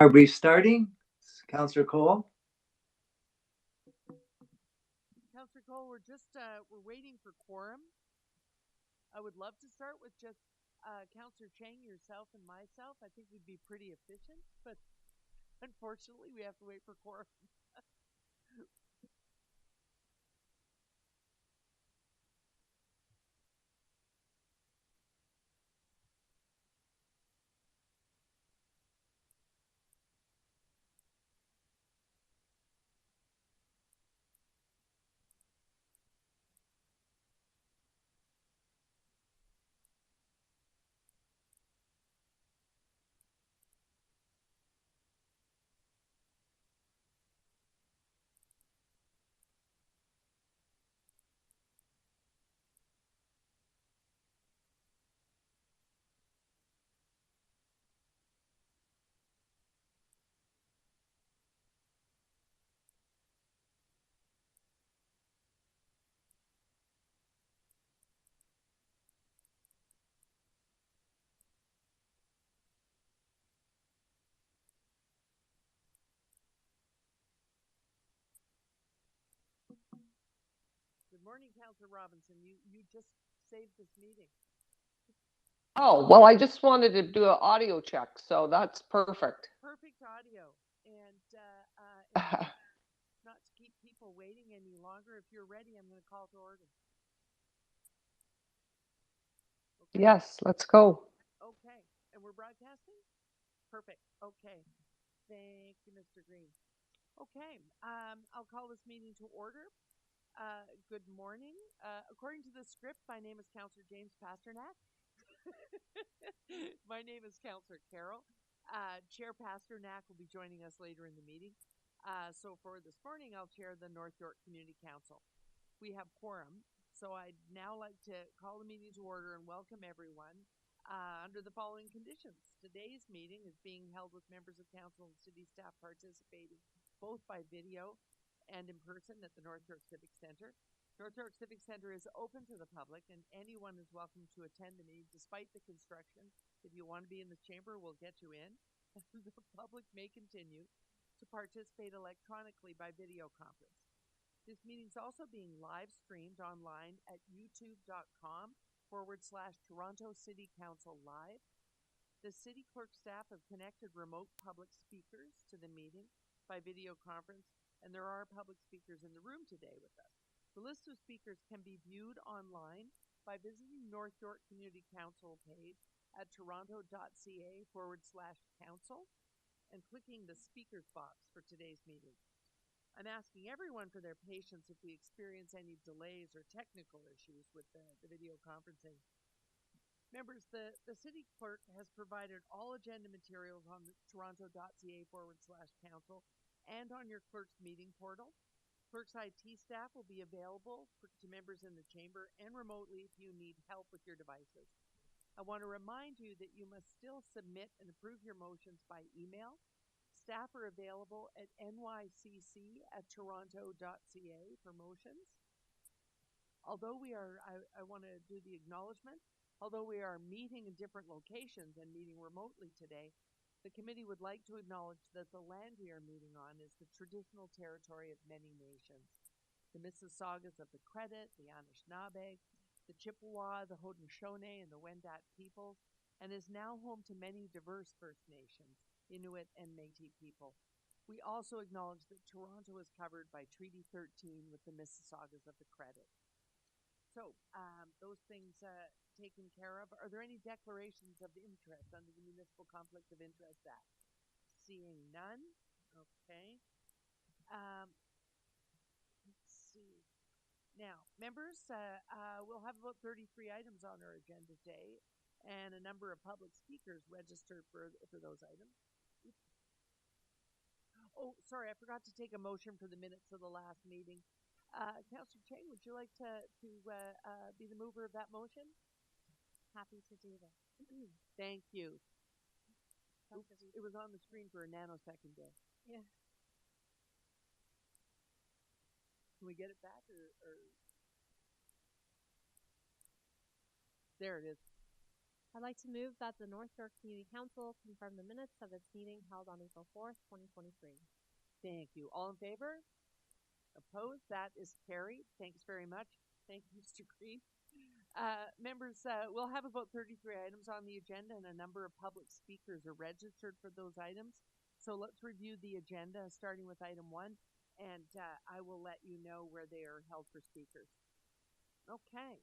Are we starting? Councillor Cole? Councillor Cole, we're waiting for quorum. I would love to start with just Councillor Chang, yourself, and myself. I think we'd be pretty efficient, but unfortunately we have to wait for quorum. Good morning, Councillor Robinson. You just saved this meeting. Oh, well, I just wanted to do an audio check, so that's perfect. Perfect audio. And not to keep people waiting any longer, if you're ready, I'm going to call to order. Okay. Yes, let's go. Okay. And we're broadcasting? Perfect. Okay. Thank you, Mr. Green. Okay. I'll call this meeting to order. Good morning. According to the script, my name is Councillor James Pasternak. My name is Councillor Carroll. Chair Pasternak will be joining us later in the meeting. So for this morning, I'll chair the North York Community Council. We have quorum, so I'd now like to call the meeting to order and welcome everyone under the following conditions. Today's meeting is being held with members of council and city staff participating both by video and in person at the North York Civic Centre. North York Civic Centre is open to the public, and anyone is welcome to attend the meeting despite the construction. If you want to be in the chamber, we'll get you in. The public may continue to participate electronically by video conference. This meeting is also being live streamed online at youtube.com/Toronto City Council Live. The city clerk staff have connected remote public speakers to the meeting by video conference, and there are public speakers in the room today with us. The list of speakers can be viewed online by visiting North York Community Council page at toronto.ca/council and clicking the speakers box for today's meeting. I'm asking everyone for their patience if we experience any delays or technical issues with the video conferencing. Members, the city clerk has provided all agenda materials on the toronto.ca/council and on your clerk's meeting portal. Clerk's IT staff will be available to members in the chamber and remotely if you need help with your devices. I want to remind you that you must still submit and approve your motions by email. Staff are available at nycc@toronto.ca for motions. Although I want to do the acknowledgement. Although we are meeting in different locations and meeting remotely today, the committee would like to acknowledge that the land we are meeting on is the traditional territory of many nations. The Mississaugas of the Credit, the Anishinaabe, the Chippewa, the Haudenosaunee, and the Wendat peoples, and is now home to many diverse First Nations, Inuit, and Métis people. We also acknowledge that Toronto is covered by Treaty 13 with the Mississaugas of the Credit. So, those things taken care of. Are there any declarations of interest under the Municipal Conflict of Interest Act? Seeing none. Okay. Let's see. Now, members, we'll have about 33 items on our agenda today and a number of public speakers registered for those items. Oops. Oh, sorry, I forgot to take a motion for the minutes of the last meeting. Councillor Chang, would you like to be the mover of that motion? Happy to do that. Thank you. Oops, it was on the screen for a nanosecond there. Yeah. Can we get it back or... There it is. I'd like to move that the North York Community Council confirm the minutes of its meeting held on April 4th, 2023. Thank you. All in favor? Opposed? That is carried. Thanks very much. Thank you, Mr. Green. Members, we'll have about 33 items on the agenda, and a number of public speakers are registered for those items. So let's review the agenda, starting with item 1, and I will let you know where they are held for speakers. Okay.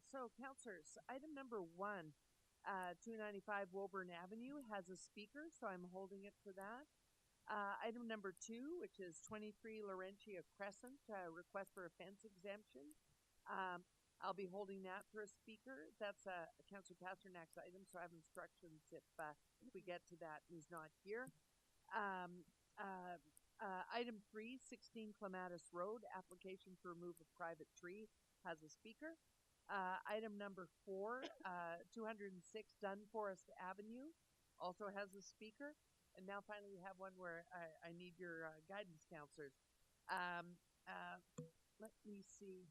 So councillors, item number 1, 295 Woburn Avenue has a speaker, so I'm holding it for that. Item number 2, which is 23 Laurentia Crescent, request for a fence exemption. I'll be holding that for a speaker. That's Councillor Pasternak's item, so I have instructions if we get to that and he's not here. Item 3, 16 Clematis Road, application for remove of private tree, has a speaker. Item number 4, 206 Dunforest Avenue, also has a speaker. And now finally we have one where I need your guidance, councillors. Let me see.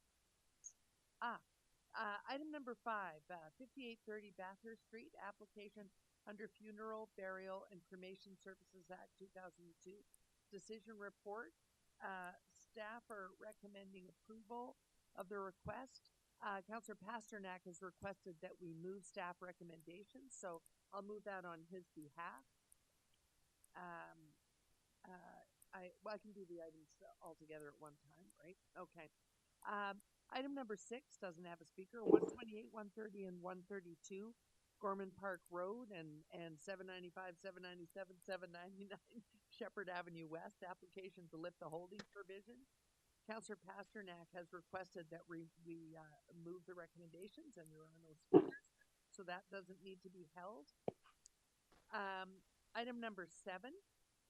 Item number 5, 5830 Bathurst Street, application under Funeral, Burial, and Cremation Services Act 2002. Decision report. Staff are recommending approval of the request. Councillor Pasternak has requested that we move staff recommendations, so I'll move that on his behalf. I can do the items all together at one time, right? Okay. Item number 6 doesn't have a speaker. 128, 130, and 132 Gorman Park Road and 795, 797, 799 Sheppard Avenue West, application to lift the holding provision. Councillor Pasternak has requested that we move the recommendations, and there are no speakers, so that doesn't need to be held. Item number 7,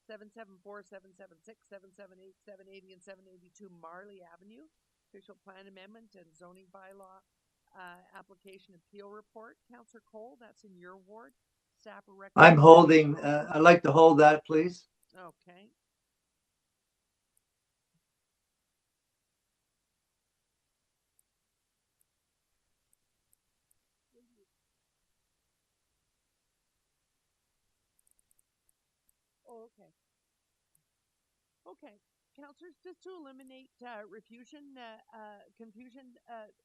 774, 776, 778, 780, and 782 Marlee Avenue, official plan amendment and zoning bylaw application appeal report. Councillor Cole, that's in your ward. Staff are recommending. I'm holding, I'd like to hold that, please. Okay. Oh, okay. Okay. Councillors, just to eliminate confusion,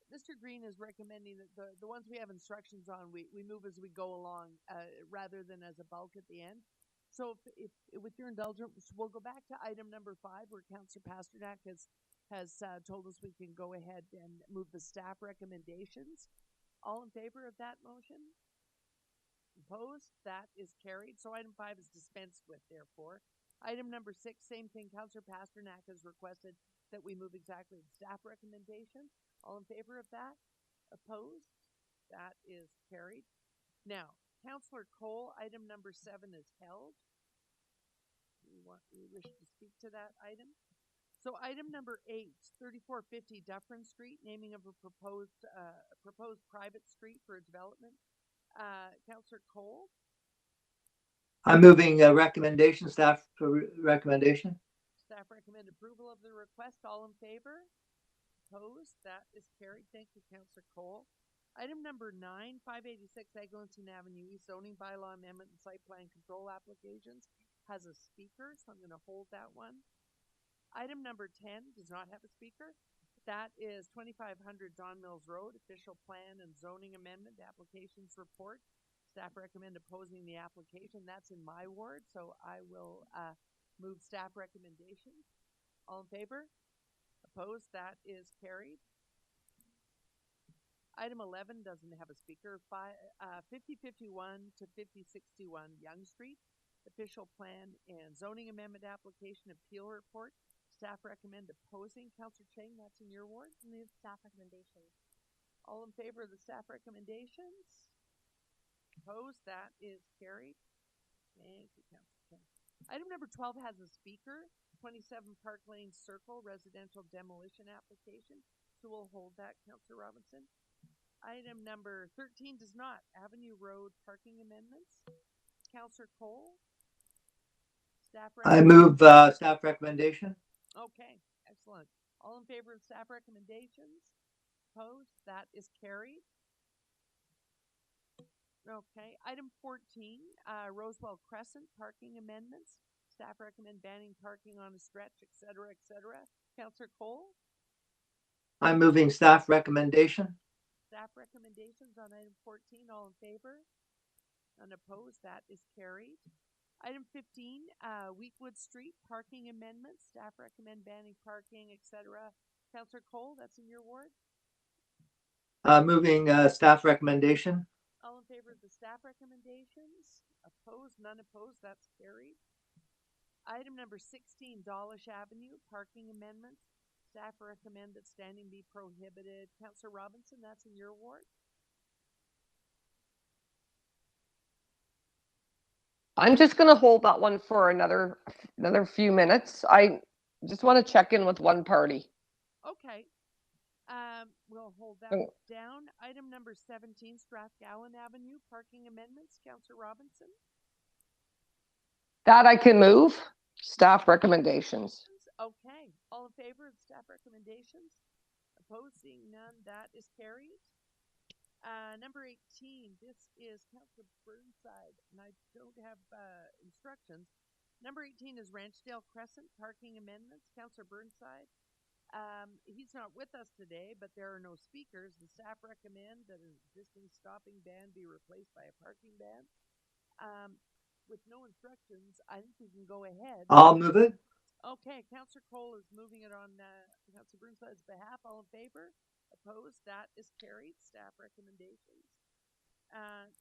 Mr. Green is recommending that the ones we have instructions on, we move as we go along rather than as a bulk at the end. So if with your indulgence, we'll go back to item number 5, where Councillor Pasternak has told us we can go ahead and move the staff recommendations. All in favor of that motion? Opposed? That is carried. So item 5 is dispensed with, therefore. Item number 6, same thing. Councillor Pasternak has requested that we move exactly the staff recommendation. All in favor of that? Opposed? That is carried. Now, Councillor Cole, item number 7 is held. We wish to speak to that item. So item number 8, 3450 Dufferin Street, naming of a proposed private street for a development. Councillor Cole? I'm moving recommendation, staff recommendation. Staff recommend approval of the request. All in favor? Opposed? That is carried. Thank you, Councillor Cole. Item number 9, 586 Eglinton Avenue East, zoning bylaw amendment and site plan control applications, has a speaker, so I'm going to hold that one. Item number 10 does not have a speaker. That is 2500 Don Mills Road, official plan and zoning amendment applications report. Staff recommend opposing the application. That's in my ward, so I will move staff recommendations. All in favor? Opposed? That is carried. Item 11 doesn't have a speaker. 5051 to 5061 Yonge Street, official plan and zoning amendment application appeal report. Staff recommend opposing. Councillor Cheng, that's in your ward. Move staff recommendations. All in favor of the staff recommendations? Opposed? That is carried. Thank you, Councillor Cheng. Item number 12 has a speaker. 27 Park Lane Circle residential demolition application. So we'll hold that, Councillor Robinson. Item number 13 does not. Avenue Road parking amendments. Councillor Cole. Staff I move staff recommendation. Okay, excellent. All in favor of staff recommendations? Opposed? That is carried. Okay, item 14, Rosewell Crescent parking amendments. Staff recommend banning parking on a stretch, et cetera, et cetera. Councillor Cole, I'm moving staff recommendation. staff recommendations on item 14, all in favor? Unopposed, that is carried. Item 15, Weetwood Street parking amendments. Staff recommend banning parking, et cetera. Councillor Cole, that's in your ward. Moving staff recommendation. All in favor of the staff recommendations? Opposed? None opposed? That's carried. Item number 16, Dawlish Avenue, parking amendments. Staff recommend that standing be prohibited. Councillor Robinson, that's in your ward. I'm just gonna hold that one for another few minutes. I just want to check in with one party. Okay. We'll hold that Oh. down. Item number 17, Strathgowan Avenue, parking amendments. Councillor Robinson. That I can move. Staff recommendations. Okay. All in favor of staff recommendations? Opposed? Seeing none, that is carried. Number 18, this is Councillor Burnside, and I don't have instructions. Number 18 is Ranchdale Crescent parking amendments. Councillor Burnside. He's not with us today, but there are no speakers. The staff recommend that an existing stopping ban be replaced by a parking ban. With no instructions, I think we can go ahead. I'll move it. Okay, Councillor Cole is moving it on Councillor Burnside's behalf. All in favor? Opposed? That is carried. Staff recommendations.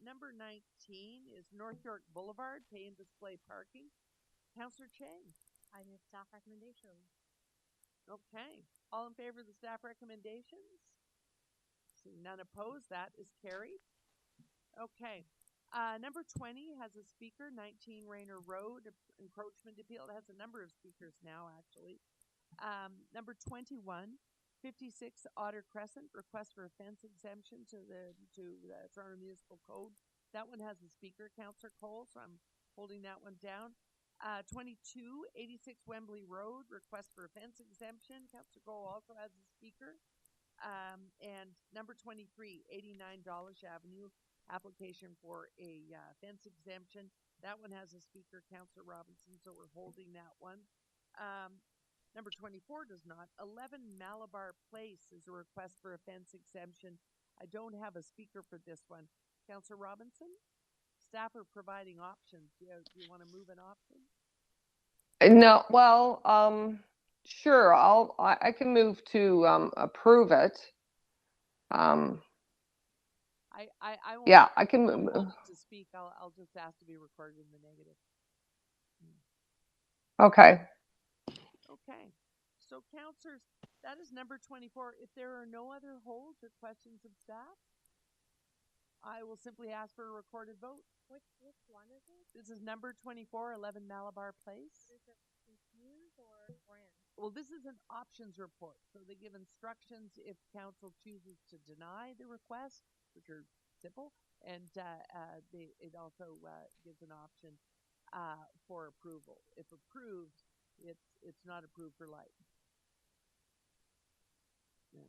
Number 19 is North York Boulevard, pay and display parking. Councillor Chang. I move staff recommendations. Okay. All in favor of the staff recommendations? Seeing none opposed, that is carried. Okay. Number 20 has a speaker, 19 Reiner Road, encroachment appeal. It has a number of speakers now, actually. Number 21, 56 Otter Crescent, request for a fence exemption to the Toronto Municipal Code. That one has a speaker, Councillor Cole, so I'm holding that one down. 22, 86 Wembley Road, request for a fence exemption. Councillor Cole also has a speaker. And number 23, 89 Dawlish Avenue, application for a fence exemption. That one has a speaker, Councillor Robinson, so we're holding that one. Number 24 does not. 11 Malabar Place is a request for a fence exemption. I don't have a speaker for this one. Councillor Robinson? Staff are providing options. Do you want to move an option? No, well, sure. I can move to approve it. I won't, Yeah, I can won't move. hold it to speak. I'll just ask to be recorded in the negative. Okay. Okay. So, councillors, that is number 24. If there are no other holds or questions of staff, I will simply ask for a recorded vote. Which one is it? This is number 24, 11 Malabar Place. Is it confused or brand? Well, this is an options report. So they give instructions if council chooses to deny the request, which are simple, and it also gives an option for approval. If approved, it's not approved for life. Yeah.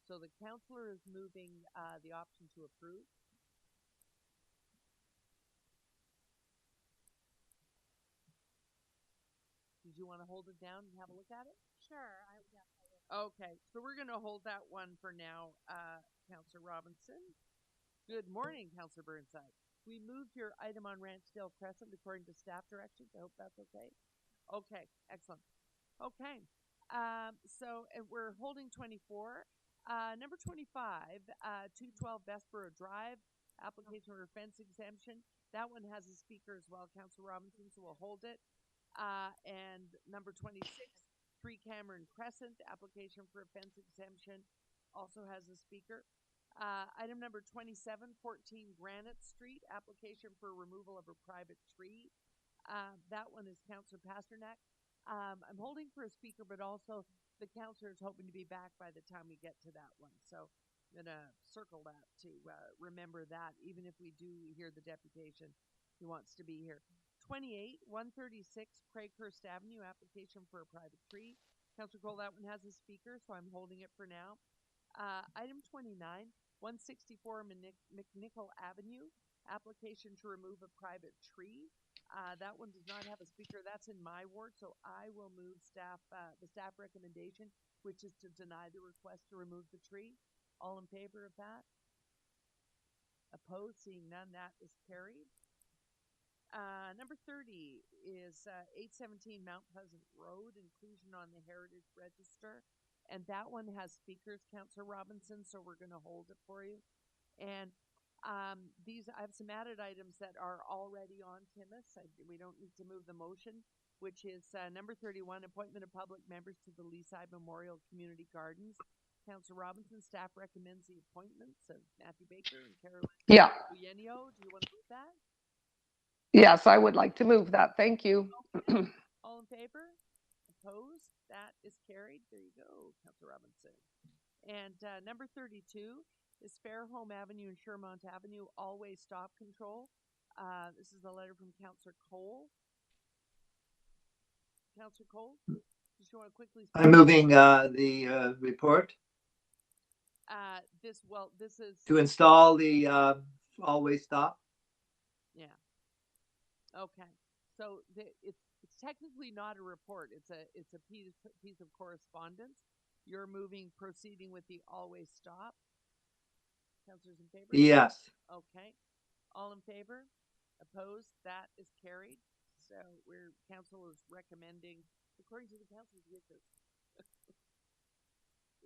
So the councillor is moving the option to approve. Did you want to hold it down and have a look at it? Sure. I will. Okay, so we're going to hold that one for now, Councillor Robinson. Good morning, Councillor Burnside. We moved your item on Ranchdale Crescent according to staff directions. I hope that's okay. Okay, excellent. Okay, so we're holding 24. Number 25, 212 Bessborough Drive, application for fence exemption. That one has a speaker as well, Councillor Robinson, so we'll hold it. And number 26, 3 Cameron Crescent, application for a fence exemption, also has a speaker. Item number 27, 14 Granite Street, application for removal of a private tree. That one is Councillor Pasternak. I'm holding for a speaker, but also the councillor is hoping to be back by the time we get to that one. So I'm going to circle that to remember that, even if we do hear the deputation, he wants to be here. 28, 136 Craighurst Avenue, application for a private tree. Councillor Cole, that one has a speaker, so I'm holding it for now. Item 29, 164 McNicoll Avenue, application to remove a private tree. That one does not have a speaker. That's in my ward, so I will move the staff recommendation, which is to deny the request to remove the tree. All in favor of that? Opposed? Seeing none, that is carried. Number 30 is 817 Mount Pleasant Road, inclusion on the Heritage Register. And that one has speakers, Councillor Robinson, so we're going to hold it for you. And I have some added items that are already on Timis. We don't need to move the motion, which is number 31, appointment of public members to the Leaside Memorial Community Gardens. Councillor Robinson, staff recommends the appointments of Matthew Baker and Carolyn Yeah. Uyenio. Do you want to move that? Yes, I would like to move that. Thank you. Okay. All in favor? Opposed? That is carried. There you go, Councillor Robinson. And number 32 is Fairholme Avenue and Shermount Avenue, always stop control. This is a letter from Councillor Cole. Councillor Cole, just want to quickly. I'm moving the report This is to install the always stop. Yeah. Okay. So it's technically not a report. It's a piece of correspondence. You're proceeding with the always stop. Councillors in favor? Yes. Okay. All in favor? Opposed? That is carried. So council is recommending, according to the council's wishes.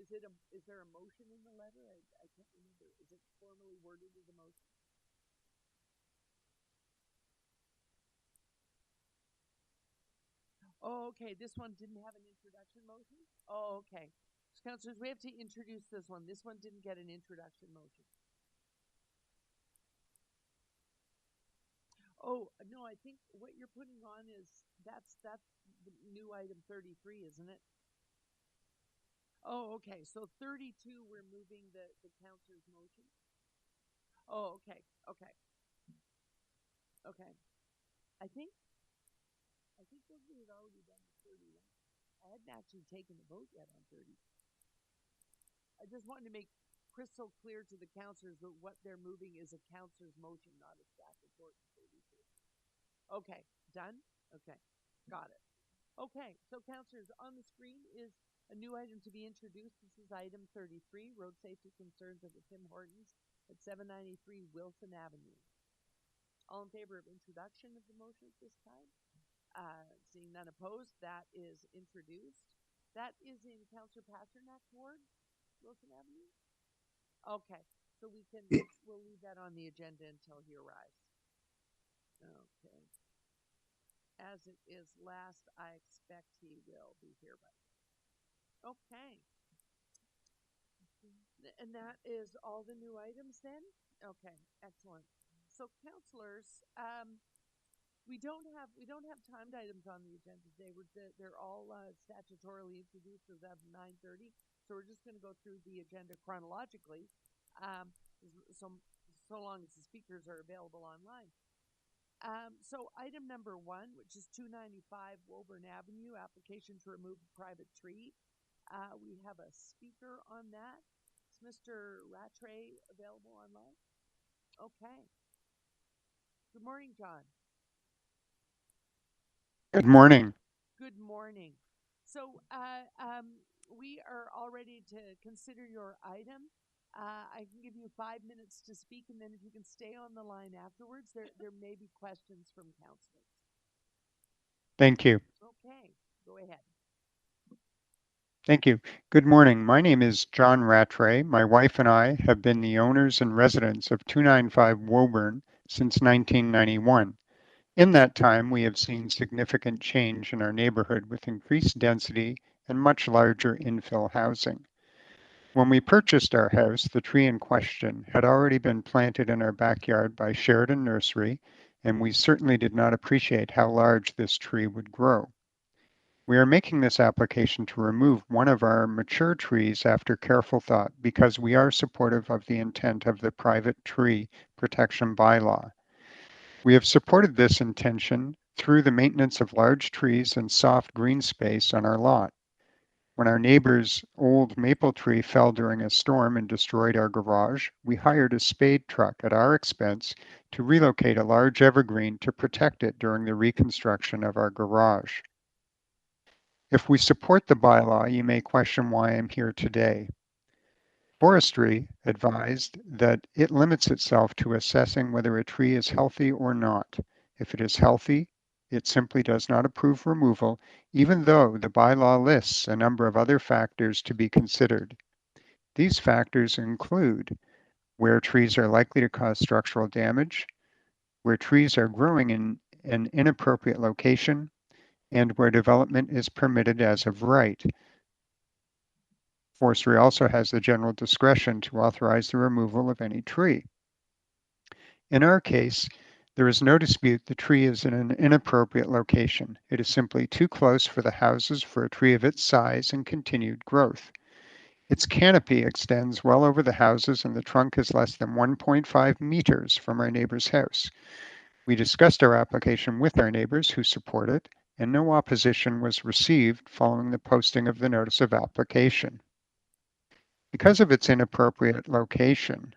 Is there a motion in the letter? I can't remember. Is it formally worded as a motion? Oh, okay. This one didn't have an introduction motion? Oh, okay. So, councillors, we have to introduce this one. This one didn't get an introduction motion. Oh, no, I think what you're putting on is, that's the new item 33, isn't it? Oh, okay. So 32, we're moving the councillor's motion. Oh, okay. Okay. Okay. I think we had already done the 31. I hadn't actually taken the vote yet on 30. I just wanted to make crystal clear to the councillors that what they're moving is a councillor's motion, not a staff report. 32. Okay, done? Okay, got it. Okay, so councillors, on the screen is a new item to be introduced. This is item 33, road safety concerns at the Tim Hortons at 793 Wilson Avenue. All in favor of introduction of the motion at this time? Seeing none opposed, that is introduced. That is in Councillor Pasternak's ward, Wilson Avenue? Okay, so we'll leave that on the agenda until he arrives. Okay. As it is last, I expect he will be here by then. Okay. And that is all the new items then? Okay, excellent. So councillors, we don't have timed items on the agenda today. They're all statutorily introduced as of 9:30. So we're just going to go through the agenda chronologically, so long as the speakers are available online. So item number 1, which is 295 Woburn Avenue, application to remove a private tree. We have a speaker on that. Is Mr. Rattray available online? Okay. Good morning, John. Good morning. Good morning. So we are all ready to consider your item. I can give you 5 minutes to speak, and then if you can stay on the line afterwards, there may be questions from councillors. Thank you. Okay, go ahead. Thank you. Good morning. My name is John Rattray. My wife and I have been the owners and residents of 295 Woburn since 1991. In that time, we have seen significant change in our neighborhood with increased density and much larger infill housing. When we purchased our house, the tree in question had already been planted in our backyard by Sheridan Nursery, and we certainly did not appreciate how large this tree would grow. We are making this application to remove one of our mature trees after careful thought because we are supportive of the intent of the private tree protection bylaw. We have supported this intention through the maintenance of large trees and soft green space on our lot. When our neighbor's old maple tree fell during a storm and destroyed our garage, we hired a spade truck at our expense to relocate a large evergreen to protect it during the reconstruction of our garage. If we support the bylaw, you may question why I'm here today. Forestry advised that it limits itself to assessing whether a tree is healthy or not. If it is healthy, it simply does not approve removal, even though the bylaw lists a number of other factors to be considered. These factors include where trees are likely to cause structural damage, where trees are growing in an inappropriate location, and where development is permitted as of right. Forestry also has the general discretion to authorize the removal of any tree. In our case, there is no dispute the tree is in an inappropriate location. It is simply too close for the houses for a tree of its size and continued growth. Its canopy extends well over the houses and the trunk is less than 1.5 meters from our neighbor's house. We discussed our application with our neighbors who support it, and no opposition was received following the posting of the notice of application. Because of its inappropriate location,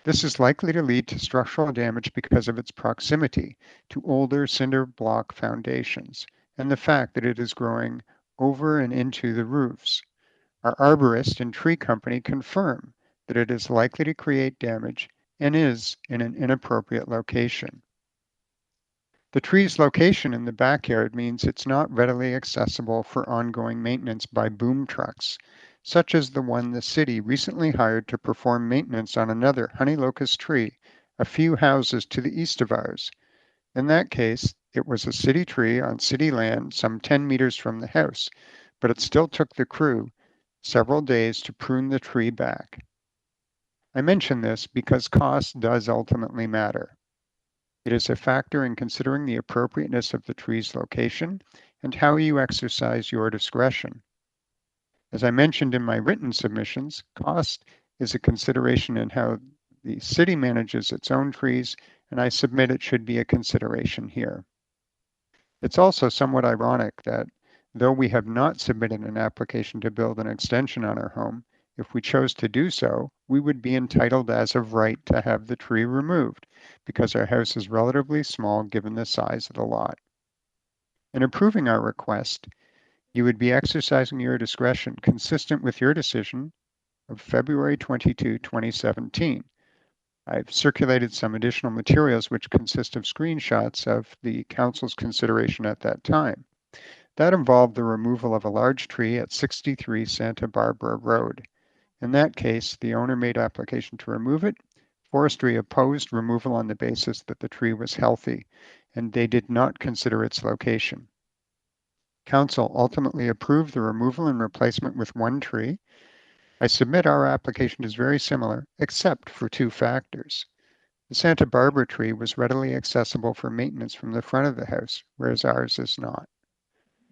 this is likely to lead to structural damage because of its proximity to older cinder block foundations and the fact that it is growing over and into the roofs. Our arborist and tree company confirm that it is likely to create damage and is in an inappropriate location. The tree's location in the backyard means it's not readily accessible for ongoing maintenance by boom trucks, such as the one the city recently hired to perform maintenance on another honey locust tree a few houses to the east of ours. In that case, it was a city tree on city land some 10 meters from the house, but it still took the crew several days to prune the tree back. I mention this because cost does ultimately matter. It is a factor in considering the appropriateness of the tree's location and how you exercise your discretion. As I mentioned in my written submissions, cost is a consideration in how the city manages its own trees, and I submit it should be a consideration here. It's also somewhat ironic that though we have not submitted an application to build an extension on our home, if we chose to do so, we would be entitled as of right to have the tree removed because our house is relatively small given the size of the lot. In approving our request, you would be exercising your discretion consistent with your decision of February 22, 2017. I've circulated some additional materials which consist of screenshots of the council's consideration at that time. That involved the removal of a large tree at 63 Santa Barbara Road. In that case, the owner made application to remove it. Forestry opposed removal on the basis that the tree was healthy, and they did not consider its location. Council ultimately approved the removal and replacement with one tree. I submit our application is very similar, except for two factors. The Santa Barbara tree was readily accessible for maintenance from the front of the house, whereas ours is not.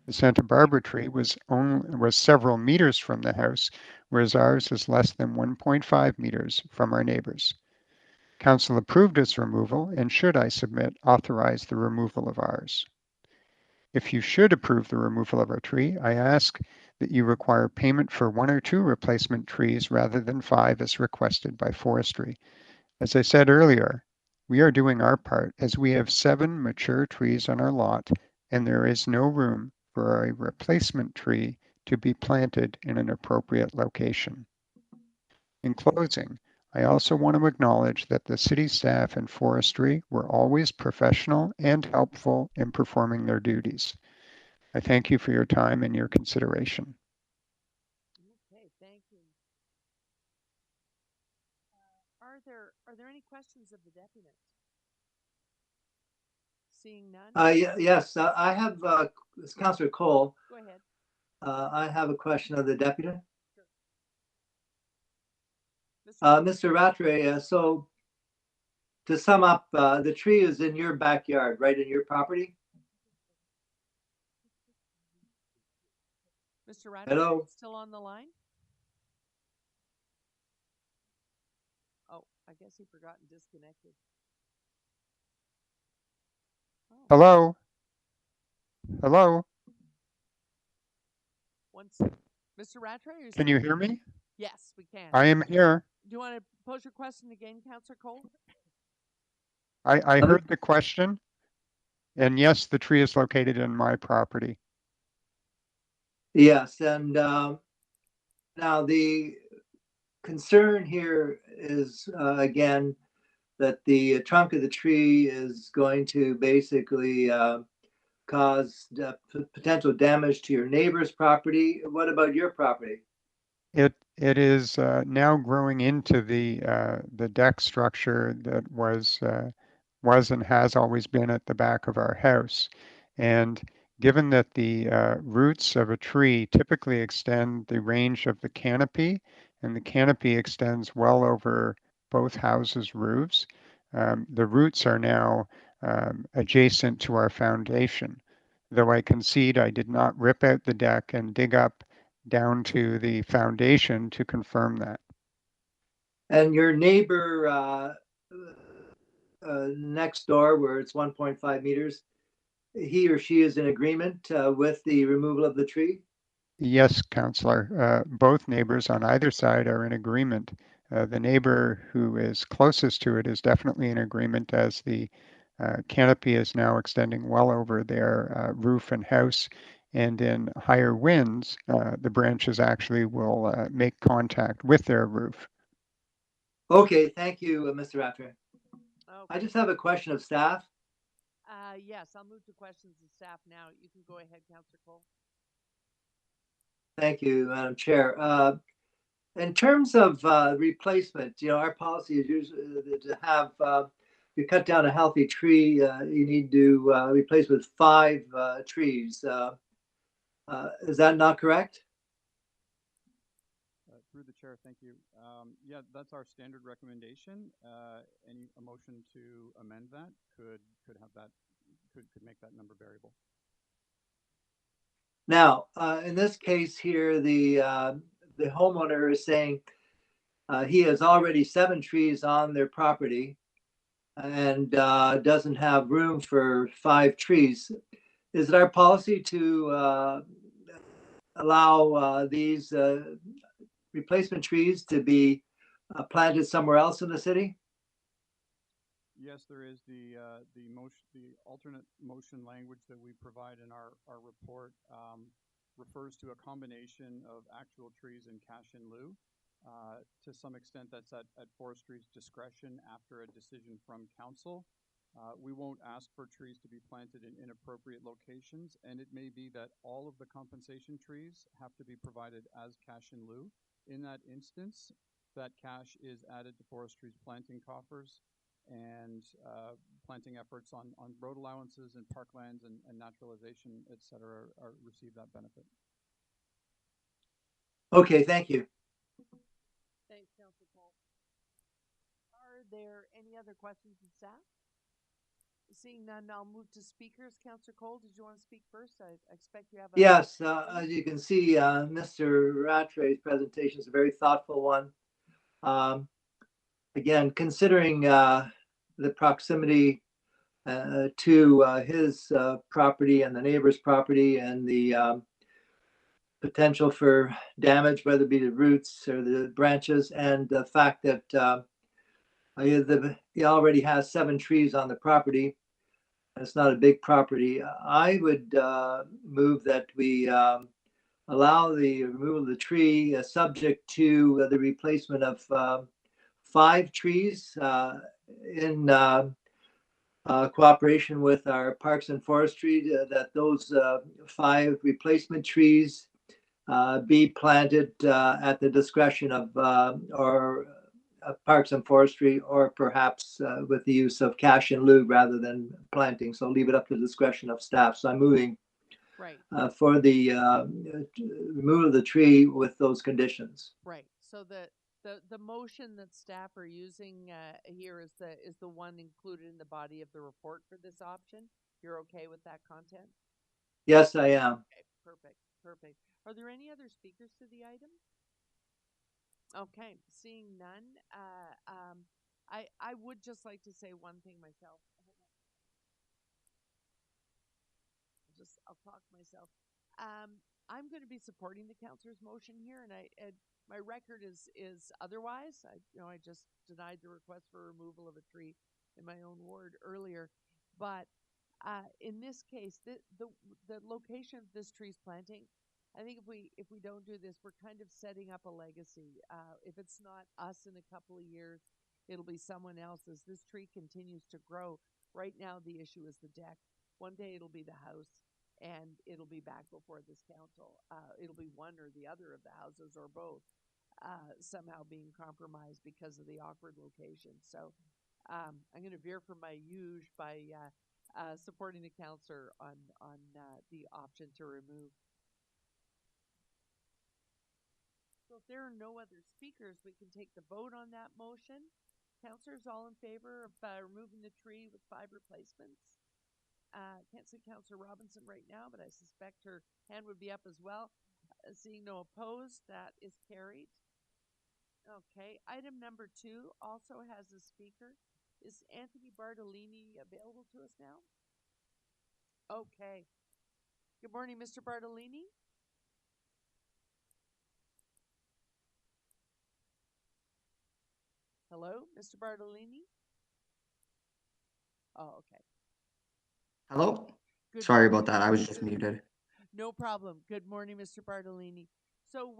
The Santa Barbara tree was several meters from the house, whereas ours is less than 1.5 meters from our neighbors. Council approved its removal and should, I submit, authorize the removal of ours. If you should approve the removal of our tree, I ask that you require payment for 1 or 2 replacement trees rather than 5 as requested by forestry. As I said earlier, we are doing our part as we have 7 mature trees on our lot and there is no room for a replacement tree to be planted in an appropriate location. In closing, I also want to acknowledge that the city staff and forestry were always professional and helpful in performing their duties. I thank you for your time and your consideration. Okay, thank you. Are there any questions of the deputy? Seeing none? Yes, I have, it's Councillor Cole. Go ahead. I have a question of the deputy. Mr. Mr. Rattray, so to sum up, the tree is in your backyard, right in your property? Mr. Rattray, Hello? still on the line? Oh, I guess he forgot and disconnected. Oh. Hello? Hello? One second. Mr. Rattray, are you Can you hear me? Yes, we can. I am here. Do you want to pose your question again, Councillor Cole? I heard the question. And yes, the tree is located in my property. Yes, and now the concern here is, again, that the trunk of the tree is going to basically cause potential damage to your neighbor's property. What about your property? It is now growing into the deck structure that was and has always been at the back of our house. And given that the roots of a tree typically extend the range of the canopy, and the canopy extends well over both houses' roofs, the roots are now adjacent to our foundation. Though I concede I did not rip out the deck and dig up down to the foundation to confirm that. And your neighbor next door, where it's 1.5 meters, he or she is in agreement with the removal of the tree? Yes, Councillor. Both neighbors on either side are in agreement. The neighbor who is closest to it is definitely in agreement, as the canopy is now extending well over their roof and house. And in higher winds, the branches actually will make contact with their roof. Okay, thank you, Mr. Rattray. Okay. I just have a question of staff. Yes, I'll move to questions of staff now. You can go ahead, Councillor Cole. Thank you, Madam Chair. In terms of replacement, our policy is usually to have, you cut down a healthy tree, you need to replace with 5 trees. Is that not correct? Through the chair, thank you. Yeah, that's our standard recommendation. A motion to amend that could make that number variable. Now, in this case here, the homeowner is saying he has already 7 trees on their property and doesn't have room for 5 trees. Is it our policy to allow these replacement trees to be planted somewhere else in the city? Yes, there is the alternate motion language that we provide in our report refers to a combination of actual trees and cash in lieu. To some extent, that's at forestry's discretion after a decision from council. We won't ask for trees to be planted in inappropriate locations, and it may be that all of the compensation trees have to be provided as cash in lieu. In that instance, that cash is added to forestry's planting coffers, and planting efforts on road allowances and parklands and naturalization, et cetera, receive that benefit. Okay, thank you. Thanks, Councillor Cole. Are there any other questions of staff? Seeing none, I'll move to speakers. Councillor Cole, did you want to speak first? I expect you have a... Yes, as you can see, Mr. Rattray's presentation is a very thoughtful one. Again, considering the proximity to his property and the neighbor's property, and the potential for damage, whether it be the roots or the branches, and the fact that he already has 7 trees on the property. It's not a big property. I would move that we allow the removal of the tree subject to the replacement of 5 trees in cooperation with our Parks and Forestry, that those 5 replacement trees be planted at the discretion of Parks and Forestry, or perhaps with the use of cash in lieu rather than planting. So leave it up to the discretion of staff. So I'm moving Right. For the removal of the tree with those conditions. Right. So the motion that staff are using here is the one included in the body of the report for this option. You're okay with that content? Yes, I am. Okay, perfect. Are there any other speakers to the item? Okay, seeing none, I would just like to say one thing myself. I'll talk myself. I'm going to be supporting the councillor's motion here, and my record is otherwise. I just denied the request for removal of a tree in my own ward earlier, but in this case, the location of this tree's planting, I think if we don't do this, we're kind of setting up a legacy. If it's not us in a couple of years, it'll be someone else as this tree continues to grow. Right now, the issue is the deck. One day it'll be the house, and it'll be back before this council. It'll be one or the other of the houses or both somehow being compromised because of the awkward location. So I'm going to veer from my usual by supporting the councillor on the option to remove. So if there are no other speakers, we can take the vote on that motion. Councillors, all in favor of removing the tree with 5 replacements? Can't see Councillor Robinson right now, but I suspect her hand would be up as well. Seeing no opposed, that is carried. Okay, item number 2 also has a speaker. Is Anthony Bartolini available to us now? Okay. Good morning, Mr. Bartolini. Hello, Mr. Bartolini? Oh, okay. Hello? Good Sorry morning. about that. I was just muted. No problem. Good morning, Mr. Bartolini. So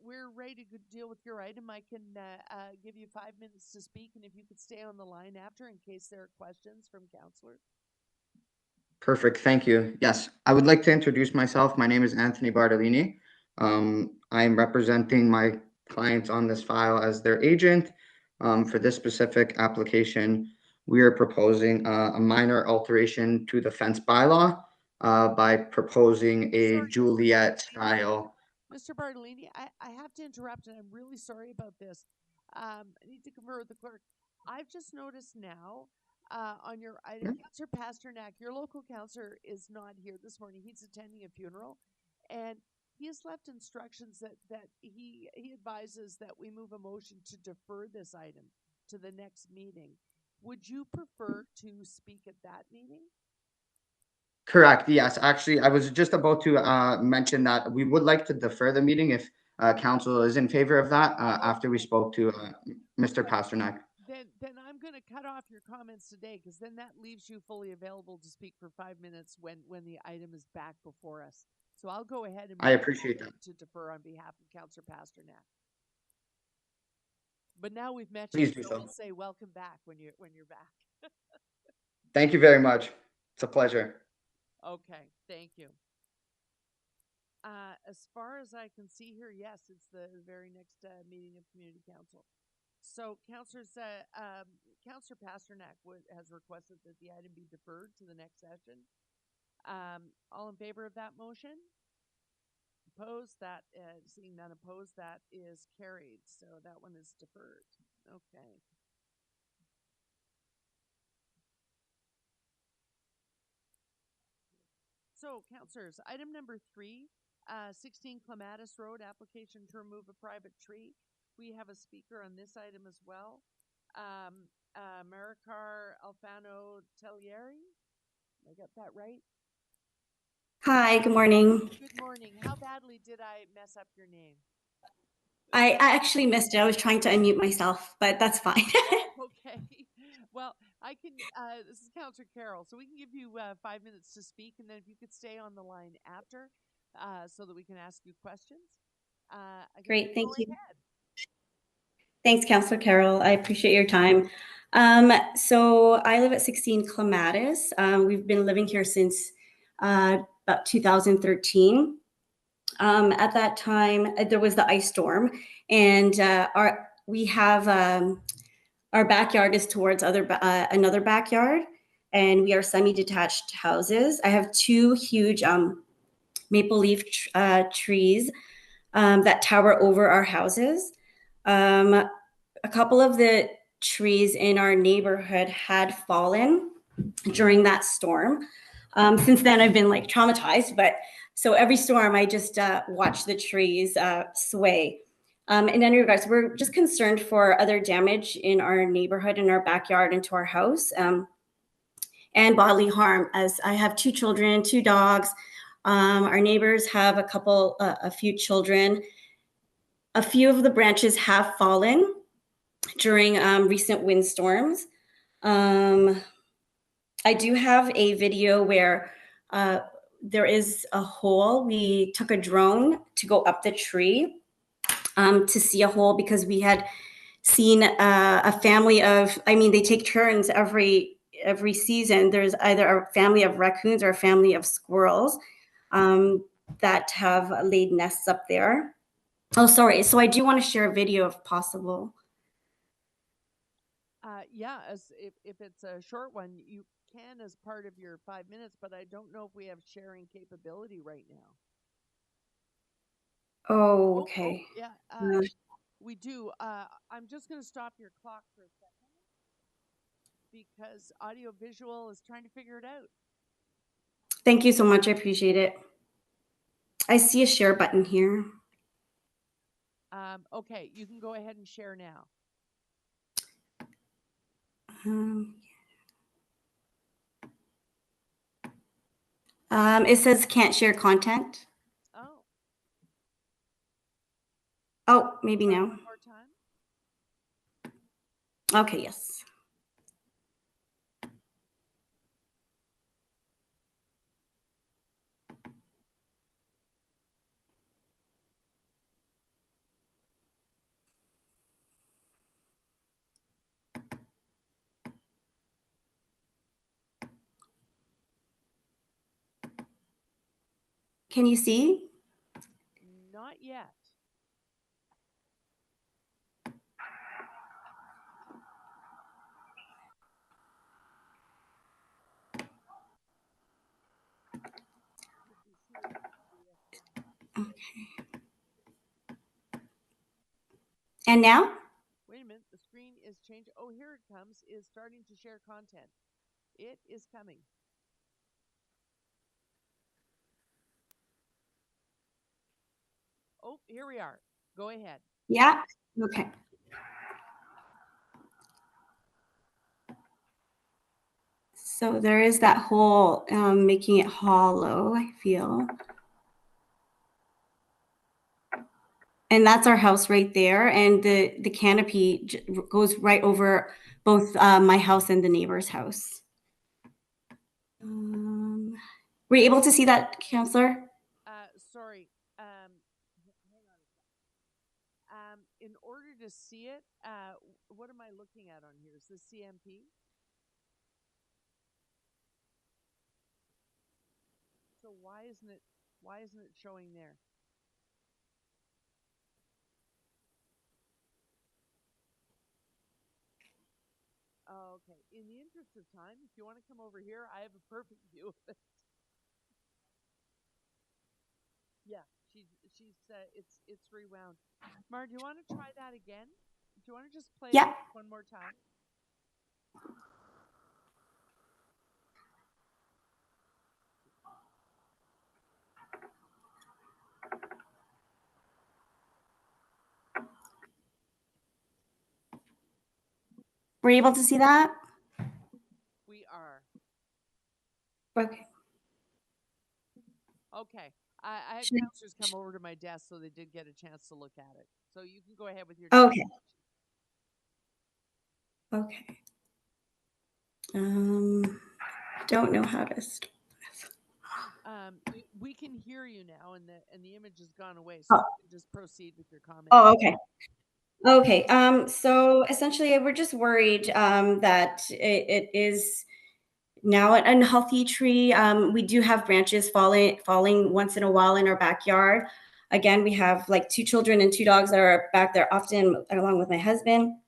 we're ready to deal with your item. I can give you 5 minutes to speak, and if you could stay on the line after in case there are questions from councillors. Perfect. Thank you. Yes, I would like to introduce myself. My name is Anthony Bartolini. I'm representing my clients on this file as their agent. For this specific application, we are proposing a minor alteration to the fence bylaw by proposing a Sorry, Juliet style. Mr. Bartolini, I have to interrupt, and I'm really sorry about this. I need to confer with the clerk. I've just noticed now on your item, Councillor Pasternak, your local councillor is not here this morning. He's attending a funeral, and he has left instructions that he advises that we move a motion to defer this item to the next meeting. Would you prefer to speak at that meeting? Correct. Yes. Actually, I was just about to mention that we would like to defer the meeting if council is in favor of that after we spoke to Mr. Pasternak. Then I'm going to cut off your comments today, because then that leaves you fully available to speak for 5 minutes when the item is back before us. So I'll go ahead and I appreciate that. to defer on behalf of Councillor Pasternak. But now we've met Please you, do so so. we'll say welcome back when you're back. Thank you very much. It's a pleasure. Okay, thank you. As far as I can see here, yes, it's the very next meeting of Community Council. So, councillors, Councillor Pasternak has requested that the item be deferred to the next session. All in favor of that motion? Opposed? That seeing none opposed, that is carried. So that one is deferred. Okay. So, councillors, item number 3, 16 Clematis Road, application to remove a private tree. We have a speaker on this item as well. Maricar Alfano Tellieri. I got that right? Hi, good morning. Good morning. How badly did I mess up your name? I actually missed it. I was trying to unmute myself, but that's fine. Okay. Well, I can, this is Councillor Carroll, so we can give you 5 minutes to speak, and then if you could stay on the line after so that we can ask you questions. Great, thank you. Ahead. Thanks, Councillor Carroll. I appreciate your time. So I live at 16 Clematis. We've been living here since about 2013. At that time, there was the ice storm, and we have our backyard is towards another backyard, and we are semi-detached houses. I have 2 huge maple leaf trees that tower over our houses. A couple of the trees in our neighborhood had fallen during that storm. Since then, I've been like traumatized, but so every storm, I just watch the trees sway. In any regards, we're just concerned for other damage in our neighborhood, in our backyard, and to our house, and bodily harm, as I have 2 children, 2 dogs. Our neighbors have a few children. A few of the branches have fallen during recent windstorms. I do have a video where there is a hole. We took a drone to go up the tree to see a hole because we had seen a family of, they take turns every season. There's either a family of raccoons or a family of squirrels that have laid nests up there. Oh, sorry. So I do want to share a video if possible. Yeah, if it's a short one, you can as part of your 5 minutes, but I don't know if we have sharing capability right now. Oh, okay. Yeah, we do. I'm just going to stop your clock for a second because audio visual is trying to figure it out. Thank you so much. I appreciate it. I see a share button here. Okay, you can go ahead and share now. It says can't share content. Oh. Oh, maybe now. One more time. Okay, yes. Can you see? Not yet. Okay. And now? Wait a minute, the screen is changing. Oh, here it comes. Is starting to share content. It is coming. Oh, here we are. Go ahead. Yeah. Okay. So there is that hole making it hollow, I feel. And that's our house right there. And the canopy goes right over both my house and the neighbor's house. Were you able to see that, Councillor? Sorry. Hang on a second. In order to see it, what am I looking at on here? Is this CMP? So why isn't it showing there? Oh, okay. In the interest of time, if you want to come over here, I have a perfect view of it. Yeah, it's rewound. Mar, do you want to try that again? Do you want to just play it one more time? Were you able to see that? We are. Okay. Okay. I had counselors come over to my desk, so they did get a chance to look at it. So you can go ahead with your. Okay. Okay. Don't know how to. We can hear you now, and the image has gone away. So you can just proceed with your comment. Oh, okay. Okay. So essentially, we're just worried that it is now an unhealthy tree. We do have branches falling once in a while in our backyard. Again, we have like 2 children and 2 dogs that are back there often along with my husband.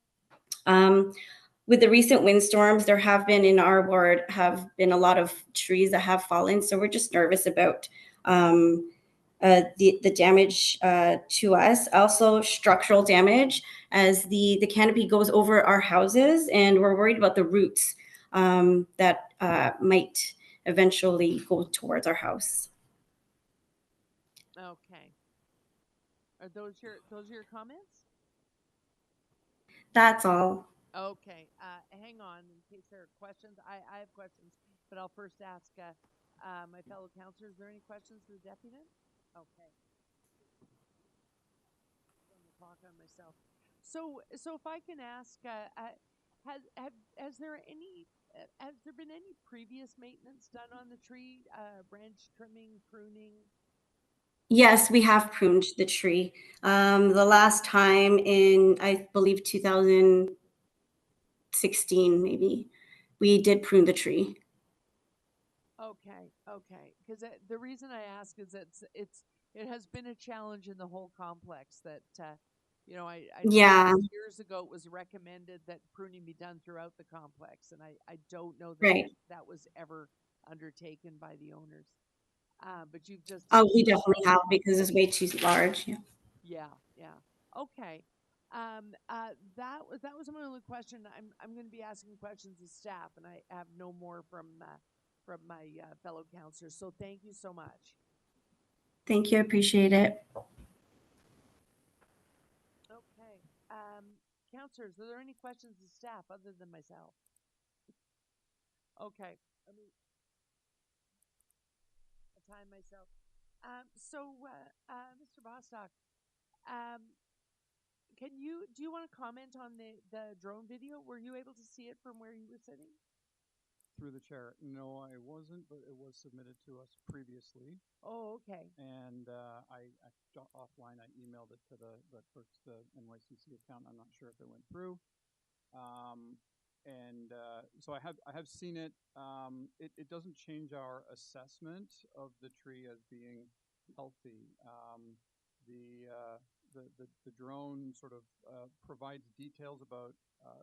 With the recent windstorms, there have been in our ward a lot of trees that have fallen. So we're just nervous about the damage to us. Also structural damage as the canopy goes over our houses, and we're worried about the roots that might eventually go towards our house. Okay. Are those your comments? That's all. Okay. Hang on in case there are questions. I have questions, but I'll first ask My fellow councillors, are there any questions for the deputant? Okay. On the clock on myself. So if I can ask, has there been any previous maintenance done on the tree? Branch trimming, pruning? Yes, we have pruned the tree. The last time in, I believe, 2016, maybe, we did prune the tree. Okay. Because the reason I ask is it has been a challenge in the whole complex that, I know Yeah, years ago it was recommended that pruning be done throughout the complex, and I don't know that right. that was ever undertaken by the owners. But you've just Oh, we definitely have because it's way too large. Yeah. yeah. Okay. That was my only question. I'm going to be asking questions of staff, and I have no more from my fellow councillors. So thank you so much. Thank you. I appreciate it. Okay. Councillors, are there any questions of staff other than myself? Okay. Let me time myself. Mr. Bostock, do you want to comment on the drone video? Were you able to see it from where you were sitting? Through the chair. No, I wasn't, but it was submitted to us previously. Oh, okay. And I offline, I emailed it to the clerk's NYCC account. I'm not sure if it went through. So I have seen it. It doesn't change our assessment of the tree as being healthy. The drone sort of provides details about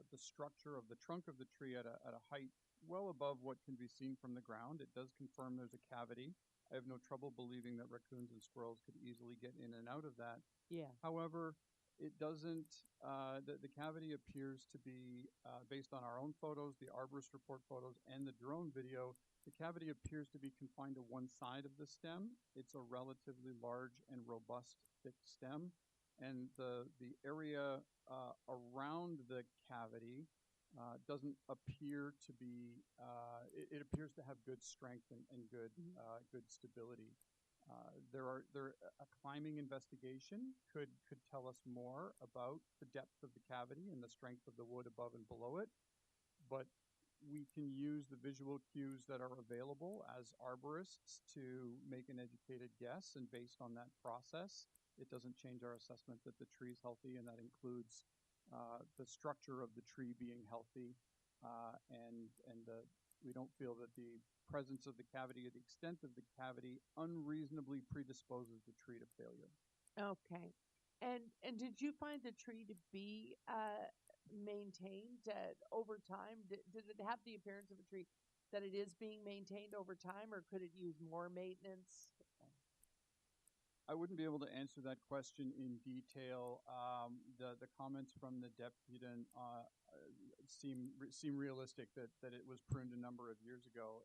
the structure of the trunk of the tree at a height well above what can be seen from the ground. It does confirm there's a cavity. I have no trouble believing that raccoons and squirrels could easily get in and out of that. Yeah. However, it doesn't, the cavity appears to be, based on our own photos, the arborist report photos, and the drone video, the cavity appears to be confined to one side of the stem. It's a relatively large and robust, thick stem. And the area around the cavity doesn't appear to be, it appears to have good strength and good good stability. A climbing investigation could tell us more about the depth of the cavity and the strength of the wood above and below it, but we can use the visual cues that are available as arborists to make an educated guess, and based on that process, it doesn't change our assessment that the tree is healthy, and that includes the structure of the tree being healthy, we don't feel that the presence of the cavity or the extent of the cavity unreasonably predisposes the tree to failure. Okay. And did you find the tree to be maintained over time? Did it have the appearance of a tree that it is being maintained over time, or could it use more maintenance? I wouldn't be able to answer that question in detail. The comments from the deputant seem realistic that it was pruned a number of years ago.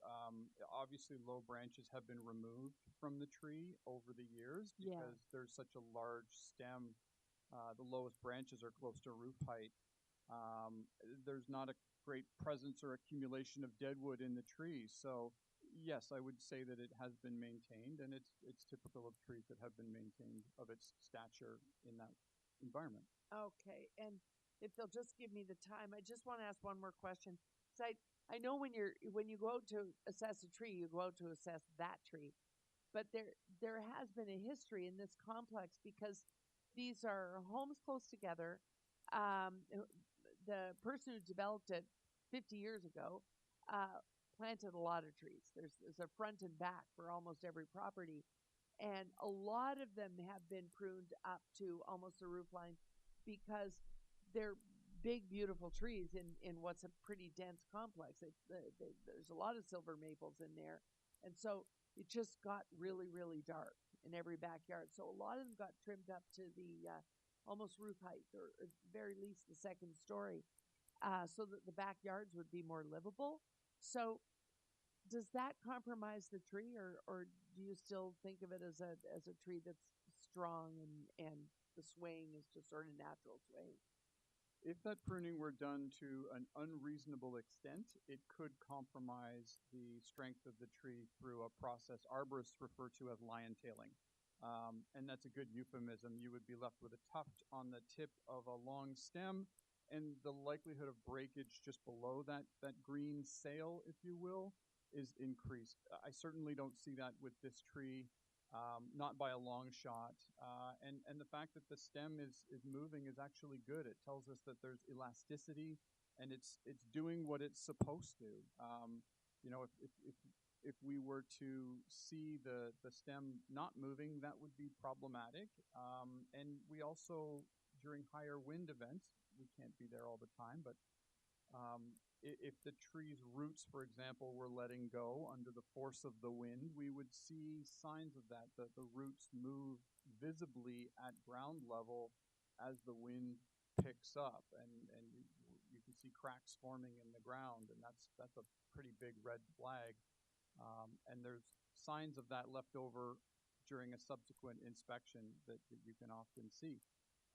Obviously, low branches have been removed from the tree over the years because there's such a large stem. The lowest branches are close to roof height. There's not a great presence or accumulation of deadwood in the tree, so yes, I would say that it has been maintained, and it's typical of trees that have been maintained of its stature in that environment. Okay, and if they'll just give me the time, I just want to ask one more question. So I know when you go out to assess a tree, you go out to assess that tree, but there has been a history in this complex because these are homes close together. The person who developed it 50 years ago planted a lot of trees. There's a front and back for almost every property, and a lot of them have been pruned up to almost the roof line because they're big, beautiful trees in what's a pretty dense complex. There's a lot of silver maples in there, and so it just got really, really dark in every backyard. So a lot of them got trimmed up to the almost roof height, or at very least the second story, so that the backyards would be more livable. So does that compromise the tree, or do you still think of it as a tree that's strong and the swaying is just sort of natural swaying? If that pruning were done to an unreasonable extent, it could compromise the strength of the tree through a process arborists refer to as lion tailing. And that's a good euphemism. You would be left with a tuft on the tip of a long stem, and the likelihood of breakage just below that green sail, if you will, is increased. I certainly don't see that with this tree, not by a long shot. And the fact that the stem is moving is actually good. It tells us that there's elasticity, and it's doing what it's supposed to. You know, if we were to see the stem not moving, that would be problematic. And we also, during higher wind events, we can't be there all the time, but if the tree's roots, for example, were letting go under the force of the wind, we would see signs of that. The roots move visibly at ground level as the wind picks up, and you can see cracks forming in the ground, and that's a pretty big red flag. And there's signs of that left over during a subsequent inspection that you can often see.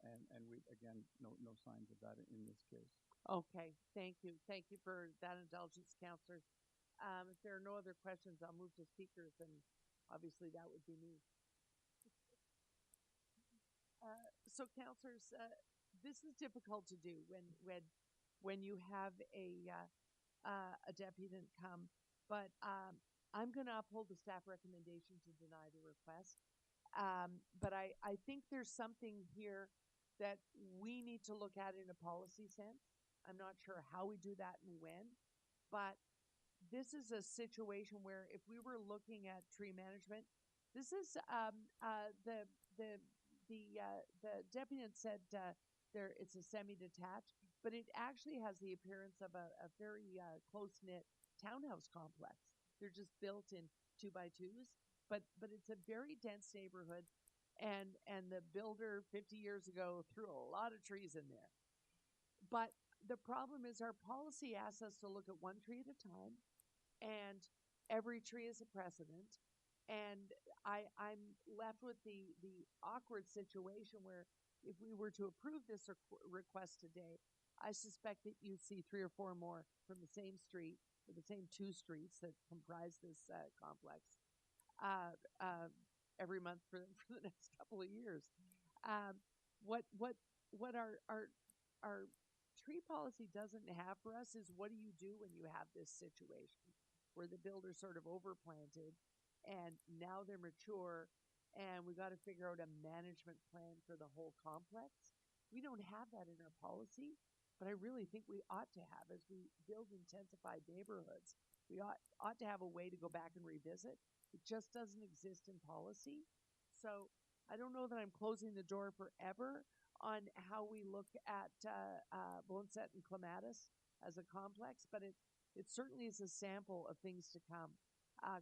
And we, again, no signs of that in this case. Okay, thank you. Thank you for that indulgence, councillors. If there are no other questions, I'll move to speakers, and obviously that would be me. So, councillors, this is difficult to do when you have a deputant come, but I'm going to uphold the staff recommendation to deny the request. But I think there's something here that we need to look at in a policy sense. I'm not sure how we do that and when, but this is a situation where if we were looking at tree management, this is the deputant said it's a semi-detached, but it actually has the appearance of a very close-knit townhouse complex. They're just built in 2x2s, but it's a very dense neighborhood, and the builder 50 years ago threw a lot of trees in there. But the problem is our policy asks us to look at one tree at a time, and every tree is a precedent. And I'm left with the awkward situation where if we were to approve this request today, I suspect that you'd see 3 or 4 more from the same street, or the same 2 streets that comprise this complex, every month for the next couple of years. What our tree policy doesn't have for us is, what do you do when you have this situation where the builder sort of overplanted and now they're mature and we got to figure out a management plan for the whole complex? We don't have that in our policy, but I really think we ought to have. As we build intensified neighborhoods, we ought to have a way to go back and revisit. It just doesn't exist in policy. So I don't know that I'm closing the door forever on how we look at Boneset and Clematis as a complex, but it certainly is a sample of things to come,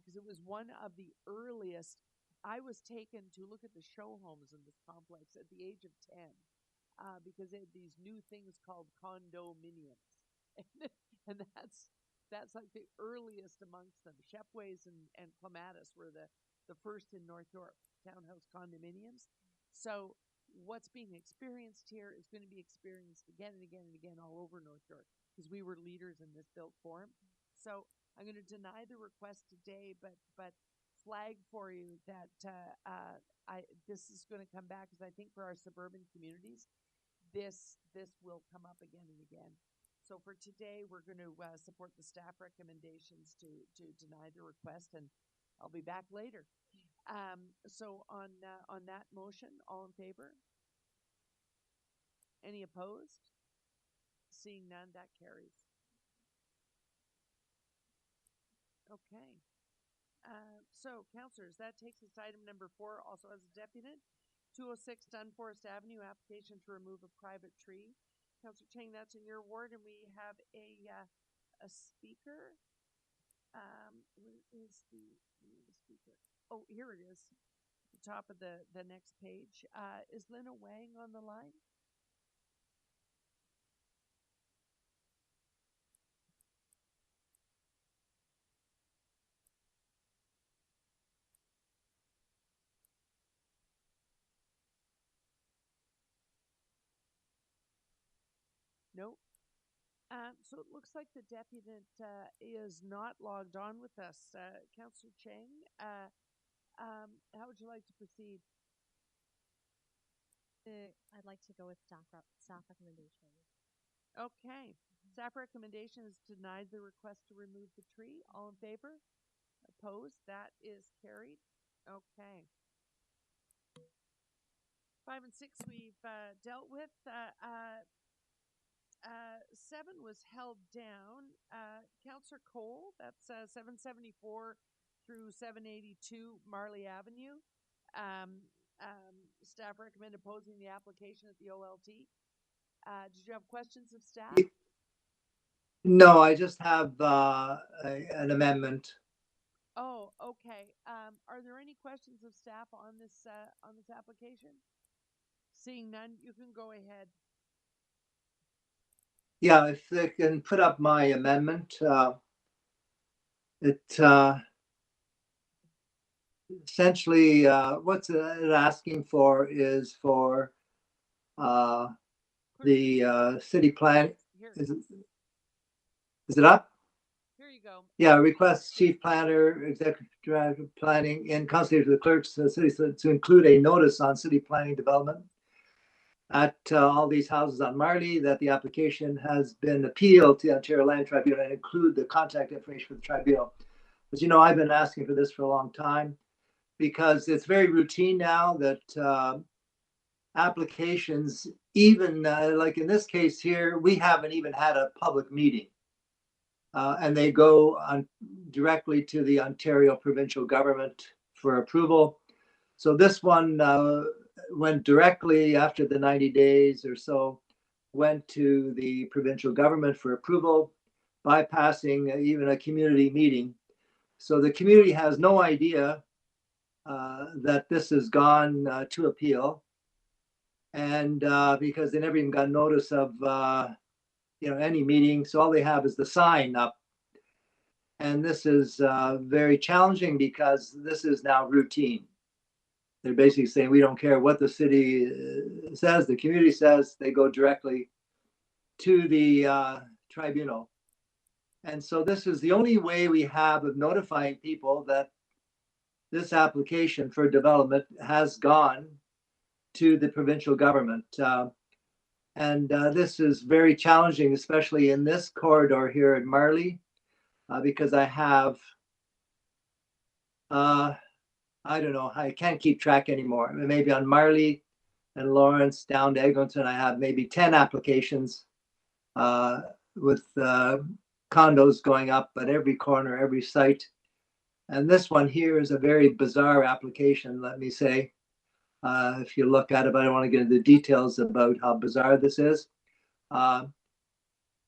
because it was one of the earliest. I was taken to look at the show homes in this complex at the age of 10, because they had these new things called condominiums, and that's like the earliest amongst them. Shepways and Clematis were the first in North York townhouse condominiums. So what's being experienced here is going to be experienced again and again and again all over North York, because we were leaders in this built form. So I'm going to deny the request today, but flag for you that this is going to come back, because I think for our suburban communities, this will come up again and again. So for today, we're going to support the staff recommendations to deny the request, and I'll be back later. So on that motion, all in favor? Any opposed? Seeing none, that carries. Okay. So, councillors, that takes us to item number 4, also as a deputant. 206 Dunforest Avenue, application to remove a private tree. Councillor Chang, that's in your ward, and we have a speaker. Where is the speaker? Oh, here it is. The top of the next page. Is Lina Wang on the line? Nope. So it looks like the deputy is not logged on with us. Councillor Chang, how would you like to proceed? I'd like to go with staff recommendation. Okay. Staff recommendation is denied the request to remove the tree. All in favor? Opposed? That is carried. Okay. 5 and 6 we've dealt with. 7 was held down. Councillor Cole, that's 774 through 782 Marlee Avenue. Staff recommend opposing the application at the OLT. Did you have questions of staff? No, I just have an amendment. Oh, okay. Are there any questions of staff on this application? Seeing none, you can go ahead. Yeah, if they can put up my amendment, essentially what's it asking for is for the city plan. Here, Is it up? here you go. Yeah, request chief planner, executive director of planning, and consulate to the clerks of the city to include a notice on city planning development at all these houses on Marlee that the application has been appealed to the Ontario Land Tribunal and include the contact information for the tribunal. As you know, I've been asking for this for a long time because it's very routine now that applications, even like in this case here, we haven't even had a public meeting. And they go on directly to the Ontario provincial government for approval. So this one went directly after the 90 days or so, went to the provincial government for approval, bypassing even a community meeting. So the community has no idea that this has gone to appeal. And because they never even got notice of any meeting. So all they have is the sign up. And this is very challenging because this is now routine. They're basically saying, we don't care what the city says, the community says, they go directly to the tribunal. And so this is the only way we have of notifying people that this application for development has gone to the provincial government. And this is very challenging, especially in this corridor here at Marlee, because I have, I don't know, I can't keep track anymore. Maybe on Marlee and Lawrence down to Eglinton, I have maybe 10 applications with condos going up at every corner, every site. And this one here is a very bizarre application, let me say. If you look at it, but I don't want to get into the details about how bizarre this is,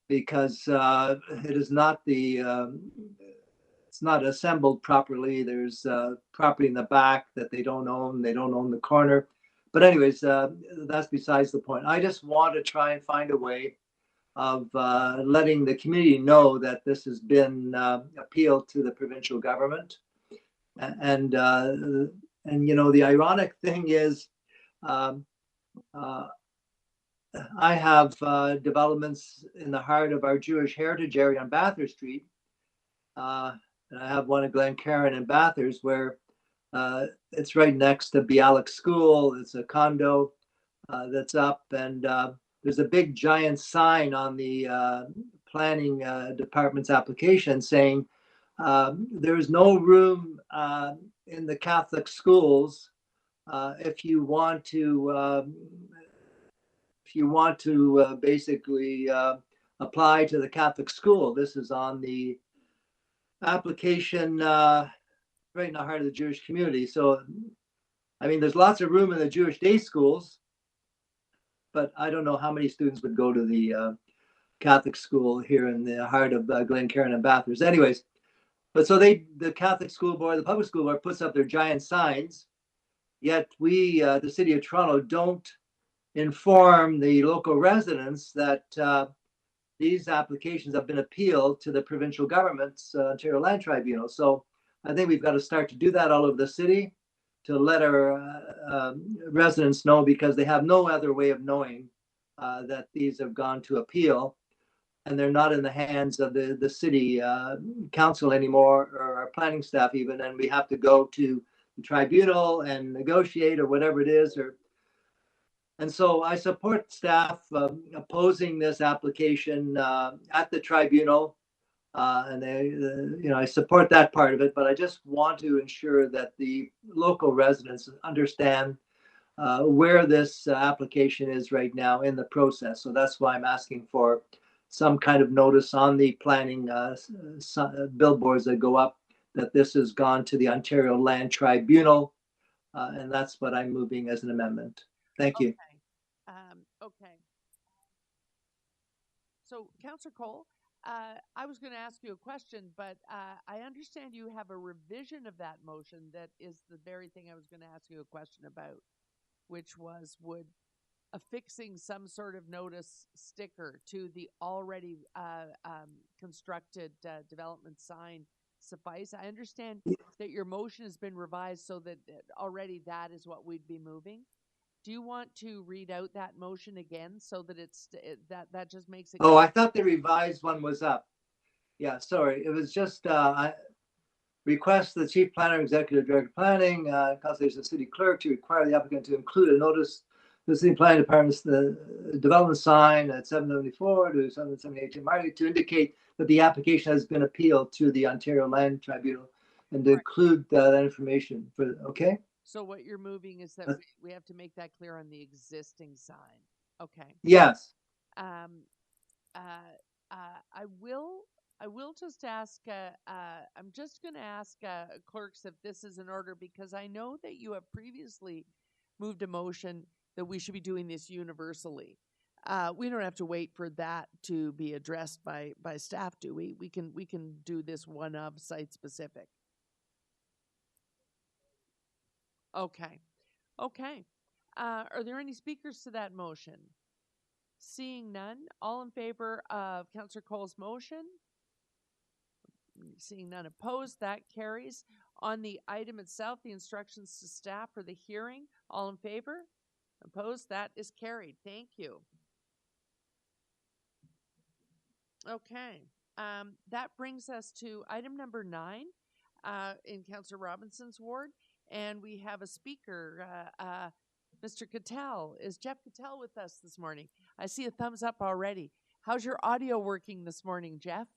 because it is not it's not assembled properly. There's property in the back that they don't own. They don't own the corner. But anyways, that's besides the point. I just want to try and find a way of letting the community know that this has been appealed to the provincial government. And the ironic thing is, I have developments in the heart of our Jewish heritage area on Bathurst Street. And I have one in Glencairn and Bathurst where it's right next to Bialik School. It's a condo that's up, and there's a big giant sign on the planning department's application saying there's no room in the Catholic schools if you want to basically apply to the Catholic school. This is on the application right in the heart of the Jewish community. So, I mean, there's lots of room in the Jewish day schools, but I don't know how many students would go to the Catholic school here in the heart of Glencairn and Bathurst. Anyways, but so the Catholic school board, the public school board puts up their giant signs, yet we, the city of Toronto, don't inform the local residents that these applications have been appealed to the provincial government's Ontario Land Tribunal. So I think we've got to start to do that all over the city to let our residents know, because they have no other way of knowing that these have gone to appeal, and they're not in the hands of the city council anymore, or our planning staff even, and we have to go to the tribunal and negotiate or whatever it is. And so I support staff opposing this application at the tribunal, and I support that part of it, but I just want to ensure that the local residents understand where this application is right now in the process. So that's why I'm asking for some kind of notice on the planning billboards that go up that this has gone to the Ontario Land Tribunal, and that's what I'm moving as an amendment. Thank you. Okay. So, Councillor Cole, I was going to ask you a question, but I understand you have a revision of that motion that is the very thing I was going to ask you a question about, which was, would affixing some sort of notice sticker to the already constructed development sign suffice? I understand that your motion has been revised so that already that is what we'd be moving. Do you want to read out that motion again so that that just makes it? Oh, I thought the revised one was up. Yeah, sorry. It was just request the chief planner, executive director of planning, consultation of the city clerk to require the applicant to include a notice to the city planning department's the development sign at 774 to 778 Marlee to indicate that the application has been appealed to the Ontario Land Tribunal, and to include that information for, okay? So what you're moving is that we have to make that clear on the existing sign. Okay. Yes. I will just ask, I'm just going to ask clerks if this is in order, because I know that you have previously moved a motion that we should be doing this universally. We don't have to wait for that to be addressed by staff, do we? We can do this one of site specific. Okay. Okay. Are there any speakers to that motion? Seeing none, all in favor of Councillor Cole's motion? Seeing none opposed, that carries. On the item itself, the instructions to staff for the hearing, all in favor? Opposed, that is carried. Thank you. Okay. That brings us to item number 9 in Councillor Robinson's ward. And we have a speaker, Mr. Cattell. Is Jeff Cattell with us this morning? I see a thumbs up already. How's your audio working this morning, Jeff?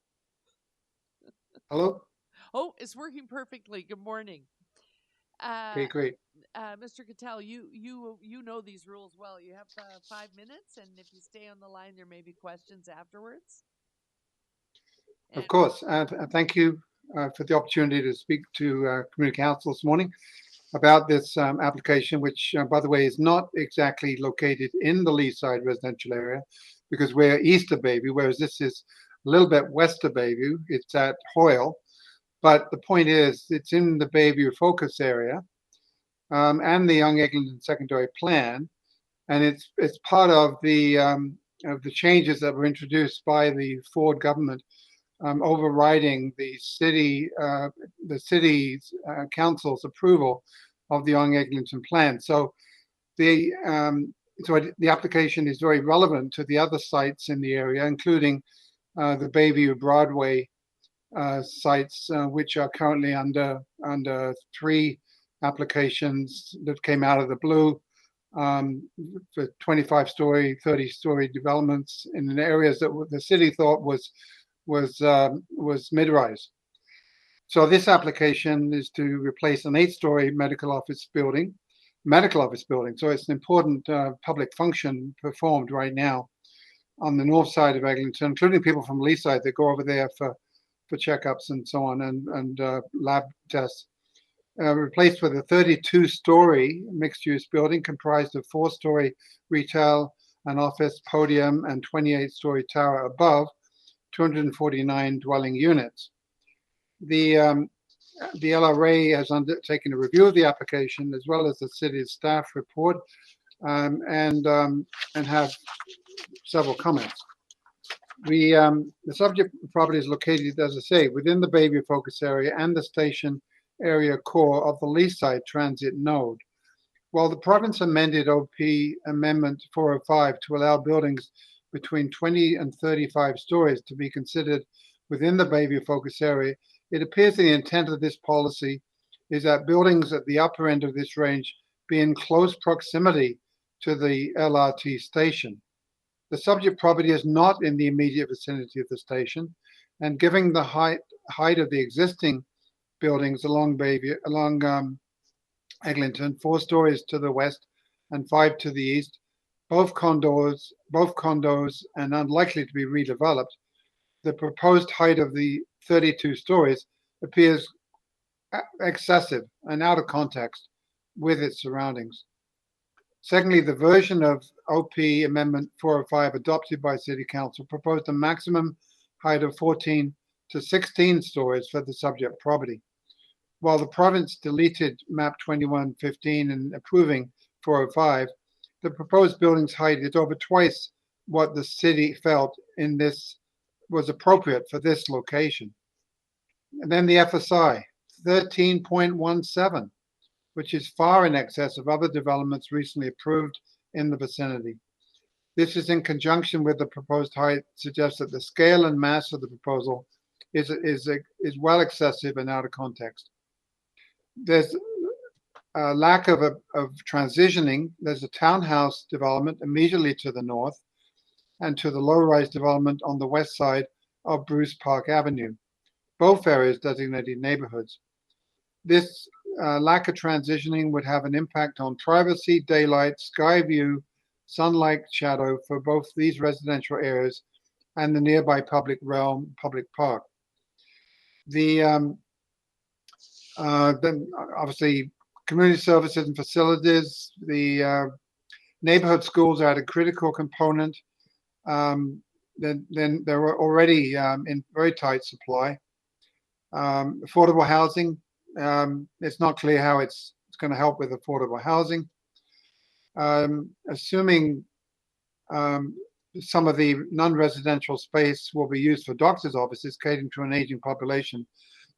Hello? Oh, it's working perfectly. Good morning. Okay, great. Mr. Cattell, you know these rules well. You have 5 minutes, and if you stay on the line, there may be questions afterwards. Of course. Thank you for the opportunity to speak to Community Council this morning about this application, which, by the way, is not exactly located in the Leaside residential area, because we're east of Bayview, whereas this is a little bit west of Bayview. It's at Hoyle. But the point is, it's in the Bayview focus area and the Yonge Eglinton secondary plan, and it's part of the changes that were introduced by the Ford government, overriding the city's council's approval of the Yonge Eglinton plan. So the application is very relevant to the other sites in the area, including the Bayview Broadway sites, which are currently under 3 applications that came out of the blue for 25-story, 30-story developments in areas that the city thought was mid-rise. So this application is to replace an 8-story medical office building. So it's an important public function performed right now on the north side of Eglinton, including people from Leaside that go over there for checkups and so on, and lab tests. Replaced with a 32-story mixed-use building comprised of 4-story retail and office podium and 28-story tower above, 249 dwelling units. The LRA has undertaken a review of the application as well as the city's staff report, and have several comments. The subject property is located, as I say, within the Bayview focus area and the station area core of the Leaside transit node. While the province amended OP Amendment 405 to allow buildings between 20 and 35 stories to be considered within the Bayview focus area, it appears the intent of this policy is that buildings at the upper end of this range be in close proximity to the LRT station. The subject property is not in the immediate vicinity of the station, and given the height of the existing buildings along Bayview, along Eglinton, 4 stories to the west and 5 to the east, both condos and unlikely to be redeveloped, the proposed height of the 32 stories appears excessive and out of context with its surroundings. Secondly, the version of OP Amendment 405 adopted by City Council proposed a maximum height of 14 to 16 stories for the subject property. While the province deleted map 2115 in approving 405, the proposed building's height is over twice what the city felt in this was appropriate for this location. And then the FSI, 13.17, which is far in excess of other developments recently approved in the vicinity. This is in conjunction with the proposed height, suggests that the scale and mass of the proposal is well excessive and out of context. There's a lack of transitioning. There's a townhouse development immediately to the north and to the low-rise development on the west side of Bruce Park Avenue, both areas designated neighborhoods. This lack of transitioning would have an impact on privacy, daylight, sky view, sunlight shadow for both these residential areas and the nearby public realm, public park. Then obviously community services and facilities, the neighborhood schools are a critical component. Then they're already in very tight supply. Affordable housing, it's not clear how it's going to help with affordable housing. Assuming some of the non-residential space will be used for doctors' offices catering to an aging population,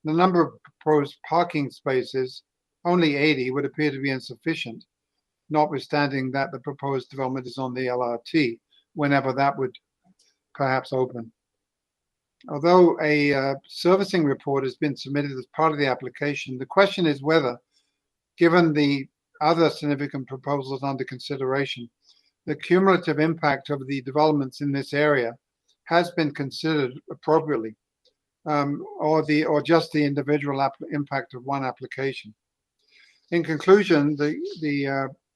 the number of proposed parking spaces, only 80, would appear to be insufficient, notwithstanding that the proposed development is on the LRT, whenever that would perhaps open. Although a servicing report has been submitted as part of the application, the question is whether, given the other significant proposals under consideration, the cumulative impact of the developments in this area has been considered appropriately, or just the individual impact of one application. In conclusion, the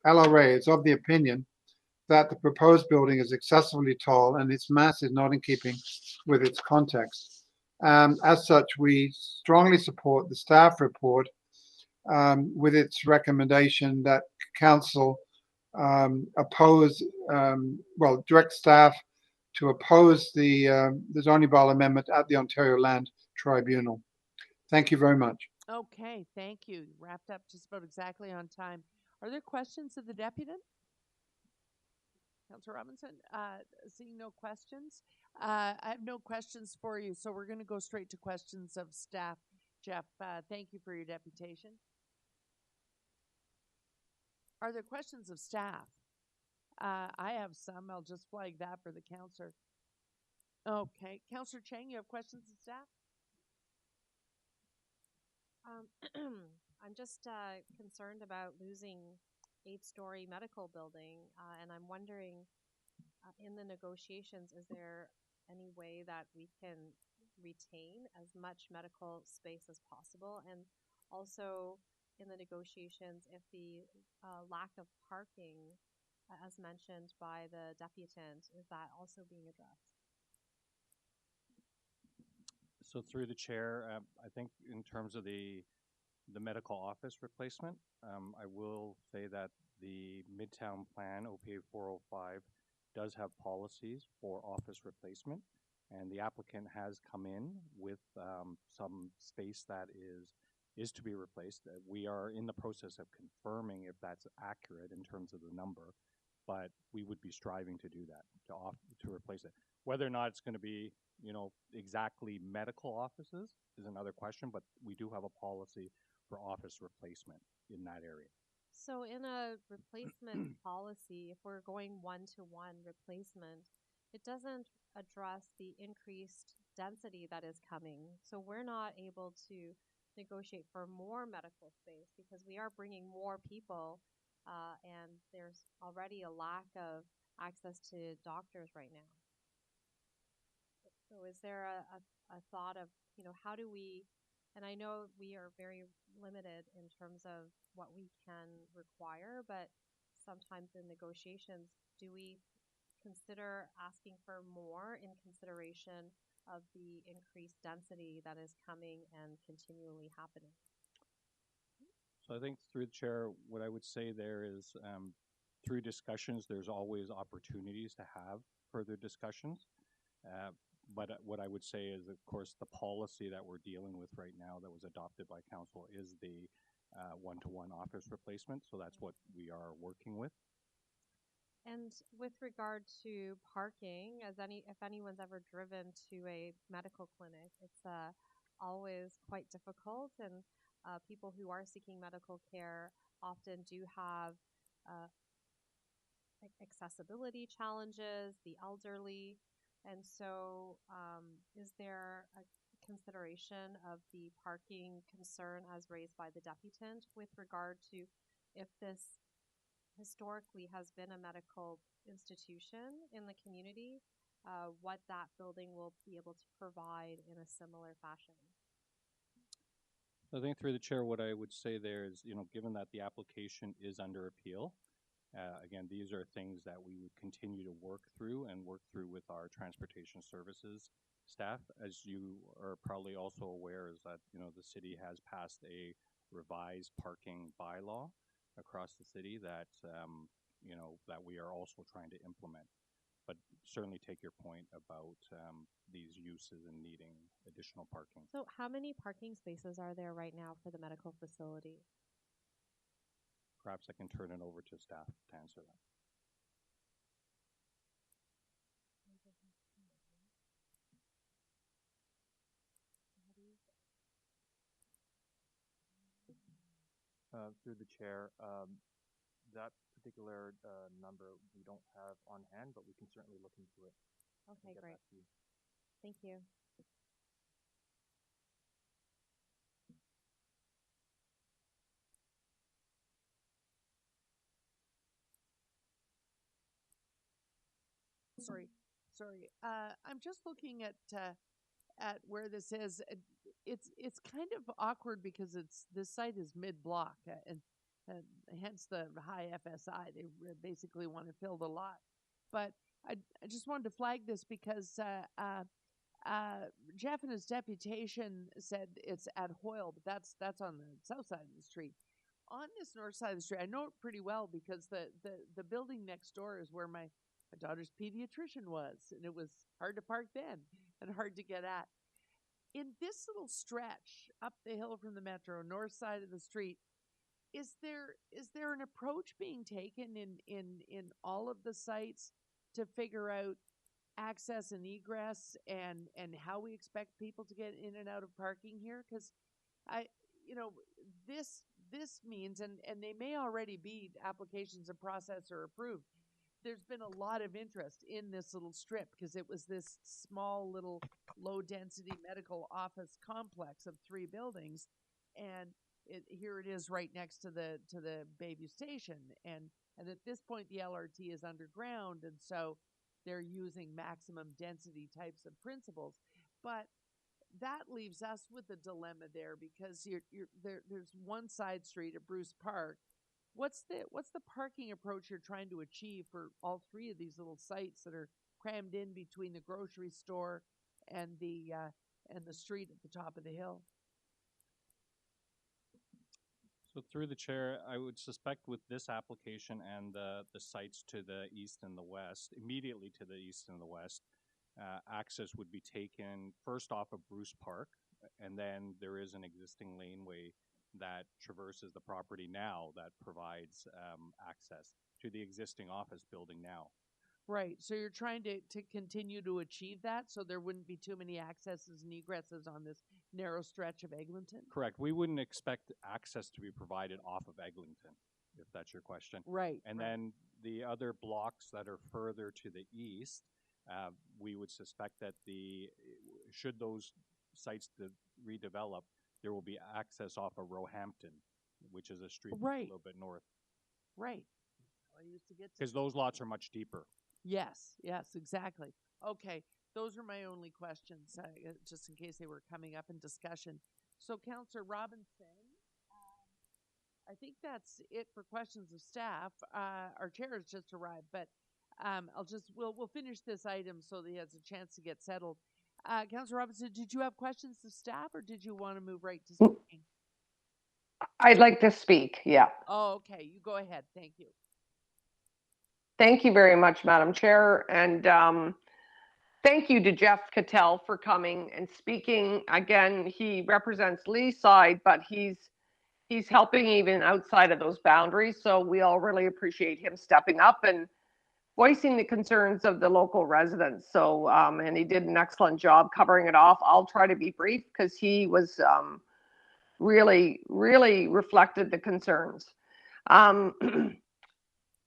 LRA is of the opinion that the proposed building is excessively tall and its mass is not in keeping with its context. As such, we strongly support the staff report with its recommendation that council direct staff to oppose the zoning bylaw amendment at the Ontario Land Tribunal. Thank you very much. Okay, thank you. Wrapped up just about exactly on time. Are there questions of the deputy? Councillor Robinson, seeing no questions. I have no questions for you, so we're going to go straight to questions of staff. Jeff, thank you for your deputation. Are there questions of staff? I have some. I'll just flag that for the councillor. Okay. Councillor Chang, you have questions of staff? I'm just concerned about losing 8-story medical building, and I'm wondering, in the negotiations, is there any way that we can retain as much medical space as possible? And also, in the negotiations, if the lack of parking, as mentioned by the deputant, is that also being addressed? So through the chair, I think in terms of the medical office replacement, I will say that the Midtown Plan, OPA 405, does have policies for office replacement, and the applicant has come in with some space that is to be replaced. We are in the process of confirming if that's accurate in terms of the number, but we would be striving to do that, to replace it. Whether or not it's going to be, exactly medical offices is another question, but we do have a policy for office replacement in that area. So in a replacement policy, if we're going one-to-one replacement, it doesn't address the increased density that is coming. So we're not able to negotiate for more medical space because we are bringing more people, and there's already a lack of access to doctors right now. So is there a thought of, how do we, and I know we are very limited in terms of what we can require, but sometimes in negotiations, do we consider asking for more in consideration of the increased density that is coming and continually happening? So I think through the chair, what I would say there is through discussions, there's always opportunities to have further discussions. But what I would say is, of course, the policy that we're dealing with right now that was adopted by council is the one-to-one office replacement. So that's what we are working with. And with regard to parking, if anyone's ever driven to a medical clinic, it's always quite difficult, and people who are seeking medical care often do have accessibility challenges, the elderly, and so is there a consideration of the parking concern as raised by the deputant with regard to if this historically has been a medical institution in the community, what that building will be able to provide in a similar fashion? I think through the chair, what I would say there is, given that the application is under appeal, again, these are things that we would continue to work through with our transportation services staff. As you are probably also aware, is that, the city has passed a revised parking bylaw across the city that, that we are also trying to implement. But certainly take your point about these uses and needing additional parking. So how many parking spaces are there right now for the medical facility? Perhaps I can turn it over to staff to answer that. Through the chair, that particular number we don't have on hand, but we can certainly look into it. Okay, great. Thank you. Sorry. I'm just looking at where this is. It's kind of awkward because this site is mid-block, and hence the high FSI. They basically want to fill the lot. But I just wanted to flag this because Jeff in his deputation said it's at Hoyle, but that's on the south side of the street. On this north side of the street, I know it pretty well because the building next door is where my daughter's pediatrician was, and it was hard to park then and hard to get at. In this little stretch up the hill from the metro, north side of the street, is there an approach being taken in all of the sites to figure out access and egress and how we expect people to get in and out of parking here? Because this means, and they may already be applications in process or approved. There's been a lot of interest in this little strip because it was this small little low density medical office complex of 3 buildings, and here it is right next to the Bayview station, and at this point the LRT is underground, and so they're using maximum density types of principles. But that leaves us with a dilemma there because there's one side street at Bruce Park. What's the parking approach you're trying to achieve for all 3 of these little sites that are crammed in between the grocery store and the street at the top of the hill? So through the chair, I would suspect with this application and the sites to the east and the west, immediately to the east and the west, access would be taken first off of Bruce Park, and then there is an existing laneway that traverses the property now that provides access to the existing office building now. Right. So you're trying to continue to achieve that so there wouldn't be too many accesses and egresses on this narrow stretch of Eglinton? Correct. We wouldn't expect access to be provided off of Eglinton. if that's your question. Right. And then the other blocks that are further to the east, we would suspect that should those sites redevelop, there will be access off of Roehampton, which is a street a little bit north. Right. I used to get because those lots are much deeper. Yes, exactly. Okay, those are my only questions, just in case they were coming up in discussion. So, Councillor Robinson, I think that's it for questions of staff. Our chair has just arrived, but we'll finish this item so that he has a chance to get settled. Councillor Robinson, did you have questions of staff, or did you want to move right to speaking? I'd like to speak, yeah. Oh, okay, you go ahead. Thank you. Thank you very much, Madam Chair, and thank you to Jeff Cattell for coming and speaking. Again, he represents Leaside, but he's helping even outside of those boundaries, so we all really appreciate him stepping up and voicing the concerns of the local residents. So, and he did an excellent job covering it off. I'll try to be brief because he was really reflected the concerns.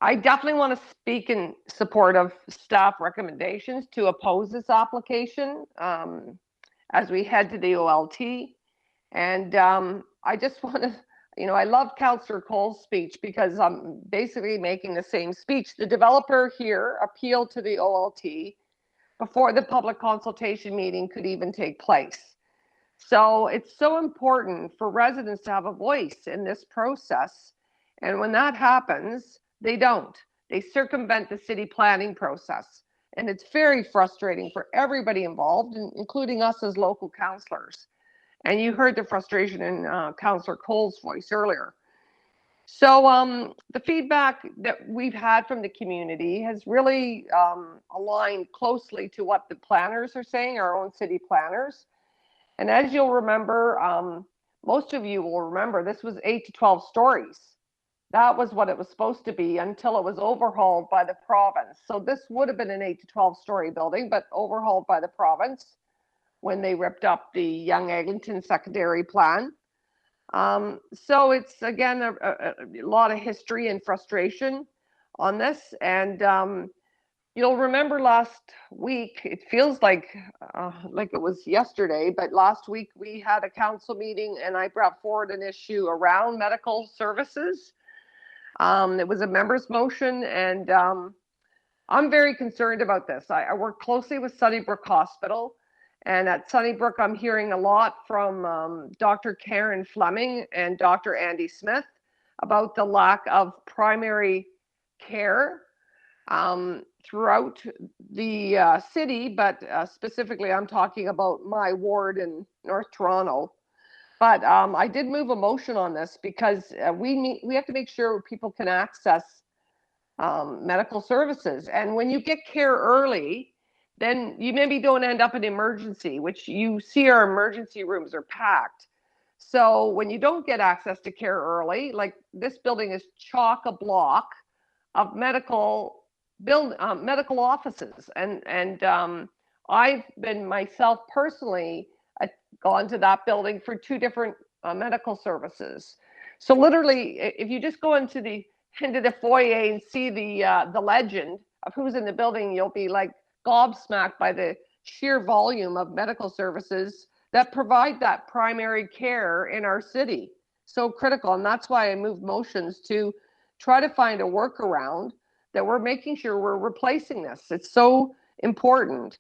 I definitely want to speak in support of staff recommendations to oppose this application as we head to the OLT. And I just want to, I love Councillor Cole's speech because I'm basically making the same speech. The developer here appealed to the OLT before the public consultation meeting could even take place. So it's so important for residents to have a voice in this process. And when that happens, they don't. They circumvent the city planning process. And it's very frustrating for everybody involved, including us as local councillors. And you heard the frustration in Councillor Cole's voice earlier. So the feedback that we've had from the community has really aligned closely to what the planners are saying, our own city planners. And as you'll remember, most of you will remember, this was 8 to 12 stories. That was what it was supposed to be until it was overhauled by the province. So this would have been an 8 to 12 story building, but overhauled by the province when they ripped up the Yonge Eglinton secondary plan. So it's, again, a lot of history and frustration on this. And you'll remember last week, it feels like it was yesterday, but last week we had a council meeting and I brought forward an issue around medical services. It was a member's motion, and I'm very concerned about this. I work closely with Sunnybrook Hospital, and at Sunnybrook, I'm hearing a lot from Dr. Karen Fleming and Dr. Andy Smith about the lack of primary care throughout the city, but specifically, I'm talking about my ward in North Toronto. But I did move a motion on this because we have to make sure people can access medical services. And when you get care early, then you maybe don't end up in emergency, which you see our emergency rooms are packed. So when you don't get access to care early, like this building is chock-a-block of medical offices. And I've been myself personally gone to that building for 2 different medical services. So literally, if you just go into the foyer and see the legend of who's in the building, you'll be like gobsmacked by the sheer volume of medical services that provide that primary care in our city. So critical, and that's why I moved motions to try to find a workaround that we're making sure we're replacing this. It's so important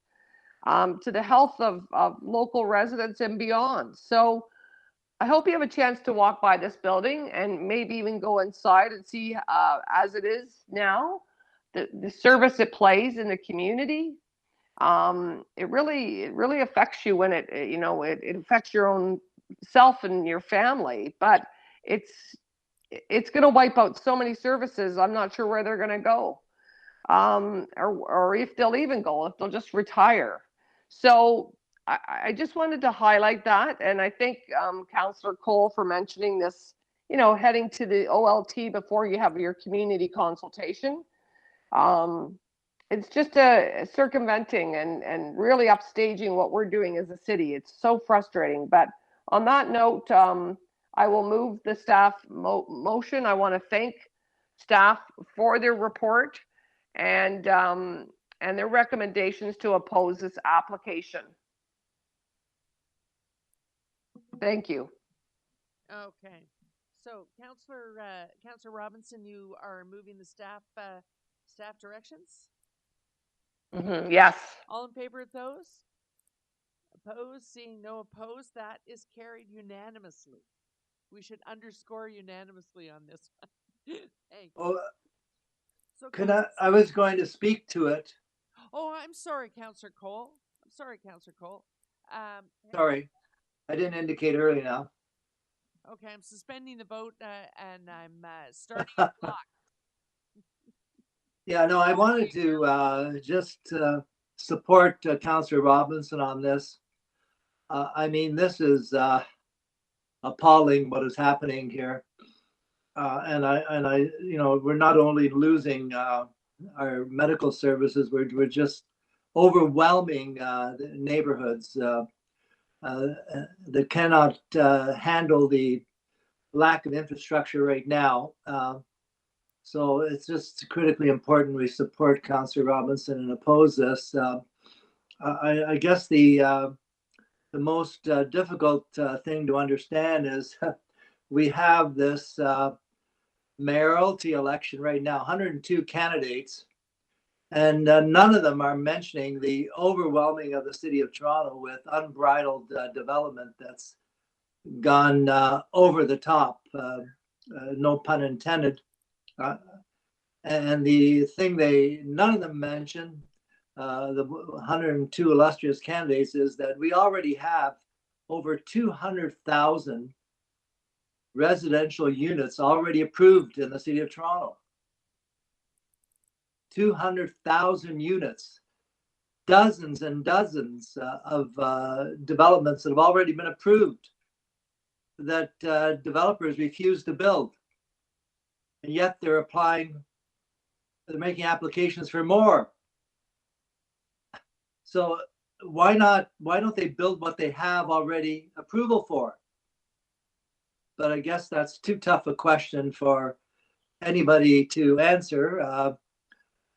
to the health of local residents and beyond. So I hope you have a chance to walk by this building and maybe even go inside and see as it is now, the service it plays in the community. It really affects you when it affects your own self and your family, but it's going to wipe out so many services. I'm not sure where they're going to go, or if they'll even go, if they'll just retire. So I just wanted to highlight that. And I thank Councillor Cole for mentioning this, heading to the OLT before you have your community consultation. It's just a circumventing and really upstaging what we're doing as a city. It's so frustrating. But on that note, I will move the staff motion. I want to thank staff for their report and their recommendations to oppose this application. Thank you. Okay. So, Councillor Robinson, you are moving the staff directions? Yes. All in favor of those? Opposed? Seeing no opposed, that is carried unanimously. We should underscore unanimously on this one. Thanks. Oh, So I was going to speak to it. Oh, I'm sorry, Councillor Cole. Sorry. Sorry, I didn't indicate early enough. Okay, I'm suspending the vote and I'm starting the clock. Yeah, no, I wanted to just support Councillor Robinson on this. I mean, this is appalling what is happening here. And I, you know, we're not only losing our medical services, we're just overwhelming the neighborhoods that cannot handle the lack of infrastructure right now. So it's just critically important we support Councillor Robinson and oppose this. I guess the most difficult thing to understand is we have this mayoralty election right now, 102 candidates, and none of them are mentioning the overwhelming of the city of Toronto with unbridled development that's gone over the top, no pun intended. And the thing none of them mention, the 102 illustrious candidates, is that we already have over 200,000 residential units already approved in the city of Toronto. 200,000 units, dozens and dozens of developments that have already been approved that developers refuse to build. And yet they're making applications for more. So why don't they build what they have already approval for? But I guess that's too tough a question for anybody to answer.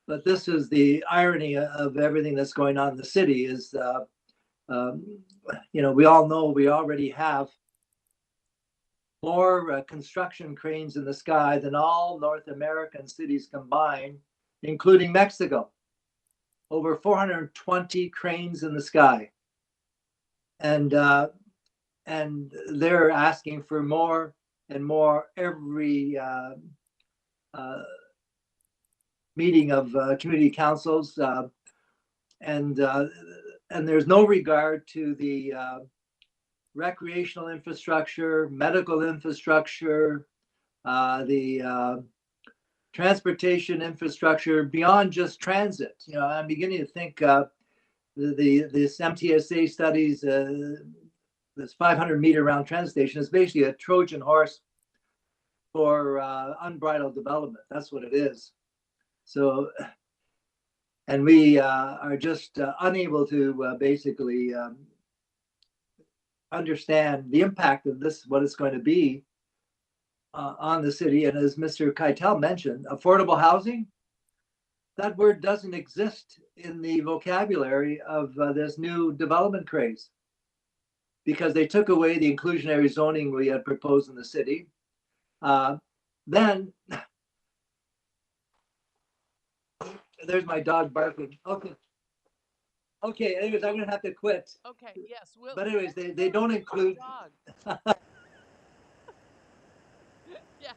But this is the irony of everything that's going on in the city is, you know, we all know we already have more construction cranes in the sky than all North American cities combined, including Mexico. Over 420 cranes in the sky. And they're asking for more and more every meeting of community councils. And there's no regard to the recreational infrastructure, medical infrastructure, the transportation infrastructure beyond just transit. You know, I'm beginning to think this MTSA studies, this 500-meter round transit station is basically a Trojan horse for unbridled development. That's what it is. So, and we are just unable to basically understand the impact of this, what it's going to be on the city. And as Mr. Keitel mentioned, affordable housing, that word doesn't exist in the vocabulary of this new development craze, because they took away the inclusionary zoning we had proposed in the city. Then, there's my dog barking. Okay, anyways, I'm gonna have to quit. Okay, yes. But anyways, they don't include. Yes.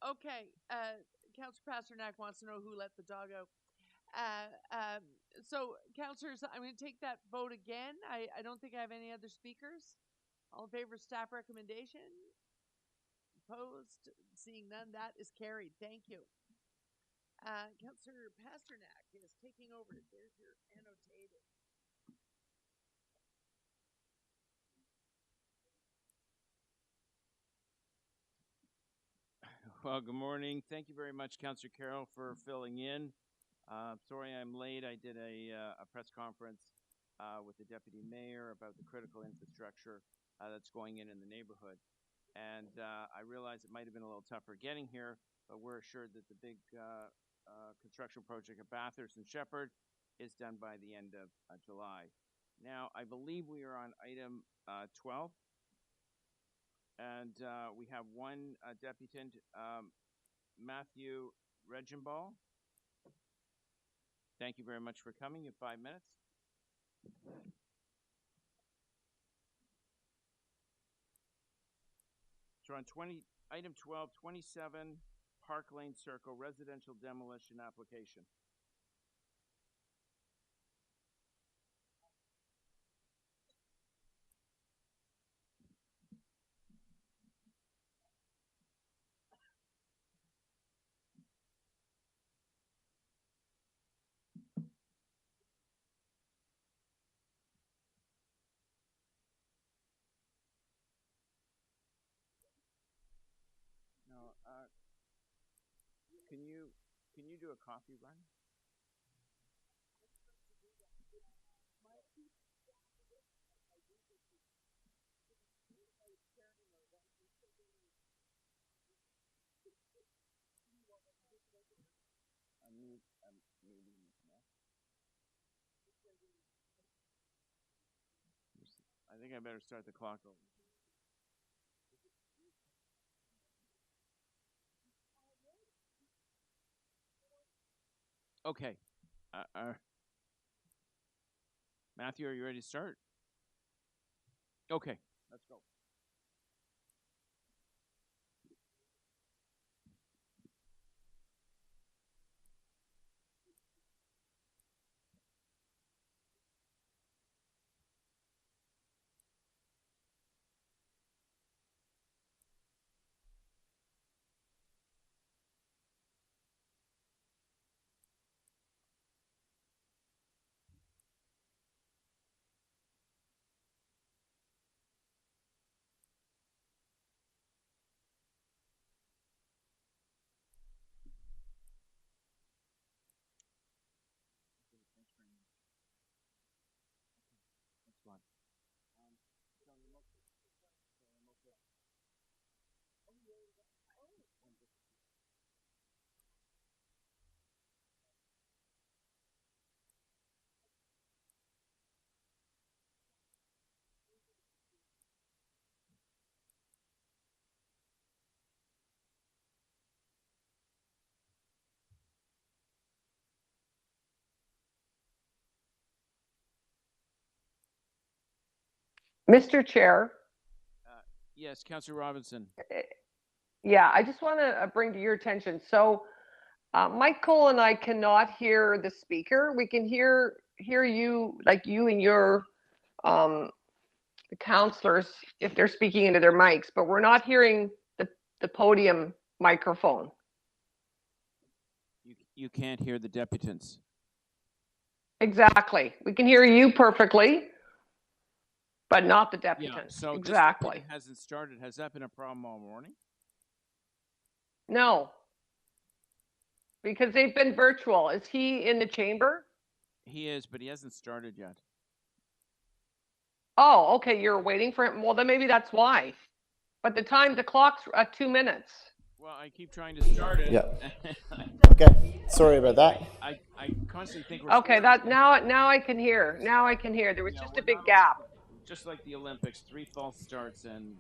Okay. Councillor Pasternak wants to know who let the dog out. So, councillors, I'm going to take that vote again. I don't think I have any other speakers. All in favor of staff recommendation? Opposed? Seeing none, that is carried. Thank you. Councillor Pasternak is taking over. There's your annotated. Well, good morning. Thank you very much, Councillor Carroll, for filling in. Sorry I'm late. I did a press conference with the Deputy Mayor about the critical infrastructure that's going in the neighborhood. And I realize it might have been a little tougher getting here, but we're assured that the big construction project at Bathurst and Sheppard is done by the end of July. Now, I believe we are on item 12, and we have one deputant, Matthew Regenball. Thank you very much for coming. You have 5 minutes. So on item 12, 27 Park Lane Circle residential demolition application. No, can you do a coffee run? I think I better start the clock over. Okay. Matthew, are you ready to start? Okay, let's go. Mr. Chair. Yes, Councillor Robinson. Yeah, I just want to bring to your attention. So Michael and I cannot hear the speaker. We can hear you, like you and your the counselors, if they're speaking into their mics, but we're not hearing the podium microphone. You can't hear the deputants. Exactly. We can hear you perfectly, but not the deputants. Yeah, so exactly. This hasn't started. Has that been a problem all morning? No, because they've been virtual. Is he in the chamber? He is, but he hasn't started yet. Oh, okay. You're waiting for him. Well, then maybe that's why. But the clock's at 2 minutes. Well, I keep trying to start it. Yeah. Okay. Sorry about that. I constantly think we're okay. That now I can hear. Now I can hear. There was just a big gap. Just like the Olympics, 3 false starts and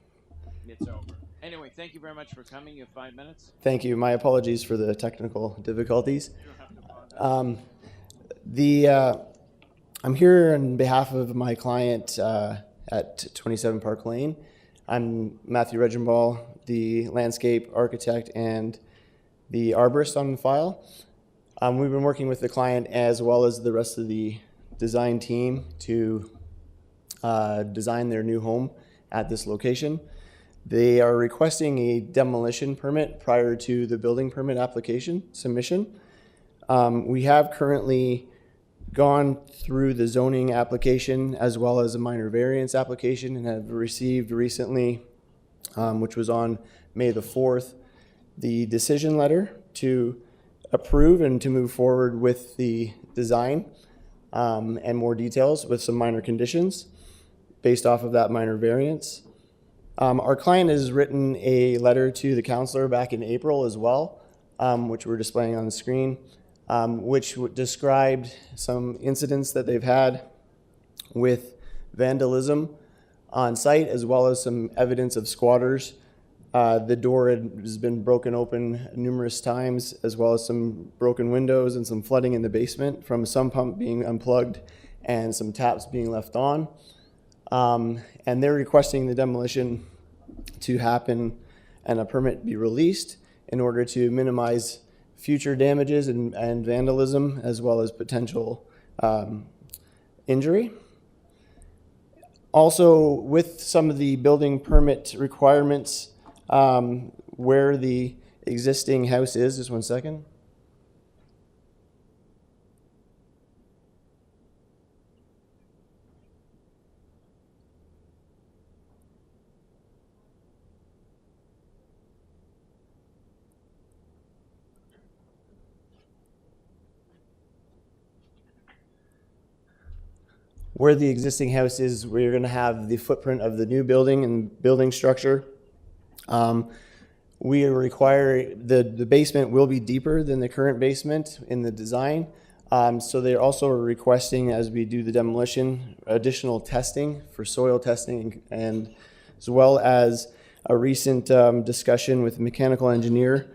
it's over. Anyway, thank you very much for coming. You have 5 minutes. Thank you. My apologies for the technical difficulties. You don't have to apologize. I'm here on behalf of my client at 27 Park Lane. I'm Matthew Regenball, the landscape architect and the arborist on the file. We've been working with the client as well as the rest of the design team to design their new home at this location. They are requesting a demolition permit prior to the building permit application submission. We have currently gone through the zoning application as well as a minor variance application and have received recently, which was on May the 4th, the decision letter to approve and to move forward with the design and more details with some minor conditions based off of that minor variance. Our client has written a letter to the councillor back in April as well, which we're displaying on the screen, which described some incidents that they've had with vandalism on site, as well as some evidence of squatters. The door has been broken open numerous times, as well as some broken windows and some flooding in the basement from a sump pump being unplugged and some taps being left on. And they're requesting the demolition to happen and a permit be released in order to minimize future damages and vandalism, as well as potential injury. Also, with some of the building permit requirements, where the existing house is, just one second. Where the existing house is, we're going to have the footprint of the new building and building structure. We require the basement will be deeper than the current basement in the design. So they're also requesting, as we do the demolition, additional testing for soil testing, and as well as a recent discussion with a mechanical engineer.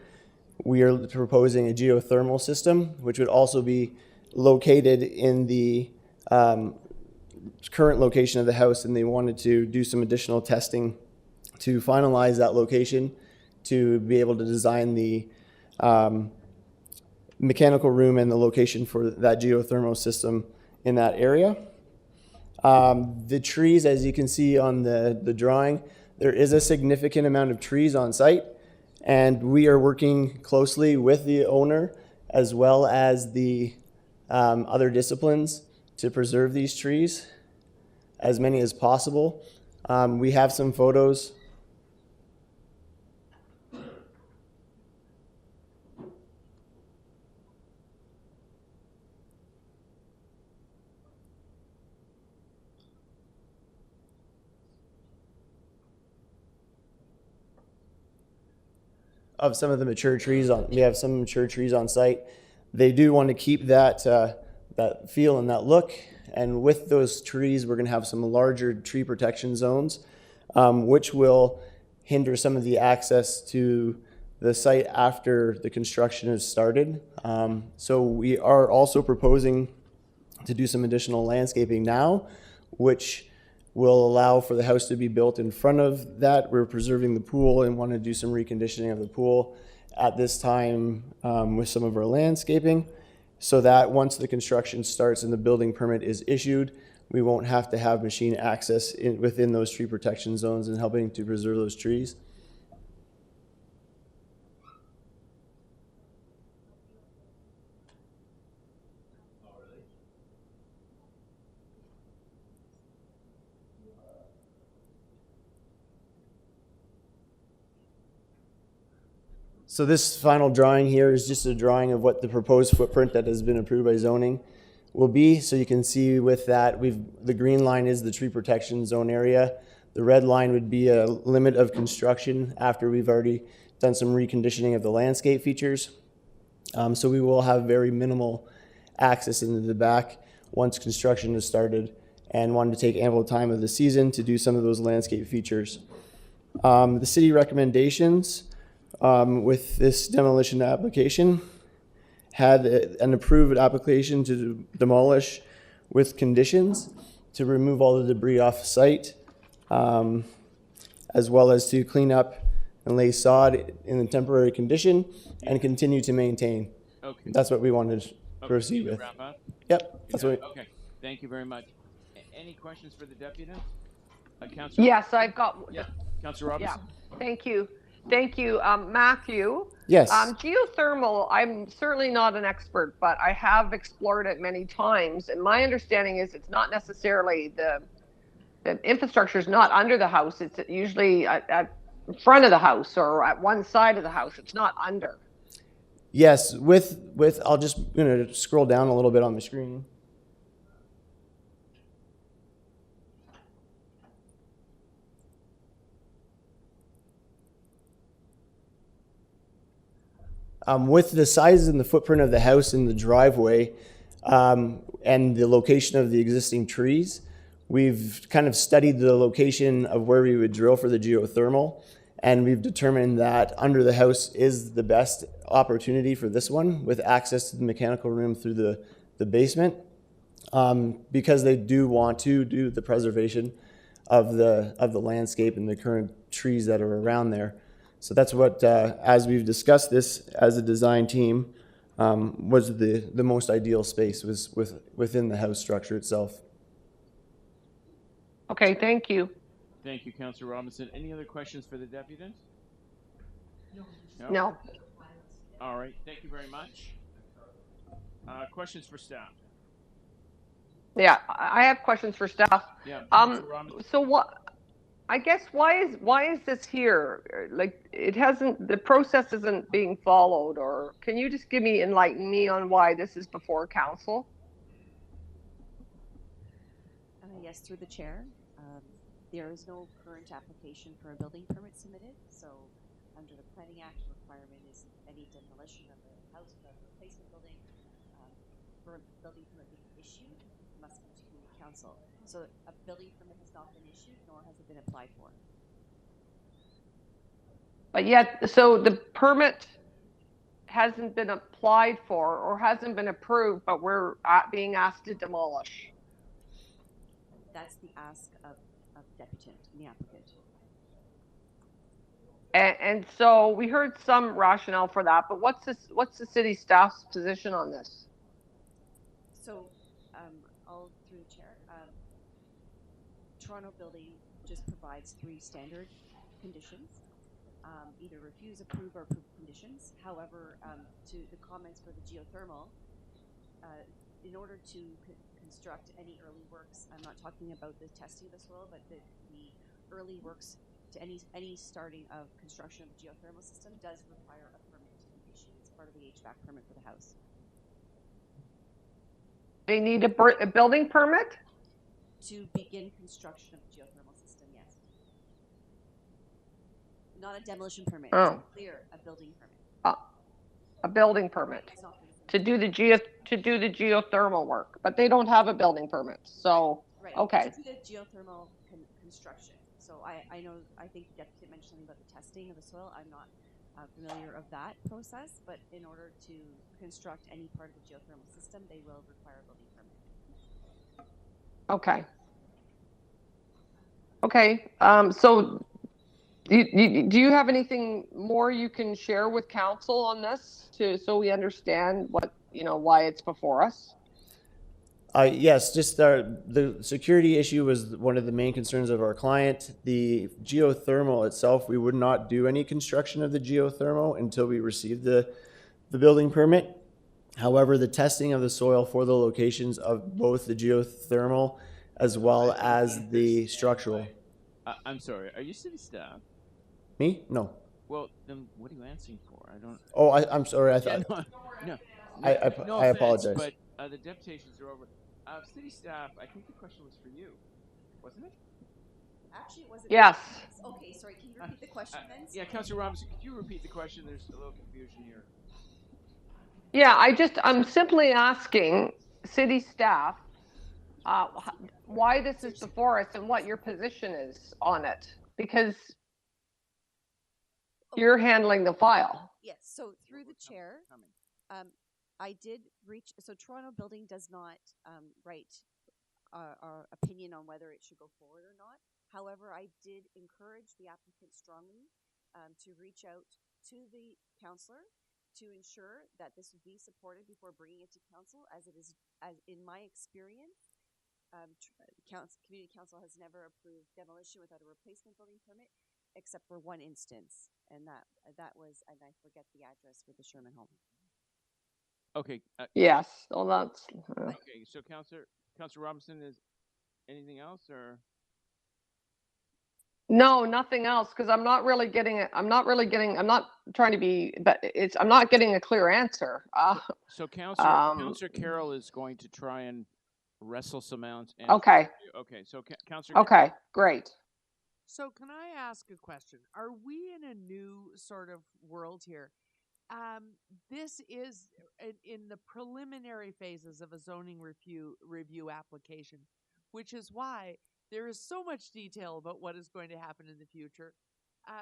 We are proposing a geothermal system, which would also be located in the current location of the house, and they wanted to do some additional testing to finalize that location to be able to design the mechanical room and the location for that geothermal system in that area. The trees, as you can see on the drawing, there is a significant amount of trees on site, and we are working closely with the owner as well as the other disciplines to preserve these trees, as many as possible. We have some photos. Of some of the mature trees we have some mature trees on site. They do want to keep that that feel and that look. And with those trees, we're going to have some larger tree protection zones, which will hinder some of the access to the site after the construction is started. So we are also proposing to do some additional landscaping now, which will allow for the house to be built in front of that. We're preserving the pool and want to do some reconditioning of the pool at this time with some of our landscaping, so that once the construction starts and the building permit is issued, we won't have to have machine access within those tree protection zones and helping to preserve those trees. So this final drawing here is just a drawing of what the proposed footprint that has been approved by zoning will be. So you can see with that, the green line is the tree protection zone area. The red line would be a limit of construction after we've already done some reconditioning of the landscape features. So we will have very minimal access into the back once construction is started, and wanted to take ample time of the season to do some of those landscape features. The city recommendations with this demolition application had an approved application to demolish with conditions to remove all the debris off site, as well as to clean up and lay sod in a temporary condition and continue to maintain. Okay. That's what we wanted to proceed with. Wrap up? Yep. That's what. Okay. Thank you very much. Any questions for the deputy? Councillor? Yes, I've got. Yeah. Councillor Robinson? Yeah. Thank you. Thank you, Matthew. Yes. Geothermal, I'm certainly not an expert, but I have explored it many times. And my understanding is it's not necessarily the infrastructure is not under the house. It's usually at front of the house or at one side of the house. It's not under. Yes. With I'll just scroll down a little bit on the screen. With the size and the footprint of the house and the driveway, and the location of the existing trees, we've kind of studied the location of where we would drill for the geothermal, and we've determined that under the house is the best opportunity for this one, with access to the mechanical room through the basement, because they do want to do the preservation of the landscape and the current trees that are around there. So that's what, as we've discussed this as a design team, was the most ideal space was within the house structure itself. Okay, thank you. Thank you, Councillor Robinson. Any other questions for the deputant? No. All right, thank you very much. Questions for staff? Yeah, I have questions for staff. Yeah. Councillor Robinson. So what? I guess why is this here? Like, it hasn't, the process isn't being followed, or can you just enlighten me on why this is before council? Yes, through the chair. There is no current application for a building permit submitted, so under the Planning Act, the requirement is any demolition of the house, the replacement building, for a building permit being issued, must come to community council. So a building permit has not been issued, nor has it been applied for. But yet, so the permit hasn't been applied for or hasn't been approved, but we're being asked to demolish. That's the ask of deputant and the applicant. And so we heard some rationale for that, but what's the city staff's position on this? So, all through the chair, Toronto Building just provides 3 standard conditions, either refuse, approve, or approve conditions. However, to the comments for the geothermal, in order to construct any early works, I'm not talking about the testing of the soil, but the early works to any starting of construction of the geothermal system does require a permit to be issued. It's part of the HVAC permit for the house. They need a building permit? To begin construction of the geothermal system, yes. Not a demolition permit. Oh. It's clear, a building permit. A building permit to do the geothermal work, but they don't have a building permit. So right. Okay. To do the geothermal construction. So I know, I think the deputy mentioned something about the testing of the soil. I'm not familiar of that process, but in order to construct any part of the geothermal system, they will require a building permit. Okay. So do you have anything more you can share with council on this so we understand why it's before us? Yes, just the security issue was one of the main concerns of our client. The geothermal itself, we would not do any construction of the geothermal until we received the building permit. However, the testing of the soil for the locations of both the geothermal as well as the structural. I'm sorry, are you city staff? Me? No. Well, then what are you answering for? I don't... Oh, I'm sorry, I thought... No, I apologize. But the deputations are over. City staff, I think the question was for you, wasn't it? Actually, it wasn't. Yes. Okay, sorry, can you repeat the question then? Yeah, Councillor Robinson, could you repeat the question? There's a little confusion here. Yeah, I'm simply asking city staff why this is before us and what your position is on it, because you're handling the file. Yes, so through the chair, I did reach, so Toronto Building does not write our opinion on whether it should go forward or not. However, I did encourage the applicant strongly to reach out to the councillor to ensure that this would be supported before bringing it to council, as it is, as in my experience, community council has never approved demolition without a replacement building permit, except for one instance, and that was, and I forget the address, with the Sherman home. Okay. Yes. Well, that's okay. So, Councillor Robinson, is anything else, or? No, nothing else, because I'm not getting a clear answer. So Councillor Carroll is going to try and wrestle some answers. Okay. Okay. So Councillor. Okay. Great. So can I ask a question? Are we in a new sort of world here? This is in the preliminary phases of a zoning review application, which is why there is so much detail about what is going to happen in the future.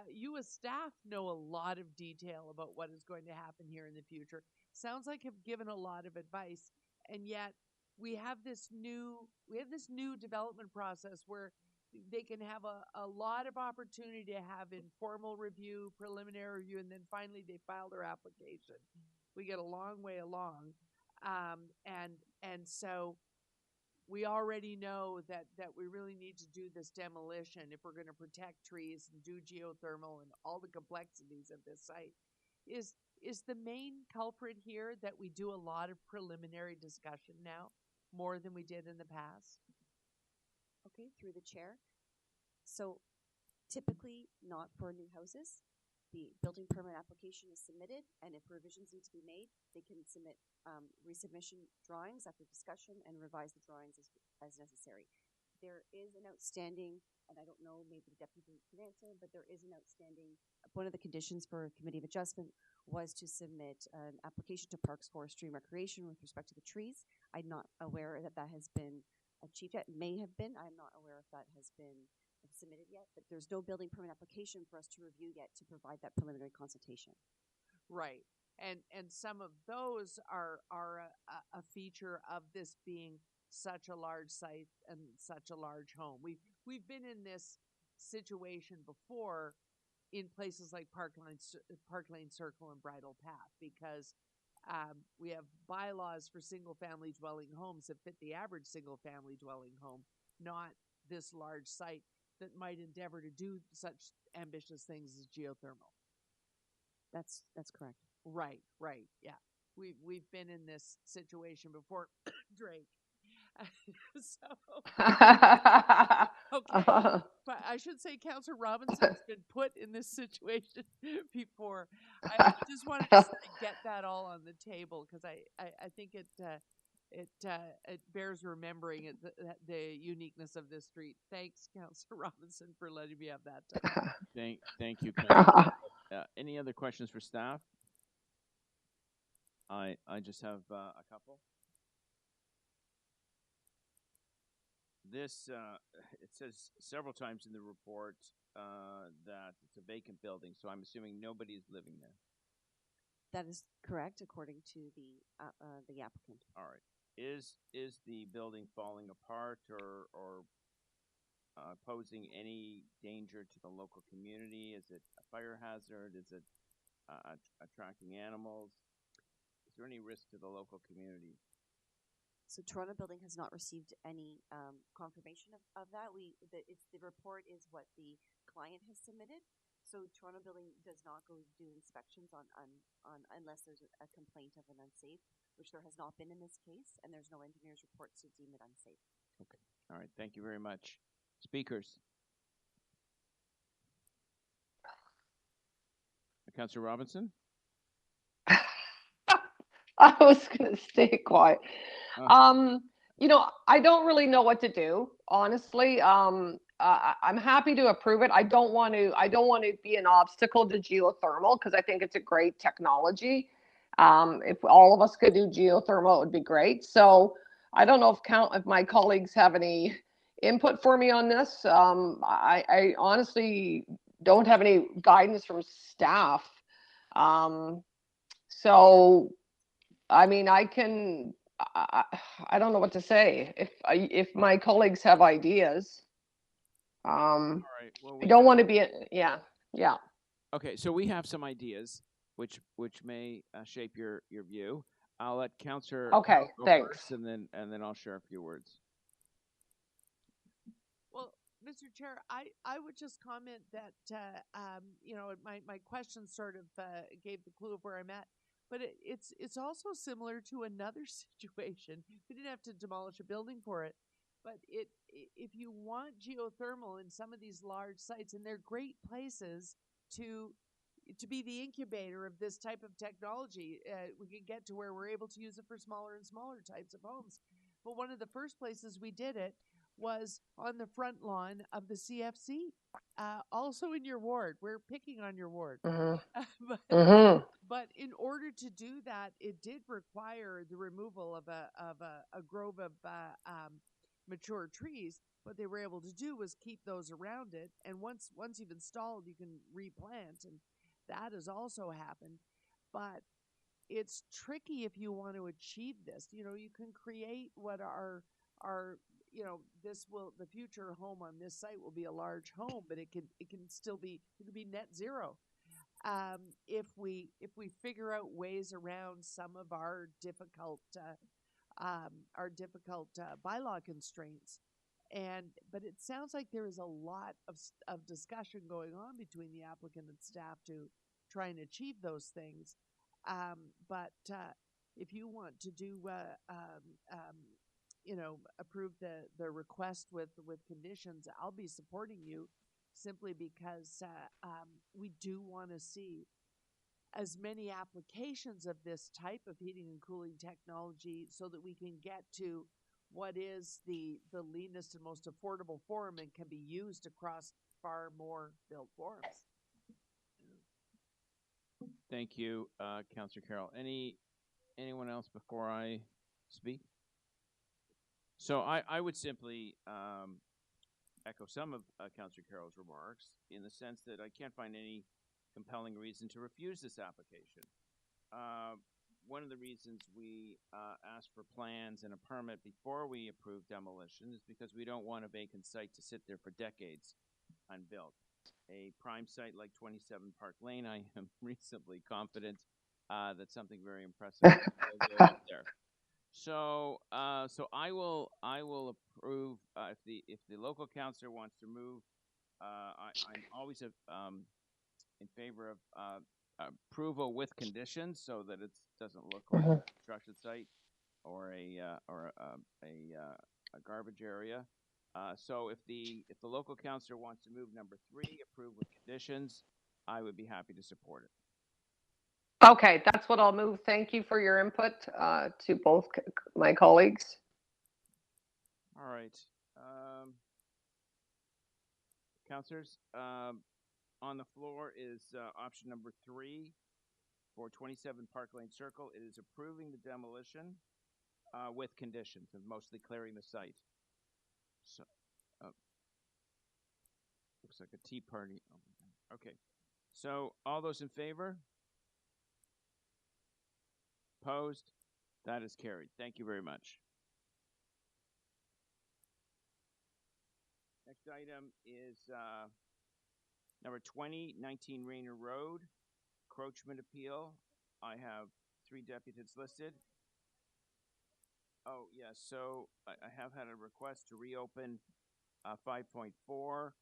You as staff know a lot of detail about what is going to happen here in the future. Sounds like you've given a lot of advice, and yet we have this new development process where they can have a lot of opportunity to have informal review, preliminary review, and then finally they file their application. We get a long way along, and so we already know that we really need to do this demolition if we're going to protect trees and do geothermal and all the complexities of this site. Is the main culprit here that we do a lot of preliminary discussion now, more than we did in the past? Okay, through the chair. So typically not for new houses. The building permit application is submitted, and if revisions need to be made, they can submit resubmission drawings after discussion and revise the drawings as necessary. There is an outstanding, and I don't know, maybe the deputy can answer, but there is an outstanding, one of the conditions for a committee of adjustment was to submit an application to Parks, Forestry, and Recreation with respect to the trees. I'm not aware that that has been achieved yet. It may have been. I'm not aware if that has been submitted yet, but there's no building permit application for us to review yet to provide that preliminary consultation. Right. And some of those are a feature of this being such a large site and such a large home. We've been in this situation before in places like Park Lane Circle and Bridle Path, because we have bylaws for single-family dwelling homes that fit the average single-family dwelling home, not this large site that might endeavor to do such ambitious things as geothermal. That's correct. Right, yeah. We've been in this situation before, Drake. So okay, but I should say Councillor Robinson's been put in this situation before. I just wanted to sort of get that all on the table, because I think it bears remembering the uniqueness of this street. Thanks, Councillor Robinson, for letting me have that time. Thank you, Councillor. Any other questions for staff? I just have a couple. This it says several times in the report that it's a vacant building, so I'm assuming nobody's living there. That is correct, according to the applicant. All right. Is the building falling apart or posing any danger to the local community? Is it a fire hazard? Is it attracting animals? Is there any risk to the local community? So Toronto Building has not received any confirmation of that. The report is what the client has submitted. So Toronto Building does not go do inspections on unless there's a complaint of an unsafe, which there has not been in this case, and there's no engineer's reports to deem it unsafe. Okay. All right. Thank you very much. Speakers. Councillor Robinson? I was going to stay quiet. I don't really know what to do, honestly. I'm happy to approve it. I don't want to be an obstacle to geothermal, because I think it's a great technology. If all of us could do geothermal, it would be great. So I don't know if my colleagues have any input for me on this. I honestly don't have any guidance from staff. So, I mean, I don't know what to say. If my colleagues have ideas, all right. Well, I don't want to be. Yeah. Okay, so we have some ideas which may shape your view. I'll let Councillor Okay, thanks. first, and then I'll share a few words. Well, Mr. Chair, I would just comment that my question sort of gave the clue of where I'm at. But it's also similar to another situation. We didn't have to demolish a building for it, but if you want geothermal in some of these large sites, and they're great places to be the incubator of this type of technology, we can get to where we're able to use it for smaller and smaller types of homes. But one of the first places we did it was on the front lawn of the CFC, also in your ward. We're picking on your ward. But in order to do that, it did require the removal of a grove of mature trees. What they were able to do was keep those around it, and once you've installed, you can replant, and that has also happened. But it's tricky if you want to achieve this. You know, you can create what are the future home on this site will be a large home, but it can still be net zero. If we figure out ways around some of our difficult bylaw constraints. But it sounds like there is a lot of discussion going on between the applicant and staff to try and achieve those things. But if you want to do, approve the request with conditions, I'll be supporting you simply because we do want to see as many applications of this type of heating and cooling technology so that we can get to what is the leanest and most affordable form and can be used across far more built forms. Thank you, Councillor Carroll. Anyone else before I speak? So I would simply echo some of Councillor Carroll's remarks in the sense that I can't find any compelling reason to refuse this application. One of the reasons we ask for plans and a permit before we approve demolition is because we don't want a vacant site to sit there for decades unbuilt. A prime site like 27 Park Lane, I am reasonably confident that something very impressive will go up there. So I will approve if the local councillor wants to move. I'm always in favor of approval with conditions so that it doesn't look like a construction site or a garbage area. So if the local councillor wants to move number 3, approve with conditions, I would be happy to support it. Okay, that's what I'll move. Thank you for your input to both my colleagues. All right. Councillors, on the floor is option number 3 for 27 Park Lane Circle. It is approving the demolition with conditions of mostly clearing the site. So, looks like a tea party. Oh, okay. So all those in favor? Opposed? That is carried. Thank you very much. Next item is number 20, 19 Reiner Road, Encroachment Appeal. I have 3 deputies listed. Oh, yes. So I have had a request to reopen 5.4.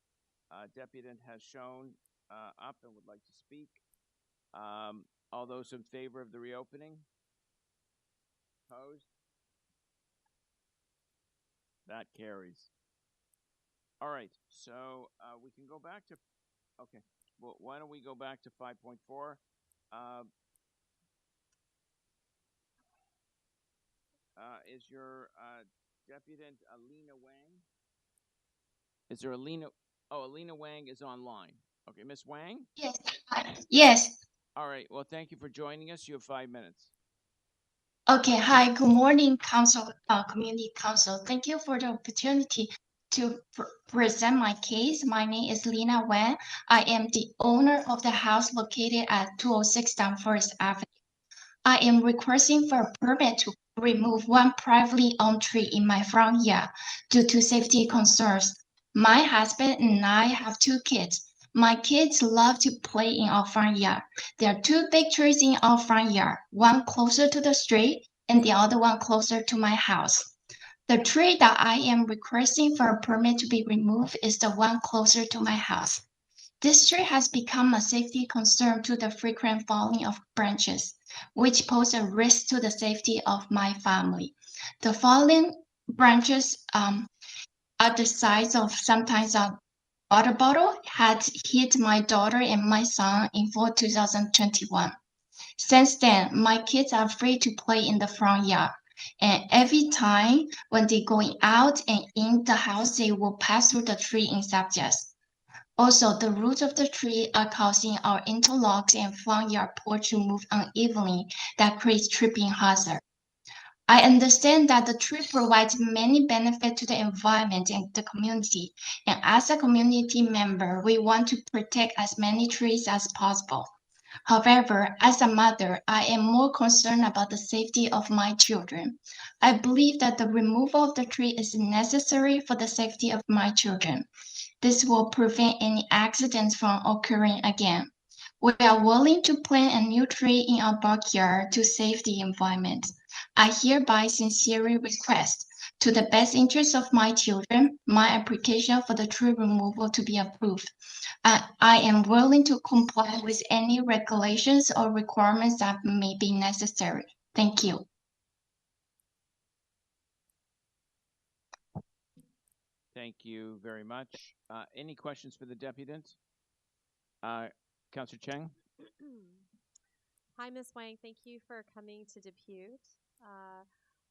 Deputant has shown up and would like to speak. All those in favor of the reopening? Opposed? That carries. All right, so we can go back to, okay, well, why don't we go back to 5.4? Is your deputant Alina Wang? Is there Alina? Oh, Alina Wang is online. Okay, Miss Wang? Yes. Yes. All right, well, thank you for joining us. You have 5 minutes. Okay, hi, good morning, Council, Community Council. Thank you for the opportunity to present my case. My name is Lina Wen. I am the owner of the house located at 206 Dunforest Avenue. I am requesting for a permit to remove one privately owned tree in my front yard due to safety concerns. My husband and I have 2 kids. My kids love to play in our front yard. There are 2 big trees in our front yard, one closer to the street and the other one closer to my house. The tree that I am requesting for a permit to be removed is the one closer to my house. This tree has become a safety concern to the frequent falling of branches, which pose a risk to the safety of my family. The falling branches are the size of sometimes a water bottle had hit my daughter and my son in fall 2021. Since then, my kids are free to play in the front yard. And every time when they going out and in the house, they will pass through the tree in subjects. Also, the roots of the tree are causing our interlocks and front yard porch to move unevenly. That creates tripping hazard. I understand that the tree provides many benefits to the environment and the community. And as a community member, we want to protect as many trees as possible. However, as a mother, I am more concerned about the safety of my children. I believe that the removal of the tree is necessary for the safety of my children. This will prevent any accidents from occurring again. We are willing to plant a new tree in our backyard to save the environment. I hereby sincerely request, to the best interest of my children, my application for the tree removal to be approved. I am willing to comply with any regulations or requirements that may be necessary. Thank you. Thank you very much. Any questions for the deputant? Councillor Cheng? Hi, Ms. Wang. Thank you for coming to Depute.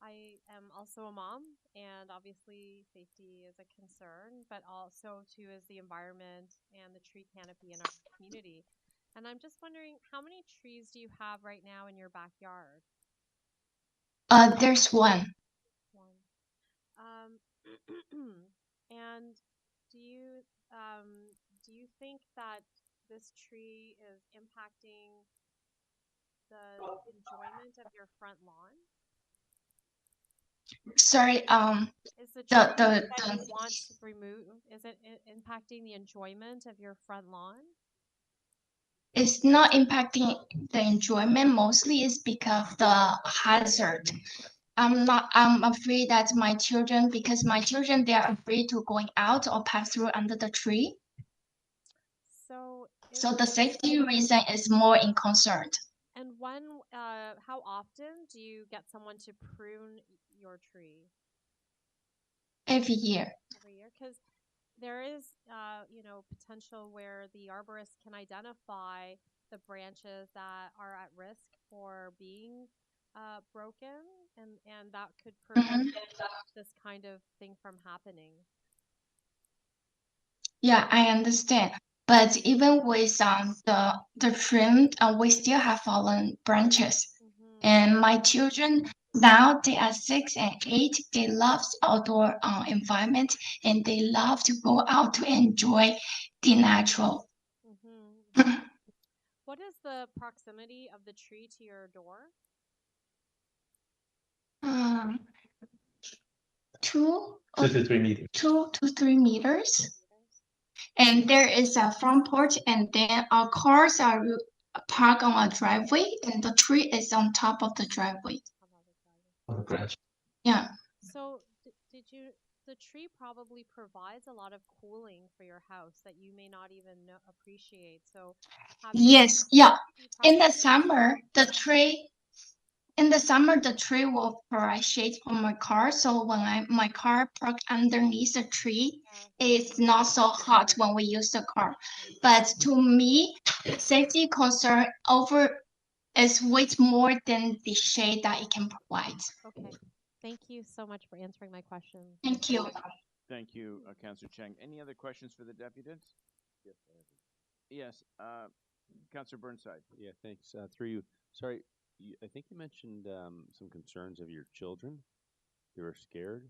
I am also a mom, and obviously safety is a concern, but also too is the environment and the tree canopy in our community. And I'm just wondering, how many trees do you have right now in your backyard? There's one. And do you think that this tree is impacting the enjoyment of your front lawn? Sorry, is the tree that you want to remove, is it impacting the enjoyment of your front lawn? It's not impacting the enjoyment, mostly is because of the hazard. I'm afraid that my children, because my children, they are afraid to going out or pass through under the tree. So the safety reason is more in concern. And when, how often do you get someone to prune your tree? Every year. Every year, because there is, potential where the arborist can identify the branches that are at risk for being broken, and that could prevent this kind of thing from happening. Yeah, I understand. But even with the trim, we still have fallen branches. And my children now, they are 6 and 8. They love outdoor environment, and they love to go out to enjoy the natural. What is the proximity of the tree to your door? 2 to 3 meters. 2 to 3 meters. And there is a front porch, and then our cars are parked on a driveway, and the tree is on top of the driveway. Yeah. So the tree probably provides a lot of cooling for your house that you may not even appreciate. So yes, yeah. In the summer, the tree will provide shade for my car. So when my car parked underneath the tree, it's not so hot when we use the car. But to me, safety concern is way more than the shade that it can provide. Okay. Thank you so much for answering my question. Thank you. Thank you, Councillor Cheng. Any other questions for the deputant? Yes, Yes, Councillor Burnside. Yeah, thanks. Through you. Sorry, I think you mentioned some concerns of your children. They were scared.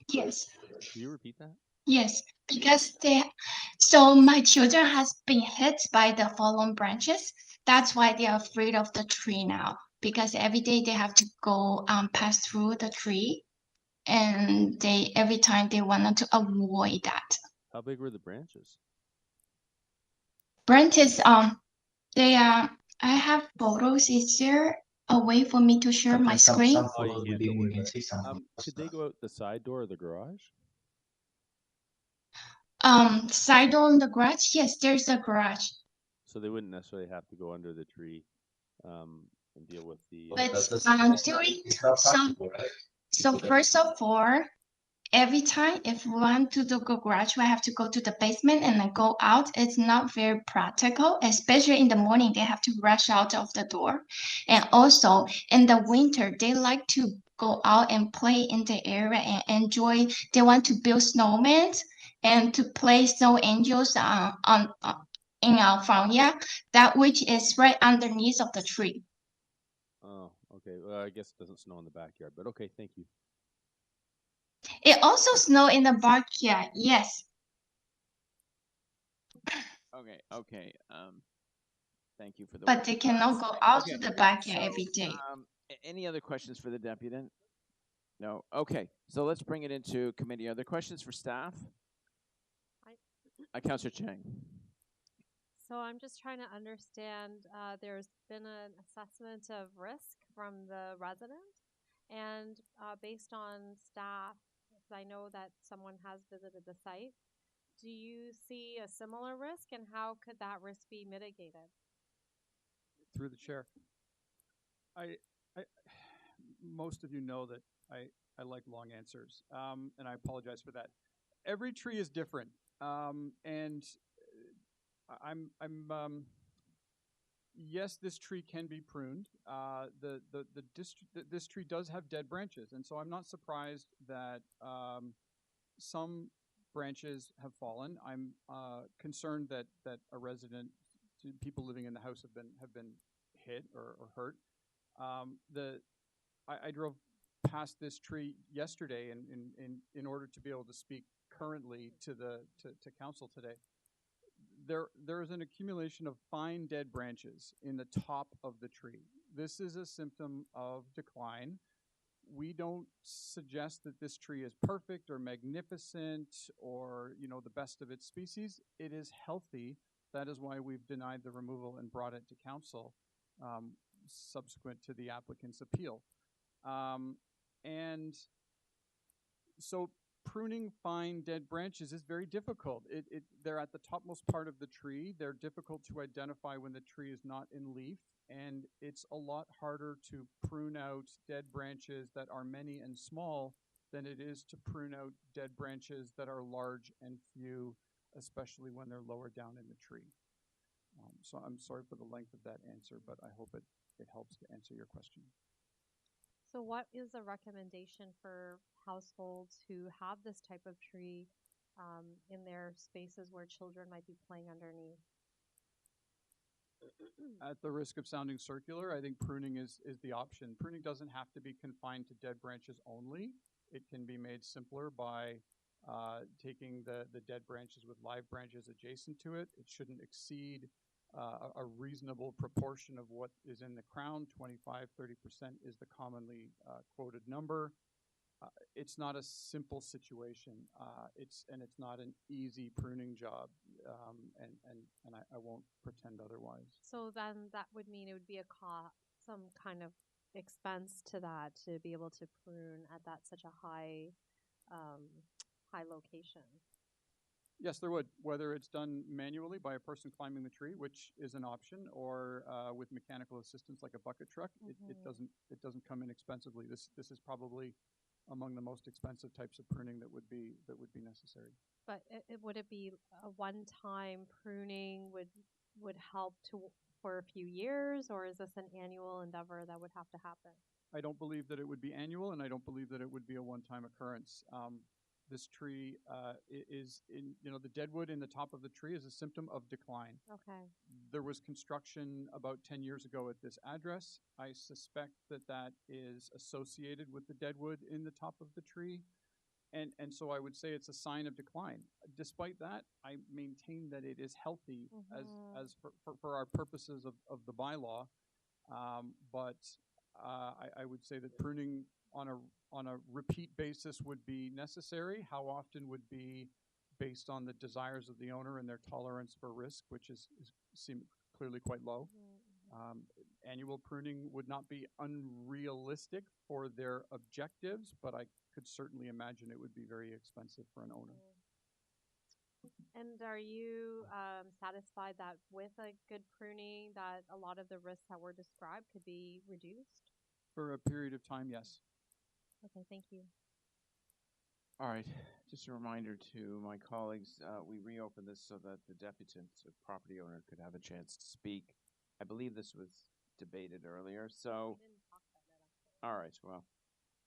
Yes. Can you repeat that? Yes, because so my children has been hit by the fallen branches. That's why they are afraid of the tree now. Because every day they have to go pass through the tree, and every time they wanted to avoid that. How big were the branches? Branches, they are. I have photos. Is there a way for me to share my screen? Could they go out the side door of the garage? Side door in the garage. Yes, there's a garage. So they wouldn't necessarily have to go under the tree and deal with the. So first of all, every time if we want to do the garage, we have to go to the basement and then go out. It's not very practical, especially in the morning. They have to rush out of the door, and also in the winter they like to go out and play in the area and enjoy. They want to build snowmen and to play snow angels in our front yard, that which is right underneath of the tree. Oh, okay. Well, I guess it doesn't snow in the backyard, but okay, thank you. It also snow in the backyard, yes. Okay. Thank you for the. But they cannot go out Okay, to the backyard so, every day. Any other questions for the deputy? No. Okay, so let's bring it into committee. Are there questions for staff? Councillor Chang. So I'm just trying to understand, there's been an assessment of risk from the resident, and based on staff, because I know that someone has visited the site, do you see a similar risk, and how could that risk be mitigated? Through the chair. I most of you know that I like long answers, and I apologize for that. Every tree is different, and yes, this tree can be pruned. This tree does have dead branches, and so I'm not surprised that some branches have fallen. I'm concerned that a resident, people living in the house have been hit or hurt. I drove past this tree yesterday in order to be able to speak currently to council today. There is an accumulation of fine dead branches in the top of the tree. This is a symptom of decline. We don't suggest that this tree is perfect or magnificent or, the best of its species. It is healthy. That is why we've denied the removal and brought it to council subsequent to the applicant's appeal. And so pruning fine dead branches is very difficult. They're at the topmost part of the tree. They're difficult to identify when the tree is not in leaf, and it's a lot harder to prune out dead branches that are many and small than it is to prune out dead branches that are large and few, especially when they're lower down in the tree. So I'm sorry for the length of that answer, but I hope it helps to answer your question. So what is a recommendation for households who have this type of tree in their spaces where children might be playing underneath? At the risk of sounding circular, I think pruning is the option. Pruning doesn't have to be confined to dead branches only. It can be made simpler by taking the dead branches with live branches adjacent to it. It shouldn't exceed a reasonable proportion of what is in the crown. 25–30% is the commonly quoted number. It's not a simple situation. It's not an easy pruning job, and I won't pretend otherwise. So then that would mean it would be some kind of expense to that to be able to prune at such a high location. Yes, there would. Whether it's done manually by a person climbing the tree, which is an option, or with mechanical assistance like a bucket truck, it doesn't come inexpensively. This is probably among the most expensive types of pruning that would be necessary. But would it be a one-time pruning would help for a few years, or is this an annual endeavor that would have to happen? I don't believe that it would be annual, and I don't believe that it would be a one-time occurrence. This tree is the deadwood in the top of the tree is a symptom of decline. Okay. There was construction about 10 years ago at this address. I suspect that is associated with the deadwood in the top of the tree. And so I would say it's a sign of decline. Despite that, I maintain that it is healthy as for our purposes of the bylaw. But I would say that pruning on a repeat basis would be necessary. How often would be based on the desires of the owner and their tolerance for risk, which seem clearly quite low. Annual pruning would not be unrealistic for their objectives, but I could certainly imagine it would be very expensive for an owner. And are you satisfied that with a good pruning that a lot of the risks that were described could be reduced? For a period of time, yes. Okay, thank you. All right, just a reminder to my colleagues, we reopened this so that the deputant property owner could have a chance to speak. I believe this was debated earlier, so. All right, well,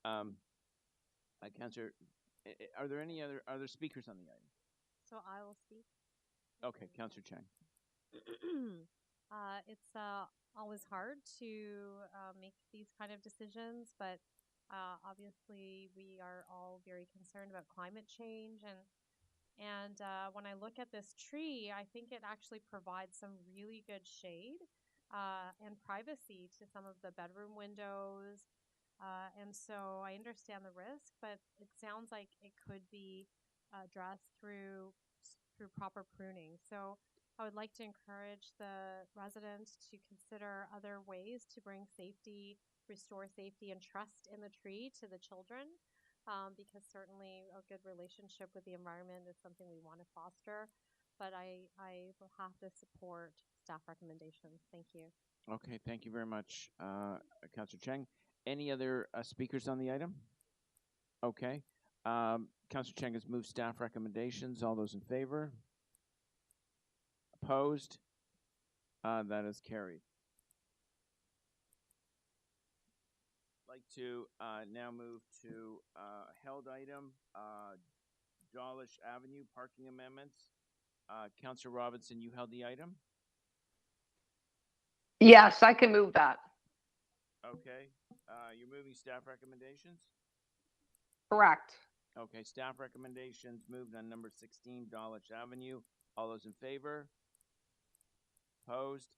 Councillor, are there any other speakers on the item? So I will speak. Okay, Councillor Chang. It's always hard to make these kind of decisions, but obviously we are all very concerned about climate change, and when I look at this tree, I think it actually provides some really good shade and privacy to some of the bedroom windows. And so I understand the risk, but it sounds like it could be addressed through proper pruning. So I would like to encourage the residents to consider other ways to bring safety, restore safety and trust in the tree to the children, because certainly a good relationship with the environment is something we want to foster. But I will have to support staff recommendations. Thank you. Okay, thank you very much, Councillor Chang. Any other speakers on the item? Okay. Councillor Chang has moved staff recommendations. All those in favor? Opposed? That is carried. I'd like to now move to held item, Dawlish Avenue parking amendments. Councillor Robinson, you held the item? Yes, I can move that. Okay. You're moving staff recommendations? Correct. Okay, staff recommendations moved on number 16, Dawlish Avenue. All those in favor? Opposed?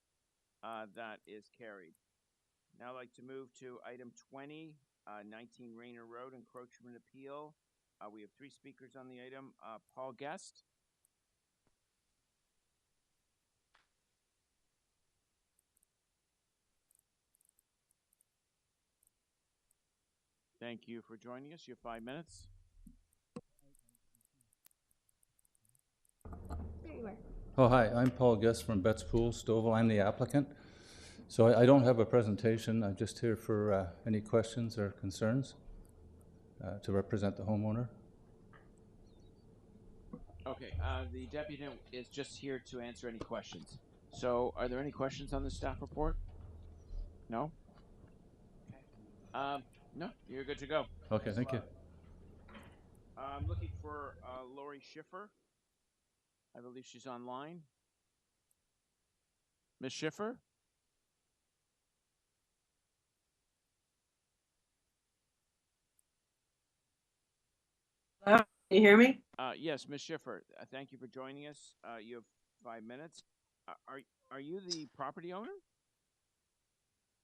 That is carried. Now I'd like to move to item 20, 19 Reiner Road, Encroachment Appeal. We have 3 speakers on the item. Paul Guest. Thank you for joining us. You have 5 minutes. There you are. Oh, hi, I'm Paul Guest from Betts Pool, Stouffville. I'm the applicant. So I don't have a presentation. I'm just here for any questions or concerns to represent the homeowner. Okay, the deputy is just here to answer any questions. So are there any questions on the staff report? No? Okay. No, you're good to go. Okay, thank you. I'm looking for Lori Schiffer. I believe she's online. Ms. Schiffer? Hello? Can you hear me? Yes, Ms. Schiffer. Thank you for joining us. You have 5 minutes. Are you the property owner?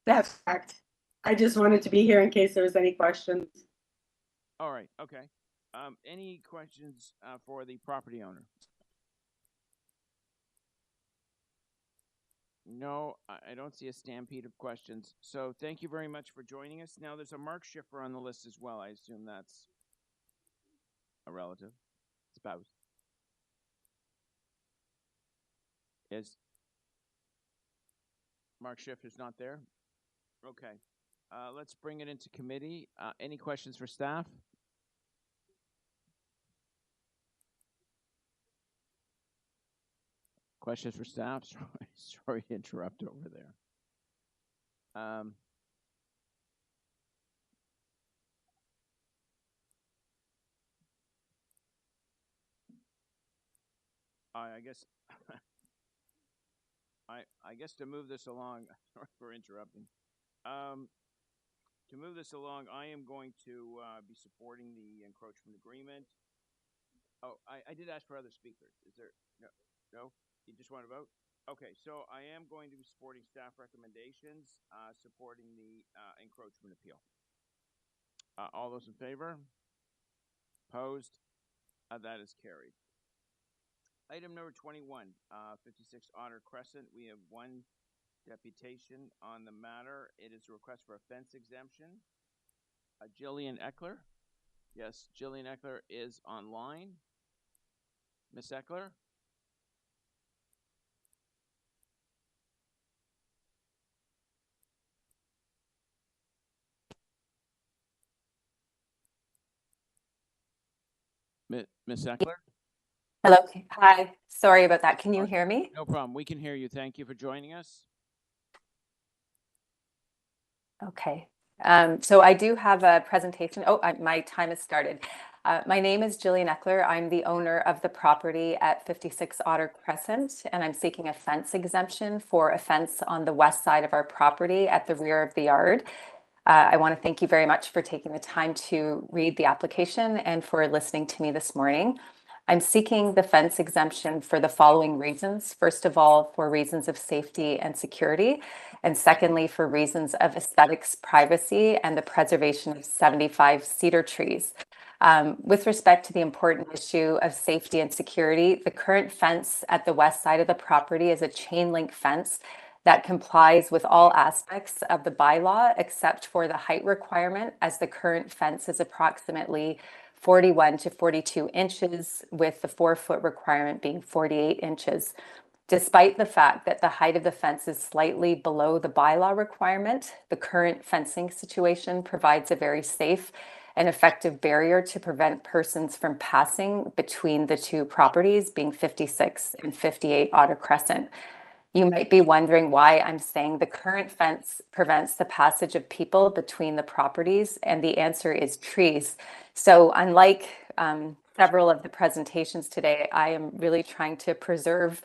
That's correct. I just wanted to be here in case there was any questions. All right. Okay. Any questions for the property owner? No, I don't see a stampede of questions. So thank you very much for joining us. Now there's a Mark Schiffer on the list as well. I assume that's a relative, spouse. Is Mark Schiffer's not there? Okay. Let's bring it into committee. Any questions for staff? Questions for staff? Sorry to interrupt over there. I guess I guess to move this along, sorry for interrupting. To move this along, I am going to be supporting the encroachment agreement. Oh, I did ask for other speakers. Is there no? You just want to vote? Okay, so I am going to be supporting staff recommendations, supporting the encroachment appeal. All those in favor? Opposed? That is carried. Item number 21, 56 Otter Crescent. We have 1 deputation on the matter. It is a request for a fence exemption. Jillian Eckler. Yes, Jillian Eckler is online. Miss Eckler? Miss Eckler? Hello. Hi. Sorry about that. Can you hear me? No problem. We can hear you. Thank you for joining us. Okay. So I do have a presentation. Oh, my time has started. My name is Jillian Eckler. I'm the owner of the property at 56 Otter Crescent, and I'm seeking a fence exemption for a fence on the west side of our property at the rear of the yard. I want to thank you very much for taking the time to read the application and for listening to me this morning. I'm seeking the fence exemption for the following reasons. First of all, for reasons of safety and security, and secondly, for reasons of aesthetics, privacy, and the preservation of 75 cedar trees. With respect to the important issue of safety and security, the current fence at the west side of the property is a chain link fence that complies with all aspects of the bylaw except for the height requirement, as the current fence is approximately 41 to 42 inches, with the 4-foot requirement being 48 inches. Despite the fact that the height of the fence is slightly below the bylaw requirement, the current fencing situation provides a very safe and effective barrier to prevent persons from passing between the two properties, being 56 and 58 Otter Crescent. You might be wondering why I'm saying the current fence prevents the passage of people between the properties, and the answer is trees. So unlike several of the presentations today, I am really trying to preserve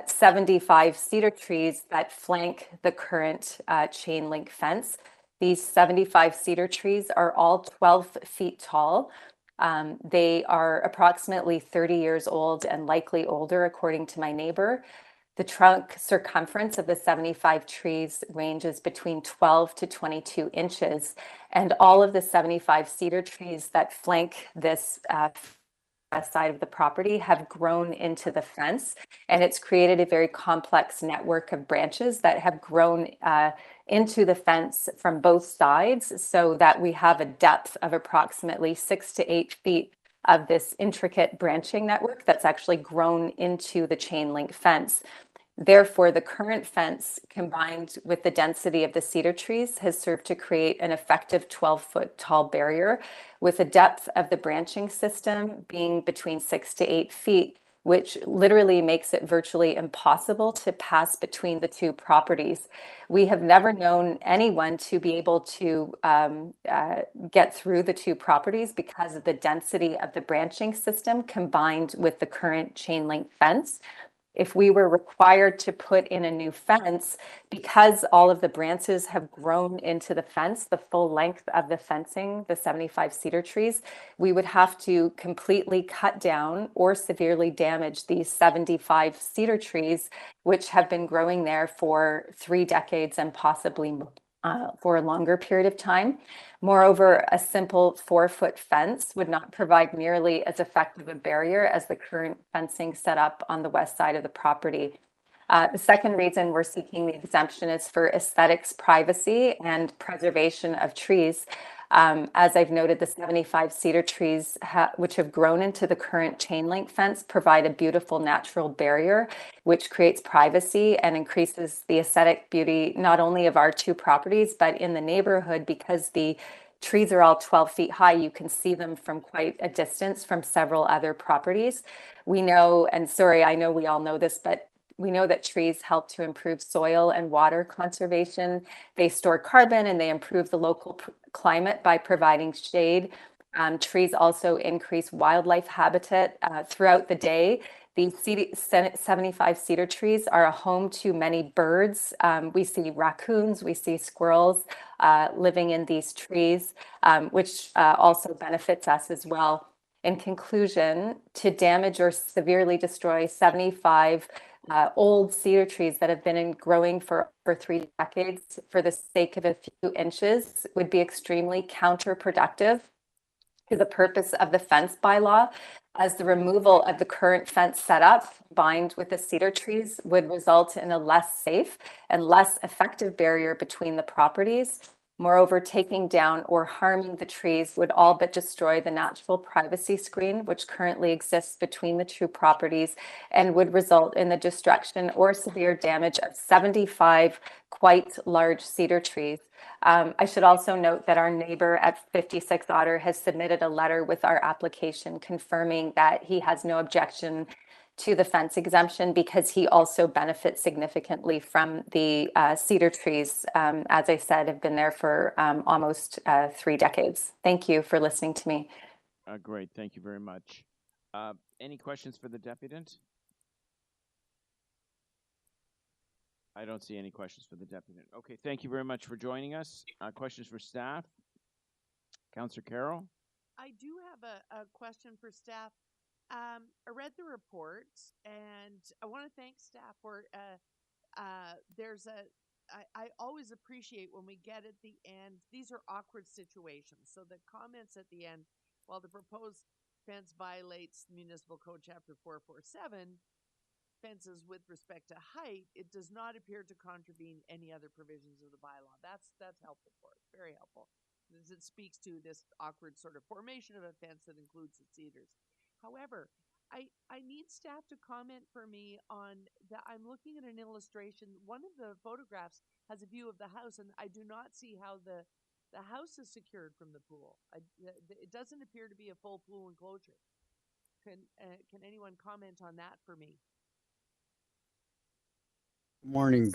75 cedar trees that flank the current chain link fence. These 75 cedar trees are all 12 feet tall. They are approximately 30 years old and likely older, according to my neighbor. The trunk circumference of the 75 trees ranges between 12 to 22 inches, and all of the 75 cedar trees that flank this side of the property have grown into the fence, and it's created a very complex network of branches that have grown into the fence from both sides, so that we have a depth of approximately 6 to 8 feet of this intricate branching network that's actually grown into the chain link fence. Therefore, the current fence, combined with the density of the cedar trees, has served to create an effective 12-foot tall barrier with a depth of the branching system being between 6 to 8 feet, which literally makes it virtually impossible to pass between the two properties. We have never known anyone to be able to get through the two properties because of the density of the branching system combined with the current chain link fence. If we were required to put in a new fence, because all of the branches have grown into the fence, the full length of the fencing, the 75 cedar trees, we would have to completely cut down or severely damage these 75 cedar trees, which have been growing there for 3 decades and possibly for a longer period of time. Moreover, a simple 4-foot fence would not provide nearly as effective a barrier as the current fencing set up on the west side of the property. The second reason we're seeking the exemption is for aesthetics, privacy, and preservation of trees. As I've noted, the 75 cedar trees, which have grown into the current chain link fence, provide a beautiful natural barrier, which creates privacy and increases the aesthetic beauty, not only of our two properties, but in the neighborhood, because the trees are all 12 feet high. You can see them from quite a distance from several other properties. We know, and sorry, I know we all know this, but we know that trees help to improve soil and water conservation. They store carbon and they improve the local climate by providing shade. Trees also increase wildlife habitat throughout the day. These 75 cedar trees are a home to many birds. We see raccoons, we see squirrels living in these trees, which also benefits us as well. In conclusion, to damage or severely destroy 75 old cedar trees that have been growing for 3 decades for the sake of a few inches would be extremely counterproductive to the purpose of the fence bylaw, as the removal of the current fence setup combined with the cedar trees would result in a less safe and less effective barrier between the properties. Moreover, taking down or harming the trees would all but destroy the natural privacy screen which currently exists between the two properties and would result in the destruction or severe damage of 75 quite large cedar trees. I should also note that our neighbor at 56 Otter has submitted a letter with our application confirming that he has no objection to the fence exemption because he also benefits significantly from the cedar trees. As I said, have been there for almost 3 decades. Thank you for listening to me. Great, thank you very much. Any questions for the deputant? I don't see any questions for the deputant. Okay, thank you very much for joining us. Questions for staff? Councillor Carroll? I do have a question for staff. I read the report, and I want to thank staff for. I always appreciate when we get at the end. These are awkward situations, so the comments at the end, while the proposed fence violates Municipal Code Chapter 447. Fences with respect to height, it does not appear to contravene any other provisions of the bylaw. That's helpful for us, very helpful, as it speaks to this awkward sort of formation of a fence that includes the cedars. However, I need staff to comment for me on that. I'm looking at an illustration. One of the photographs has a view of the house, and I do not see how the house is secured from the pool. It doesn't appear to be a full pool enclosure. Can anyone comment on that for me? Morning,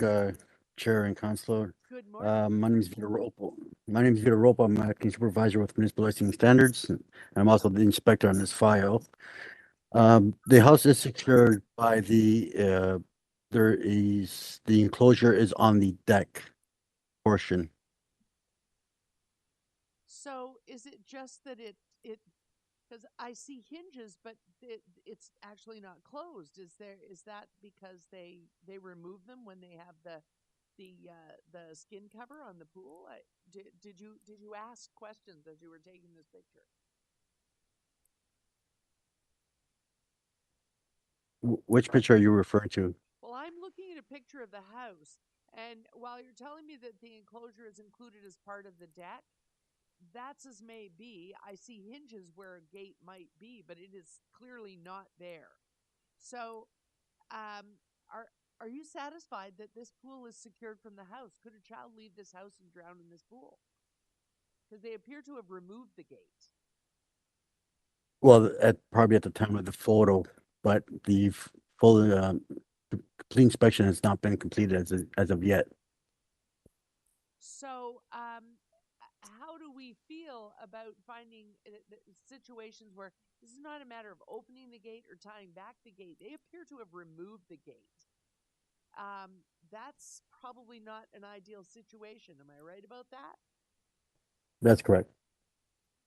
Chair and Councillor. Good morning. My name is Vito Ropa. I'm acting supervisor with Municipal Licensing Standards. I'm also the inspector on this file. The house is secured by the enclosure is on the deck portion. So is it just that it because I see hinges, but it's actually not closed. Is that because they remove them when they have the skin cover on the pool? Did you ask questions as you were taking this picture? Which picture are you referring to? Well, I'm looking at a picture of the house, and while you're telling me that the enclosure is included as part of the deck, that's as may be. I see hinges where a gate might be, but it is clearly not there. So, are you satisfied that this pool is secured from the house? Could a child leave this house and drown in this pool? Because they appear to have removed the gate. Well, probably at the time of the photo, but the full complete inspection has not been completed as of yet. So, how do we feel about finding situations where this is not a matter of opening the gate or tying back the gate? They appear to have removed the gate. That's probably not an ideal situation. Am I right about that? That's correct.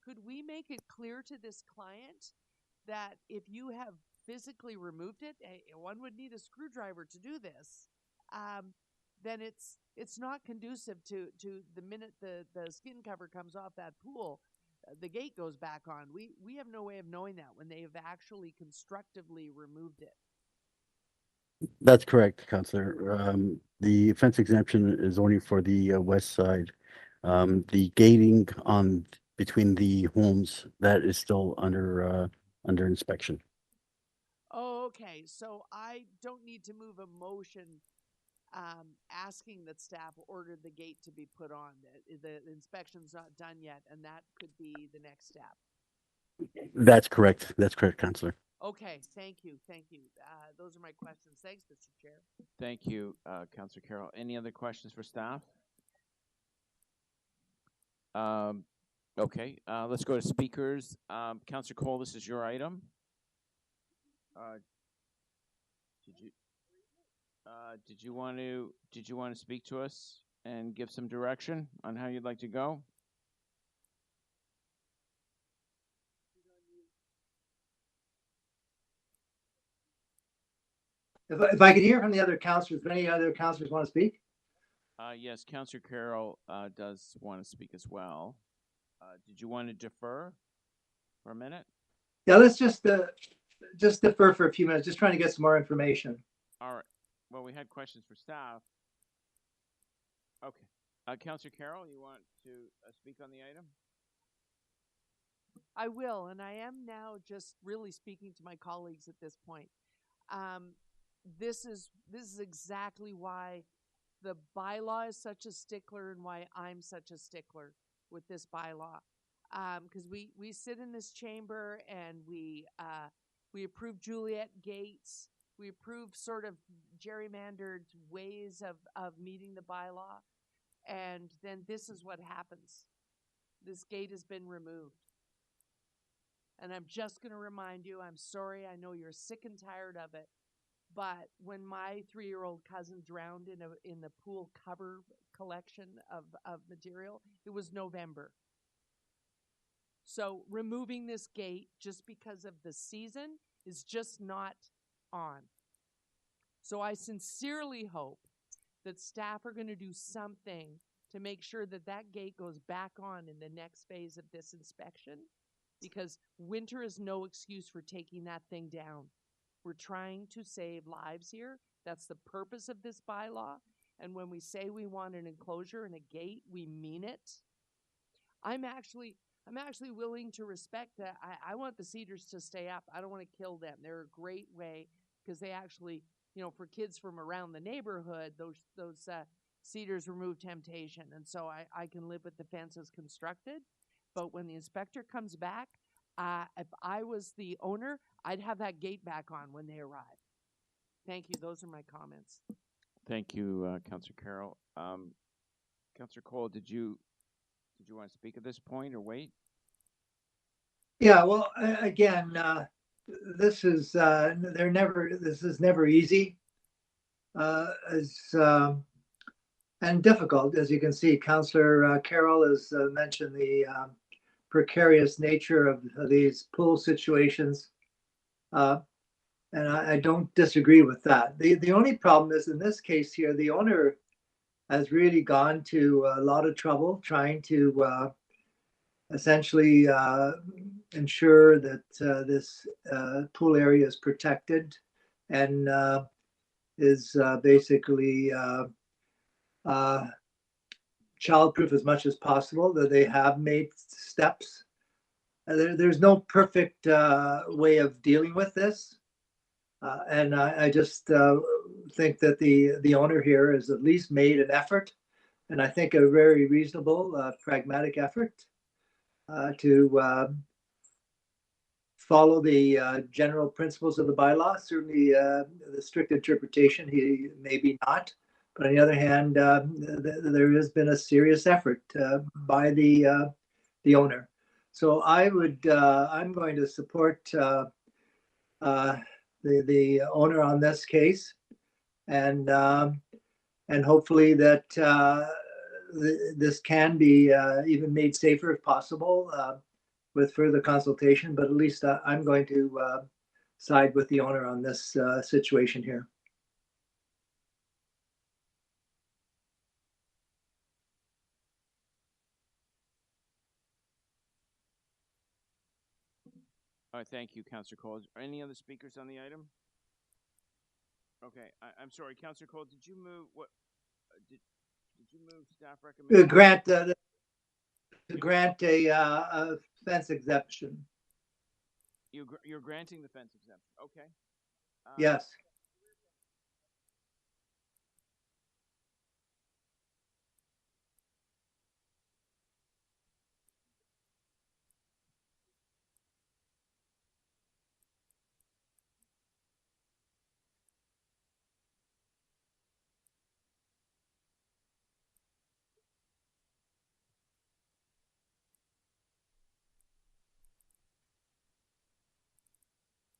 Could we make it clear to this client that if you have physically removed it, one would need a screwdriver to do this, then it's not conducive to the minute the skin cover comes off that pool, the gate goes back on. We have no way of knowing that when they have actually constructively removed it. That's correct, Councillor. The fence exemption is only for the west side. The gating on between the homes, that is still under inspection. Oh, okay. So I don't need to move a motion asking that staff order the gate to be put on. The inspection's not done yet, and that could be the next step. That's correct. That's correct, Councillor. Okay, thank you. Those are my questions. Thanks, Mr. Chair. Thank you, Councillor Carroll. Any other questions for staff? Okay, let's go to speakers. Councillor Cole, this is your item. Did you want to speak to us and give some direction on how you'd like to go? If I could hear from the other councillors, if any other councillors want to speak? Yes, Councillor Carroll does want to speak as well. Did you want to defer for a minute? Yeah, let's just defer for a few minutes, just trying to get some more information. All right. Well, we had questions for staff. Okay. Councillor Carroll, you want to speak on the item? I will, and I am now just really speaking to my colleagues at this point. This is exactly why the bylaw is such a stickler and why I'm such a stickler with this bylaw. Because we sit in this chamber and we We approved Juliet Gates. We approved sort of gerrymandered ways of meeting the bylaw. And then this is what happens. This gate has been removed. And I'm just going to remind you, I'm sorry, I know you're sick and tired of it, but when my 3-year-old cousin drowned in the pool cover collection of material, it was November. So removing this gate just because of the season is just not on. So I sincerely hope that staff are going to do something to make sure that that gate goes back on in the next phase of this inspection, because winter is no excuse for taking that thing down. We're trying to save lives here. That's the purpose of this bylaw. And when we say we want an enclosure and a gate, we mean it. I'm actually willing to respect that. I want the cedars to stay up. I don't want to kill them. They're a great way, because they actually, you know, for kids from around the neighborhood, those cedars remove temptation. And so I can live with the fences constructed. But when the inspector comes back, if I was the owner, I'd have that gate back on when they arrive. Thank you. Those are my comments. Thank you, Councillor Carroll. Councillor Cole, did you want to speak at this point or wait? Yeah, well, again, this is never easy, and difficult. As you can see, Councillor Carroll has mentioned the precarious nature of these pool situations, and I don't disagree with that. The only problem is, in this case here, the owner has really gone to a lot of trouble trying to essentially ensure that this pool area is protected and is basically childproof as much as possible. That they have made steps. There's no perfect way of dealing with this, and I just think that the owner here has at least made an effort, and I think a very reasonable, pragmatic effort to follow the general principles of the bylaw. Certainly, the strict interpretation, he maybe not. But on the other hand, there has been a serious effort by the owner. So I'm going to support the owner on this case, and hopefully that this can be even made safer if possible with further consultation. But at least I'm going to side with the owner on this situation here. All right, thank you, Councillor Cole. Are any other speakers on the item? Okay, I'm sorry, Councillor Cole. Did you move what? Did you move staff recommendation? To grant a fence exemption. You're granting the fence exemption. Okay. Yes.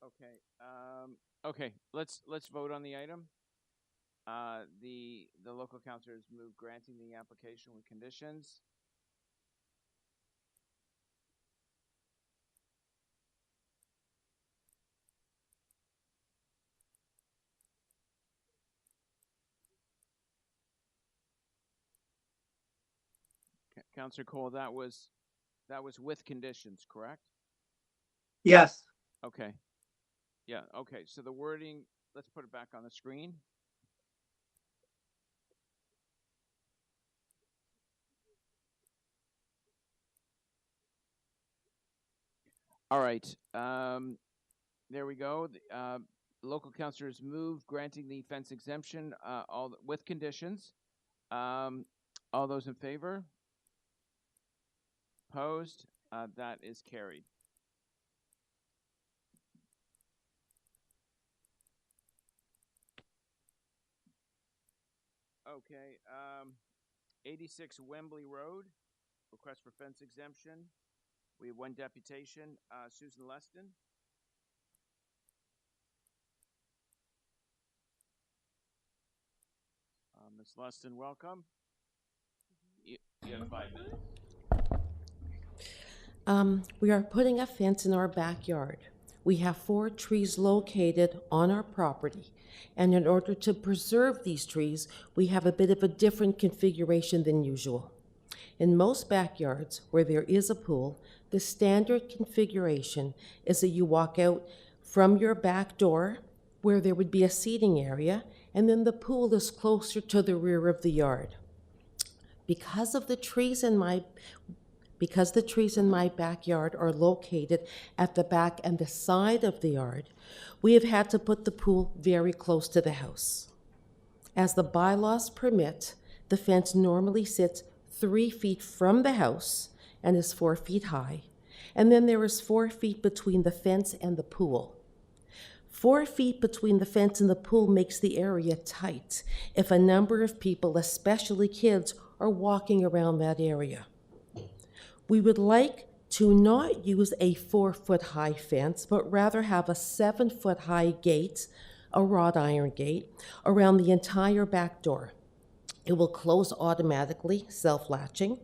Okay. Okay. Let's vote on the item. The local councillor has moved granting the application with conditions. Councillor Cole, that was with conditions, correct? Yes. Okay. Yeah. Okay. So the wording. Let's put it back on the screen. All right. There we go. The local councillors moved granting the fence exemption all with conditions. All those in favor? Opposed? That is carried. Okay, 86 Wembley Road, request for fence exemption. We have one deputation, Susan Leston. Ms. Leston, welcome. You have 5 minutes. We are putting a fence in our backyard. We have 4 trees located on our property, and in order to preserve these trees, we have a bit of a different configuration than usual. In most backyards where there is a pool, the standard configuration is that you walk out from your back door where there would be a seating area, and then the pool is closer to the rear of the yard. Because the trees in my backyard are located at the back and the side of the yard, we have had to put the pool very close to the house. As the bylaws permit, the fence normally sits 3 feet from the house and is 4 feet high, and then there is 4 feet between the fence and the pool. 4 feet between the fence and the pool makes the area tight if a number of people, especially kids, are walking around that area. We would like to not use a 4-foot-high fence, but rather have a 7-foot-high gate, a wrought iron gate, around the entire back door. It will close automatically, self-latching,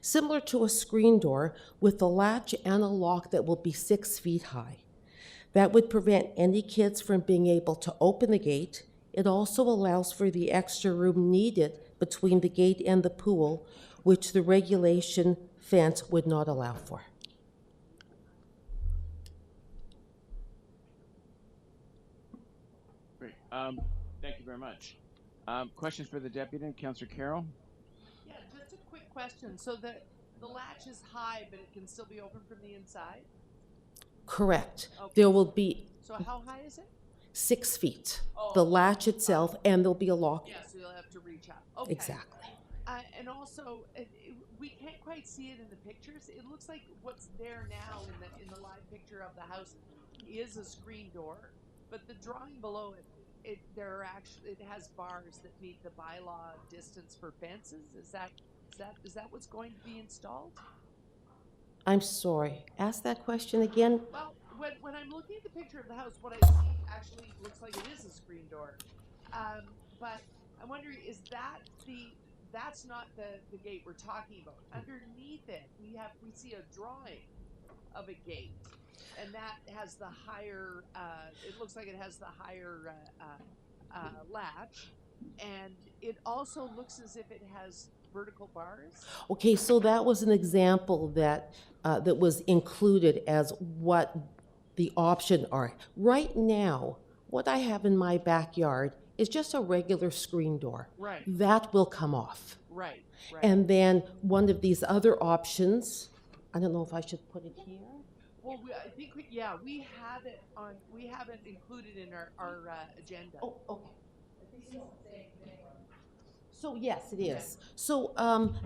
similar to a screen door with a latch and a lock that will be 6 feet high. That would prevent any kids from being able to open the gate. It also allows for the extra room needed between the gate and the pool, which the regulation fence would not allow for. Great. Thank you very much. Questions for the deputy, Councillor Carroll? Yeah, just a quick question. So the latch is high, but it can still be open from the inside? Correct. Okay. There will be So how high is it? 6 feet. Oh, The latch itself, and there'll be a lock. Yeah, so you'll have to reach up. Okay. Exactly. And also, we can't quite see it in the pictures. It looks like what's there now in the live picture of the house is a screen door, but the drawing below it has bars that meet the bylaw distance for fences. Is that what's going to be installed? I'm sorry. Ask that question again. Well, when I'm looking at the picture of the house, what I see actually looks like it is a screen door. But I'm wondering, that's not the gate we're talking about. Underneath it, we see a drawing of a gate, and that has the higher. It looks like it has the higher latch, and it also looks as if it has vertical bars. Okay, so that was an example that was included as what the option are. Right now, what I have in my backyard is just a regular screen door. Right. That will come off. Right. And then one of these other options, I don't know if I should put it here. Well, I think we have it on. We have it included in our agenda. Oh, okay. So yes, it is. So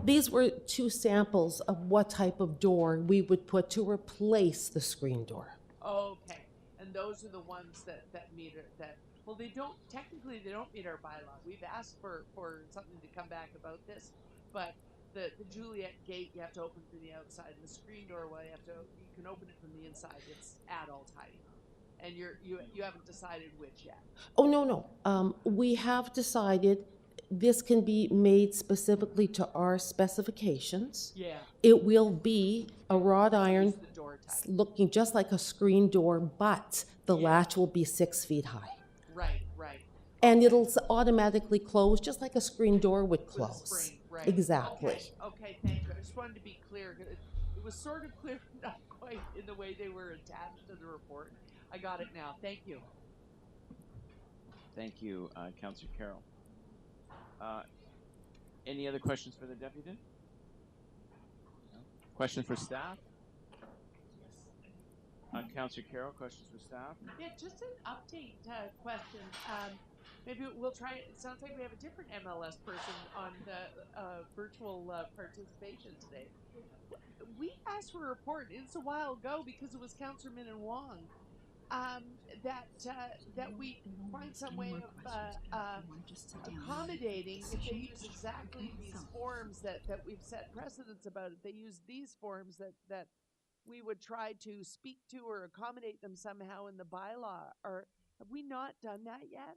these were 2 samples of what type of door we would put to replace the screen door. Okay, and those are the ones that meet that. Well, they don't meet our bylaw. We've asked for something to come back about this, but the Juliet gate you have to open from the outside, and the screen door you can open it from the inside. It's adult height, and you haven't decided which yet. Oh no. We have decided this can be made specifically to our specifications. Yeah. It will be a wrought iron looking just like a screen door, but the latch will be 6 feet high. Right. And it'll automatically close just like a screen door would close. With a spring, right. Exactly. Okay, thank you. I just wanted to be clear. It was sort of clear, not quite in the way they were attached to the report. I got it now. Thank you. Thank you, Councillor Carroll. Any other questions for the deputy? No? Questions for staff? Councillor Carroll, questions for staff? Yeah, just an update question. Maybe we'll try it. It sounds like we have a different MLS person on the virtual participation today. We asked for a report. It's a while ago because it was Councillor Min and Wong that we find some way of accommodating if they use exactly these forms that we've set precedents about. If they use these forms that we would try to speak to or accommodate them somehow in the bylaw. Or have we not done that yet?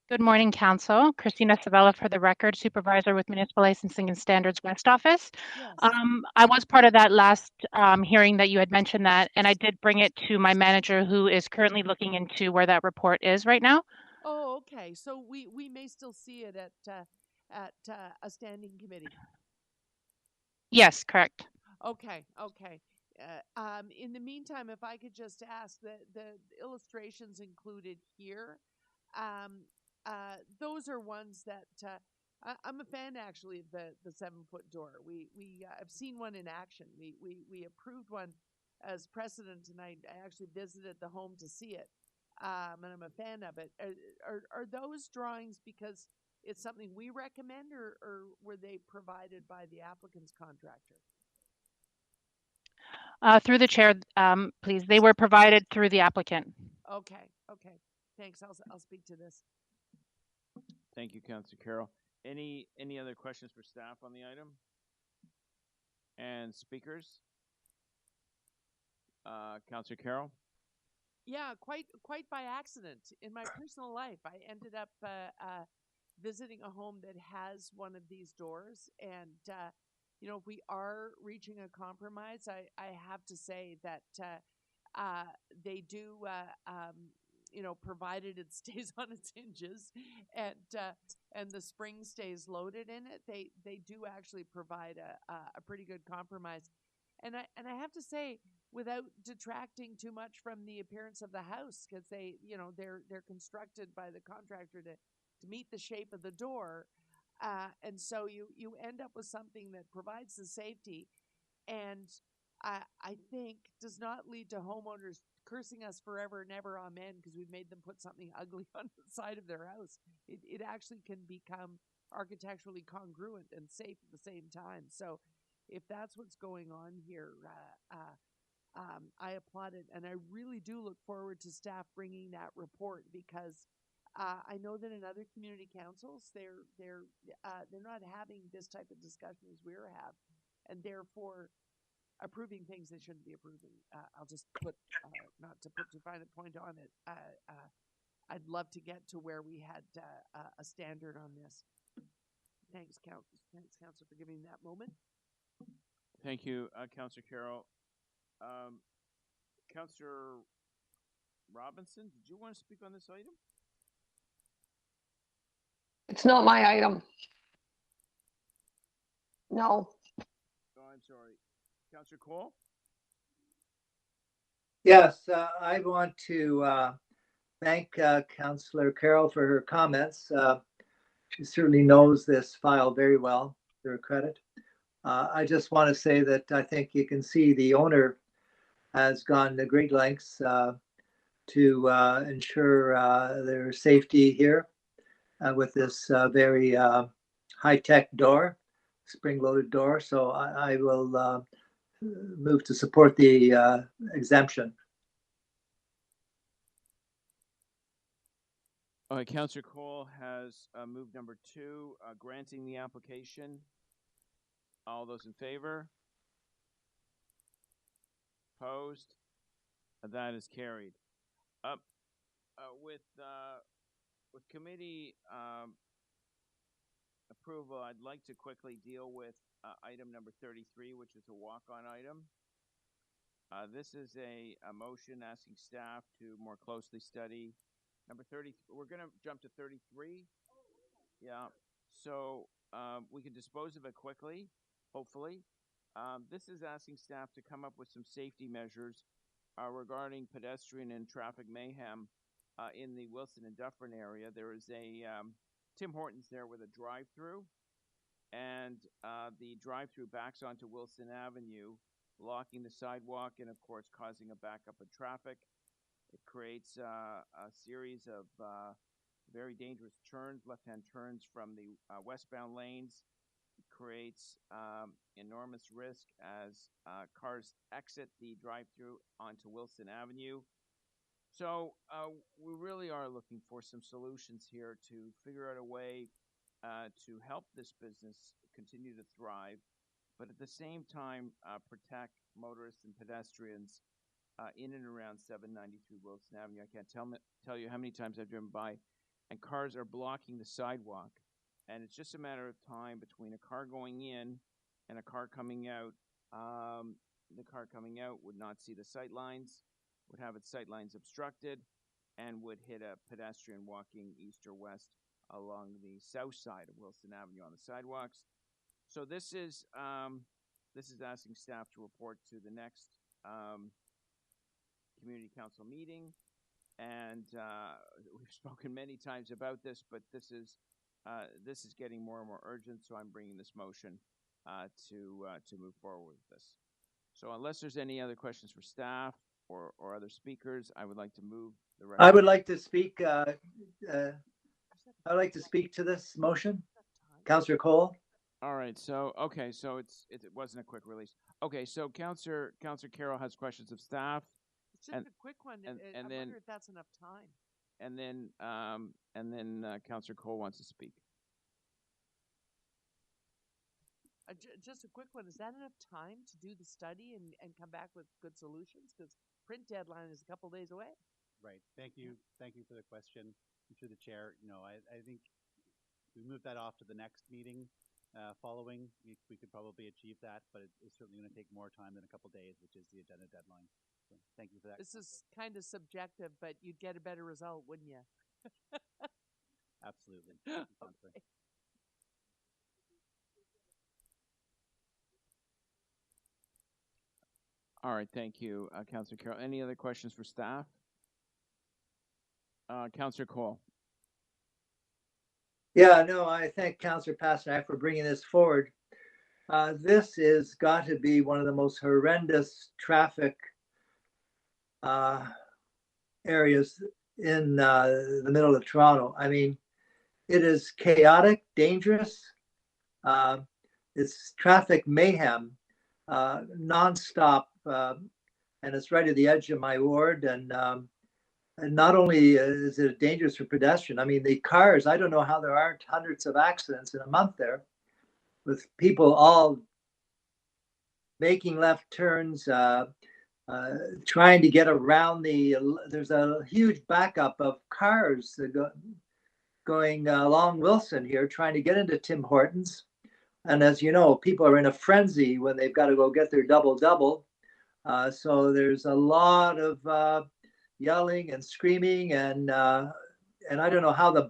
Good morning, Council. Christina Savella for the record, Supervisor with Municipal Licensing and Standards West Office. Yes. I was part of that last hearing that you had mentioned that, and I did bring it to my manager who is currently looking into where that report is right now. Oh, okay. So we may still see it at a standing committee. Yes, correct. Okay, okay. In the meantime, if I could just ask the illustrations included here, those are ones that I'm a fan actually of the 7-foot door. We I've seen one in action. We approved one as precedent, and I actually visited the home to see it, and I'm a fan of it. Are those drawings because it's something we recommend, or were they provided by the applicant's contractor? Through the chair, please. They were provided through the applicant. Okay, okay. Thanks. I'll speak to this. Thank you, Councillor Carroll. Any other questions for staff on the item? And speakers? Councillor Carroll? Yeah, quite by accident. In my personal life, I ended up visiting a home that has one of these doors, and you know, if we are reaching a compromise, I have to say that they do, you know, provided it stays on its hinges and the spring stays loaded in it, they do actually provide a pretty good compromise. And I have to say, without detracting too much from the appearance of the house, because they, you know, they're constructed by the contractor to meet the shape of the door. And so you end up with something that provides the safety, and I think does not lead to homeowners cursing us forever and ever, amen, because we've made them put something ugly on the side of their house. It actually can become architecturally congruent and safe at the same time. So if that's what's going on here, I applaud it, and I really do look forward to staff bringing that report, because I know that in other community councils, they're not having this type of discussion as we're have, and therefore approving things they shouldn't be approving. I'll just put, not to put too fine a point on it, I'd love to get to where we had a standard on this. Thanks, Council, for giving me that moment. Thank you, Councillor Carroll. Councillor Robinson, did you want to speak on this item? It's not my item. No. Oh, I'm sorry. Councillor Cole? Yes, I want to thank Councillor Carroll for her comments. She certainly knows this file very well, to her credit. I just want to say that I think you can see the owner has gone to great lengths to ensure their safety here with this very high-tech door, spring-loaded door. So I will move to support the exemption. All right, Councillor Cole has moved number 2, granting the application. All those in favor? Opposed? That is carried. With committee approval, I'd like to quickly deal with item number 33, which is a walk-on item. This is a motion asking staff to more closely study number 30. We're going to jump to 33. Yeah. So we can dispose of it quickly, hopefully. This is asking staff to come up with some safety measures regarding pedestrian and traffic mayhem in the Wilson and Dufferin area. There is a Tim Hortons there with a drive-through, and the drive-through backs onto Wilson Avenue, blocking the sidewalk and, of course, causing a backup of traffic. It creates a series of very dangerous turns, left-hand turns from the westbound lanes. It creates enormous risk as cars exit the drive-through onto Wilson Avenue. So we really are looking for some solutions here to figure out a way to help this business continue to thrive, but at the same time protect motorists and pedestrians in and around 793 Wilson Avenue. I can't tell you how many times I've driven by, and cars are blocking the sidewalk, and it's just a matter of time between a car going in and a car coming out. The car coming out would not see the sight lines, would have its sight lines obstructed, and would hit a pedestrian walking east or west along the south side of Wilson Avenue on the sidewalks. So this is asking staff to report to the next community council meeting, and we've spoken many times about this, but this is getting more and more urgent. So I'm bringing this motion to move forward with this. So unless there's any other questions for staff or other speakers, I would like to move the rest. I would like to speak. I'd like to speak to this motion, Councillor Cole. All right. So okay. So it wasn't a quick release. Okay. So Councillor Carroll has questions of staff. It's just a quick one. I wonder if that's enough time. And then Councillor Cole wants to speak. Just a quick one. Is that enough time to do the study and come back with good solutions? Because print deadline is a couple days away. Right. Thank you. Thank you for the question. And through the chair, I think we move that off to the next meeting following. We could probably achieve that, but it's certainly going to take more time than a couple days, which is the agenda deadline. So thank you for that. This is kind of subjective, but you'd get a better result, wouldn't you? Absolutely. Okay. All right, thank you, Councillor Carroll. Any other questions for staff? Councillor Cole. Yeah, no, I thank Councillor Pasternak for bringing this forward. This is got to be one of the most horrendous traffic areas in the middle of Toronto. I mean, it is chaotic, dangerous. It's traffic mayhem, nonstop, and it's right at the edge of my ward. And not only is it dangerous for pedestrians, I mean, the cars, I don't know how there aren't hundreds of accidents in a month there with people all making left turns, trying to get around there's a huge backup of cars going along Wilson here, trying to get into Tim Hortons. And as you know, people are in a frenzy when they've got to go get their double. So there's a lot of yelling and screaming, and I don't know how the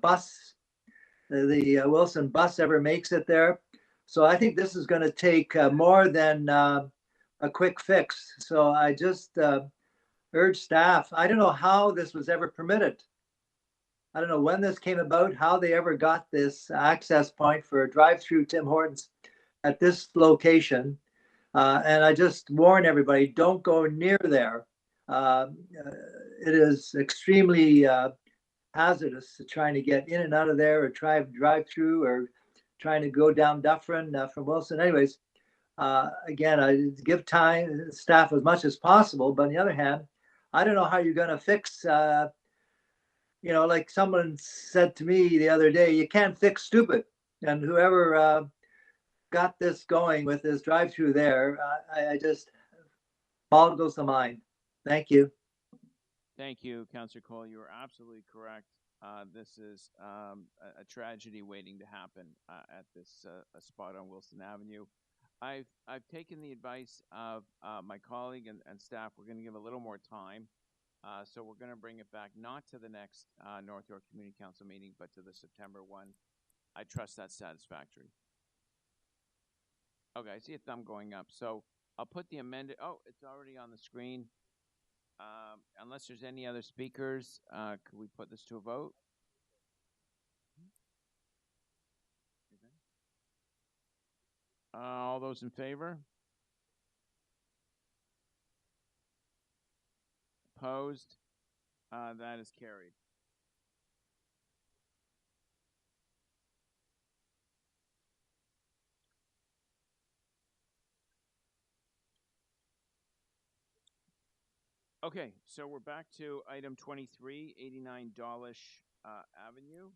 Wilson bus ever makes it there. So I think this is going to take more than a quick fix. So I just urge staff. I don't know how this was ever permitted. I don't know when this came about, how they ever got this access point for a drive-through Tim Hortons at this location. And I just warn everybody, don't go near there. It is extremely hazardous to trying to get in and out of there, or drive through, or trying to go down Dufferin from Wilson. Anyways, again, I give time staff as much as possible, but on the other hand, I don't know how you're going to fix. Like someone said to me the other day, you can't fix stupid. And whoever got this going with this drive-through there, I just boggles the mind. Thank you. Thank you, Councillor Cole. You are absolutely correct. This is a tragedy waiting to happen at this spot on Wilson Avenue. I've taken the advice of my colleague and staff. We're going to give a little more time. So we're going to bring it back, not to the next North York Community Council meeting, but to the September one. I trust that's satisfactory. Okay, I see a thumb going up. So I'll put the amended, it's already on the screen. Unless there's any other speakers, could we put this to a vote? All those in favor? Opposed? That is carried. Okay, so we're back to item 23, 89 Dawlish Avenue.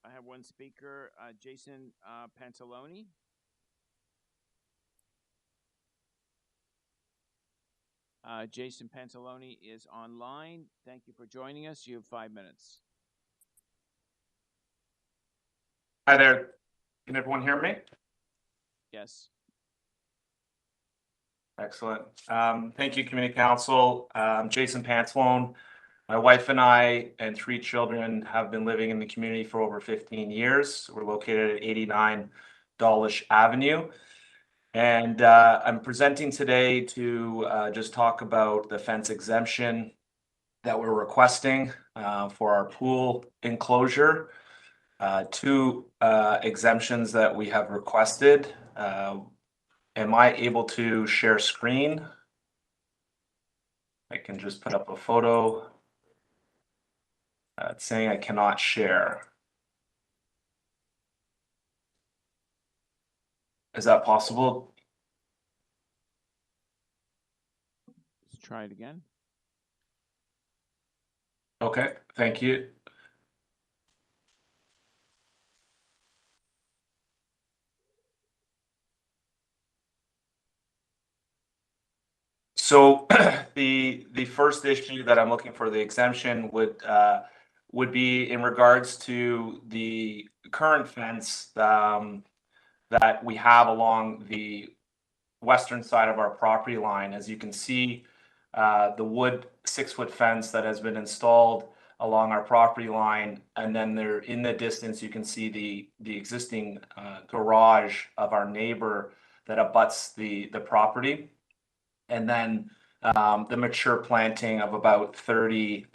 I have one speaker, Jason Pantaloni. Jason Pantaloni is online. Thank you for joining us. You have 5 minutes. Hi there. Can everyone hear me? Yes. Excellent. Thank you, Community Council. Jason Pantalone. My wife and I and 3 children have been living in the community for over 15 years. We're located at 89 Dawlish Avenue. And I'm presenting today to just talk about the fence exemption that we're requesting for our pool enclosure. 2 exemptions that we have requested. Am I able to share screen? I can just put up a photo. It's saying I cannot share. Is that possible? Let's try it again. Okay, thank you. So the first issue that I'm looking for the exemption would be in regards to the current fence that we have along the western side of our property line. As you can see, the wood 6-foot fence that has been installed along our property line, and then there in the distance you can see the existing garage of our neighbor that abuts the property. And then the mature planting of about 30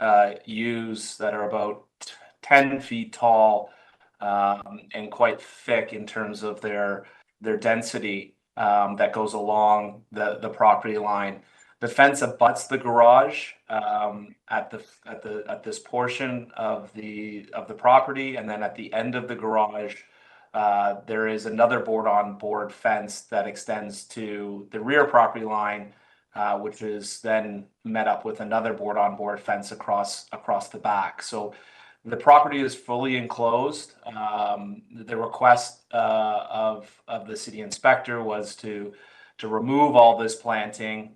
yews that are about 10 feet tall and quite thick in terms of their density that goes along the property line. The fence abuts the garage at this portion of the property, and then at the end of the garage, there is another board-on-board fence that extends to the rear property line, which is then met up with another board-on-board fence across the back. So the property is fully enclosed. The request of the city inspector was to remove all this planting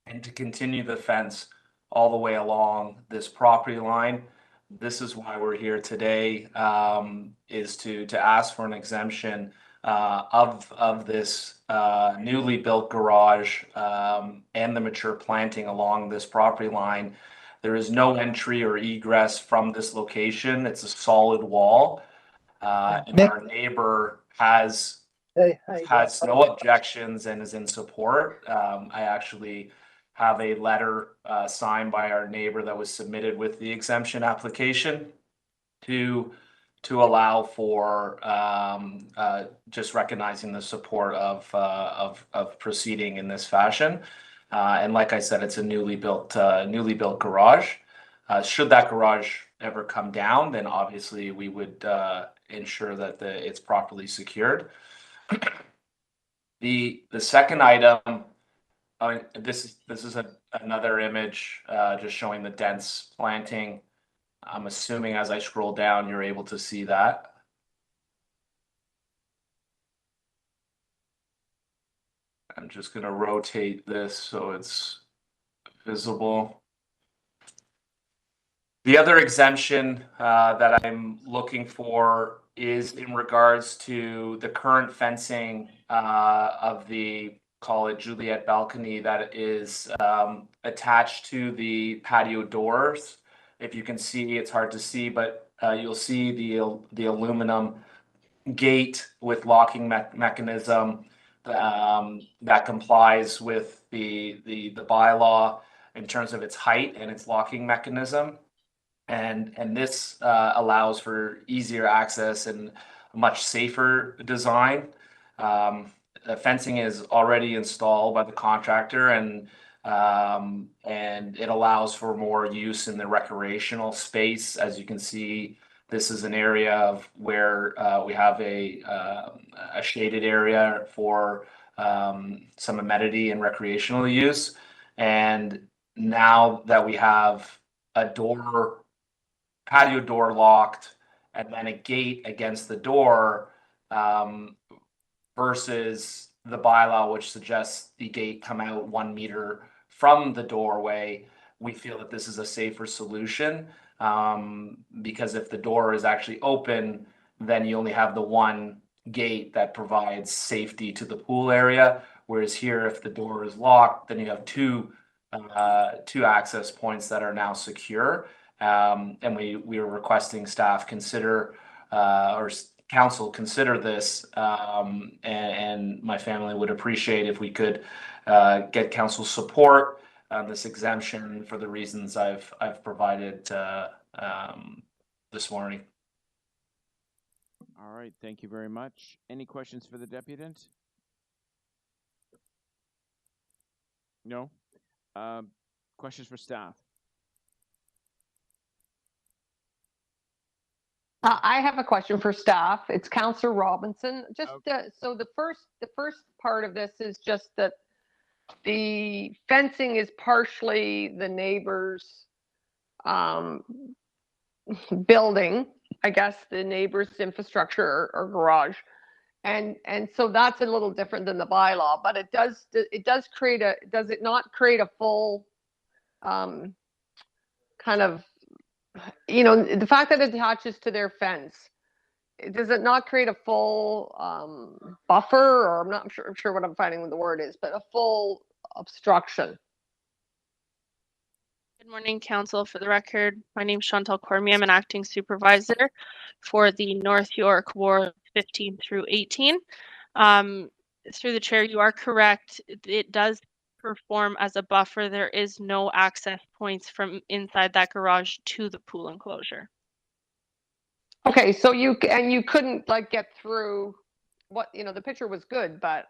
and to continue the fence all the way along this property line. This is why we're here today, is to ask for an exemption of this newly built garage and the mature planting along this property line. There is no entry or egress from this location. It's a solid wall. And our neighbor has no objections and is in support. I actually have a letter signed by our neighbor that was submitted with the exemption application to allow for just recognizing the support of proceeding in this fashion. And like I said, it's a newly built garage. Should that garage ever come down, then obviously we would ensure that it's properly secured. The second item, this is another image just showing the dense planting. I'm assuming as I scroll down, you're able to see that. I'm just going to rotate this so it's visible. The other exemption that I'm looking for is in regards to the current fencing of the, call it Juliet balcony, that is attached to the patio doors. If you can see, it's hard to see, but you'll see the aluminum gate with locking mechanism that complies with the bylaw in terms of its height and its locking mechanism. And this allows for easier access and a much safer design. The fencing is already installed by the contractor, and it allows for more use in the recreational space. As you can see, this is an area of where we have a shaded area for some amenity and recreational use. And now that we have a patio door locked and then a gate against the door, versus the bylaw, which suggests the gate come out 1 meter from the doorway, we feel that this is a safer solution. Because if the door is actually open, then you only have the one gate that provides safety to the pool area. Whereas here, if the door is locked, then you have two access points that are now secure. And we are requesting staff consider, or council consider this, and my family would appreciate if we could get council support on this exemption for the reasons I've provided this morning. All right, thank you very much. Any questions for the deputant? No? Questions for staff? I have a question for staff. It's Councillor Robinson. Just so the first part of this is just that the fencing is partially the neighbor's building, I guess the neighbor's infrastructure or garage. And so that's a little different than the bylaw, but it does create does it not create a full kind of, you know, the fact that it attaches to their fence, does it not create a full buffer, or I'm not sure what I'm finding what the word is, but a full obstruction? Good morning, Council. For the record, my name is Chantal Cormier. I'm an acting supervisor for the North York Ward 15 through 18. Through the chair, you are correct. It does perform as a buffer. There is no access points from inside that garage to the pool enclosure. Okay, so you couldn't like get through what, you know, the picture was good, but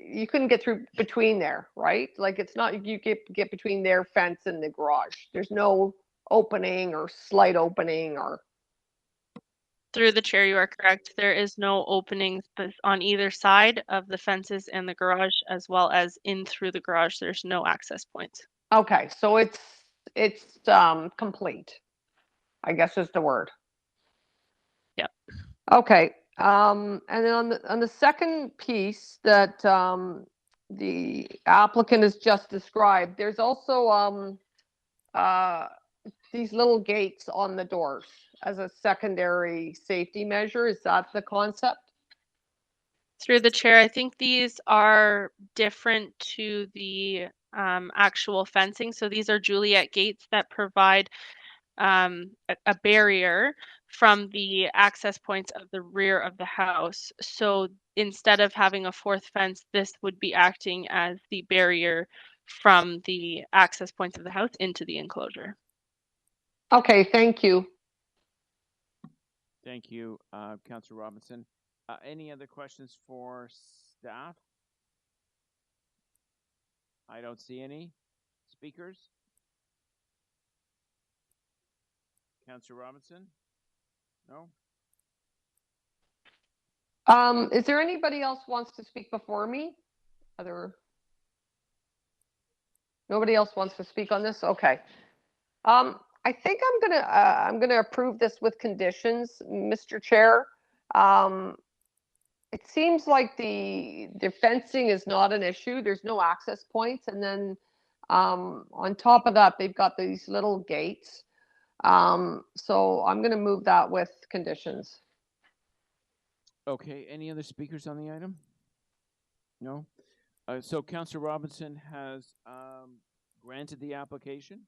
you couldn't get through between there, right? Like it's not, you get between their fence and the garage. There's no opening or slight opening or. Through the chair, you are correct. There is no openings on either side of the fences and the garage, as well as in through the garage. There's no access points. Okay, so it's complete, I guess is the word. Yep. Okay. And then on the second piece that the applicant has just described, there's also these little gates on the doors as a secondary safety measure. Is that the concept? Through the chair, I think these are different to the actual fencing. So these are Juliet gates that provide a barrier from the access points of the rear of the house. So instead of having a fourth fence, this would be acting as the barrier from the access points of the house into the enclosure. Okay, thank you. Thank you, Councillor Robinson. Any other questions for staff? I don't see any speakers. Councillor Robinson? No? Is there anybody else wants to speak before me? Nobody else wants to speak on this? Okay. I think I'm gonna approve this with conditions, Mr. Chair. It seems like the fencing is not an issue. There's no access points, and then on top of that, they've got these little gates. So I'm going to move that with conditions. Okay, any other speakers on the item? No? So Councillor Robinson has granted the application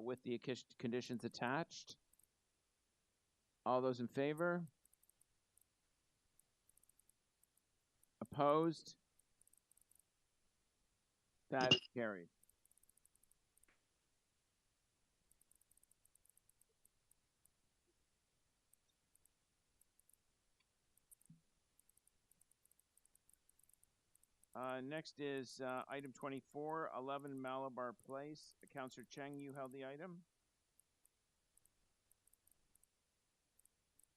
with the conditions attached. All those in favor? Opposed? That is carried. Next is item 24, 11 Malabar Place. Councillor Cheng, you held the item.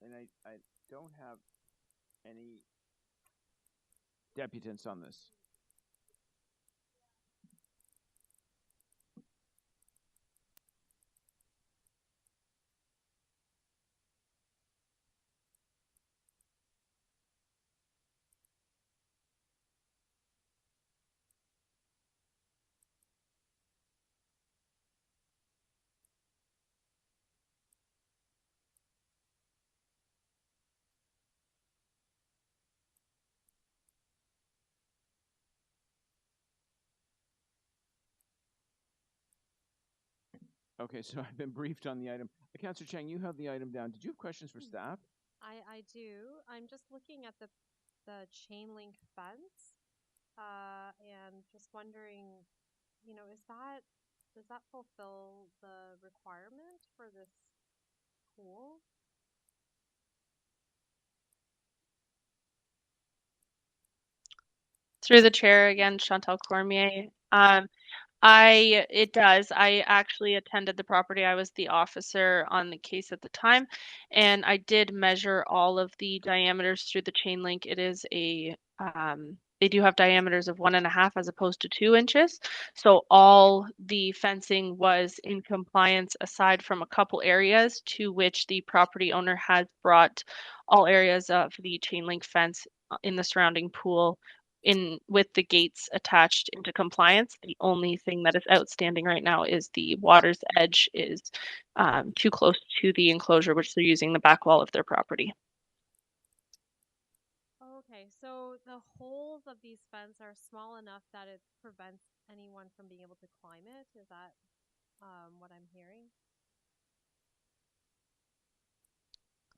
And I don't have any deputants on this? Okay, so I've been briefed on the item. Councillor Chang, you have the item down. Did you have questions for staff? I do. I'm just looking at the chain link fence, and just wondering, does that fulfill the requirement for this pool? Through the chair again, Chantal Cormier. It does. I actually attended the property. I was the officer on the case at the time, and I did measure all of the diameters through the chain link. It is they do have diameters of 1.5 as opposed to 2 inches. So all the fencing was in compliance aside from a couple areas to which the property owner has brought all areas of the chain link fence in the surrounding pool with the gates attached into compliance. The only thing that is outstanding right now is the water's edge is too close to the enclosure, which they're using the back wall of their property. Okay, so the holes of these fence are small enough that it prevents anyone from being able to climb it. Is that what I'm hearing?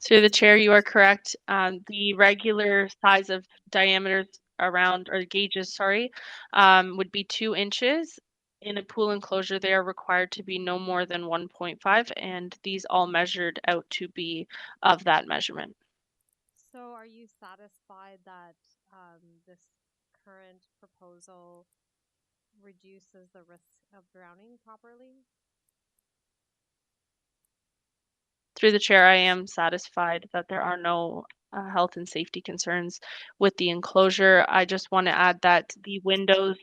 Through the chair, you are correct. The regular size of diameters around, or gauges, sorry, would be 2 inches. In a pool enclosure, they are required to be no more than 1.5, and these all measured out to be of that measurement. So are you satisfied that this current proposal reduces the risk of drowning properly? Through the chair, I am satisfied that there are no health and safety concerns with the enclosure. I just want to add that the windows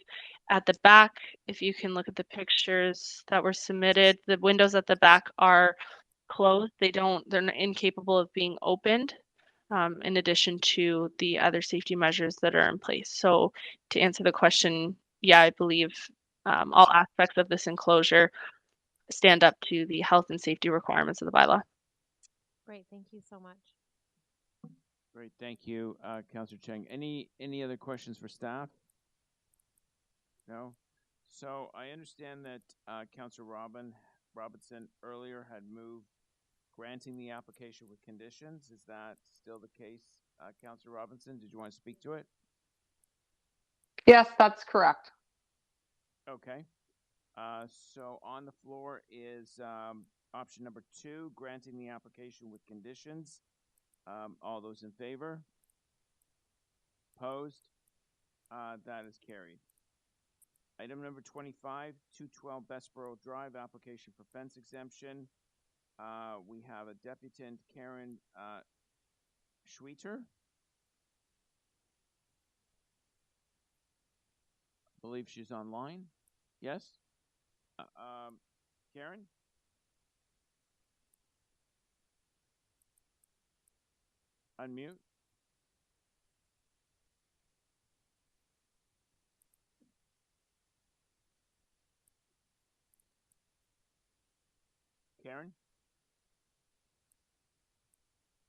at the back, if you can look at the pictures that were submitted, the windows at the back are closed. They're incapable of being opened, in addition to the other safety measures that are in place. So to answer the question, yeah, I believe all aspects of this enclosure stand up to the health and safety requirements of the bylaw. Great, thank you so much. Great, thank you, Councillor Cheng. Any other questions for staff? No? So I understand that Councillor Robinson earlier had moved granting the application with conditions. Is that still the case, Councillor Robinson? Did you want to speak to it? Yes, that's correct. Okay. So on the floor is option number 2, granting the application with conditions. All those in favor? Opposed? That is carried. Item number 25, 212 Bessborough Drive, application for fence exemption. We have a deputant, Karen Schweiter. I believe she's online. Yes? Karen? Unmute. Karen?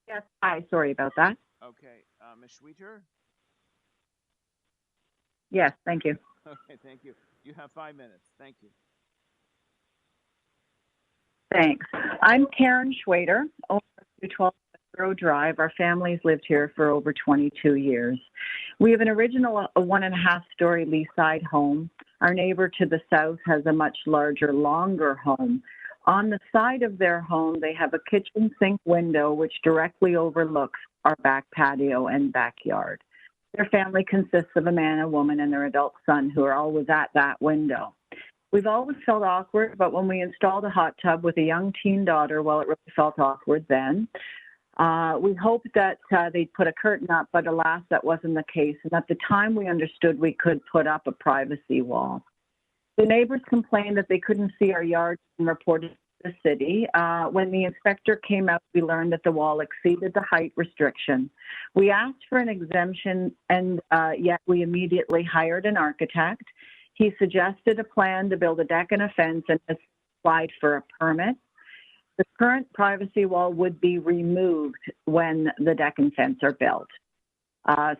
Yes, hi, sorry about that. Okay, Ms. Schweiter? Yes, thank you. Okay, thank you. You have 5 minutes. Thank you. Thanks. I'm Karen Schwader, owner of 212 Bessborough Drive. Our family's lived here for over 22 years. We have an original 1.5-story Leaside home. Our neighbor to the south has a much larger, longer home. On the side of their home, they have a kitchen sink window which directly overlooks our back patio and backyard. Their family consists of a man, a woman, and their adult son who are always at that window. We've always felt awkward, but when we installed a hot tub with a young teen daughter, well, it really felt awkward then. We hoped that they'd put a curtain up, but alas, that wasn't the case. And at the time, we understood we could put up a privacy wall. The neighbors complained that they couldn't see our yard and reported to the city. When the inspector came out, we learned that the wall exceeded the height restriction. We asked for an exemption, and yet we immediately hired an architect. He suggested a plan to build a deck and a fence and applied for a permit. The current privacy wall would be removed when the deck and fence are built.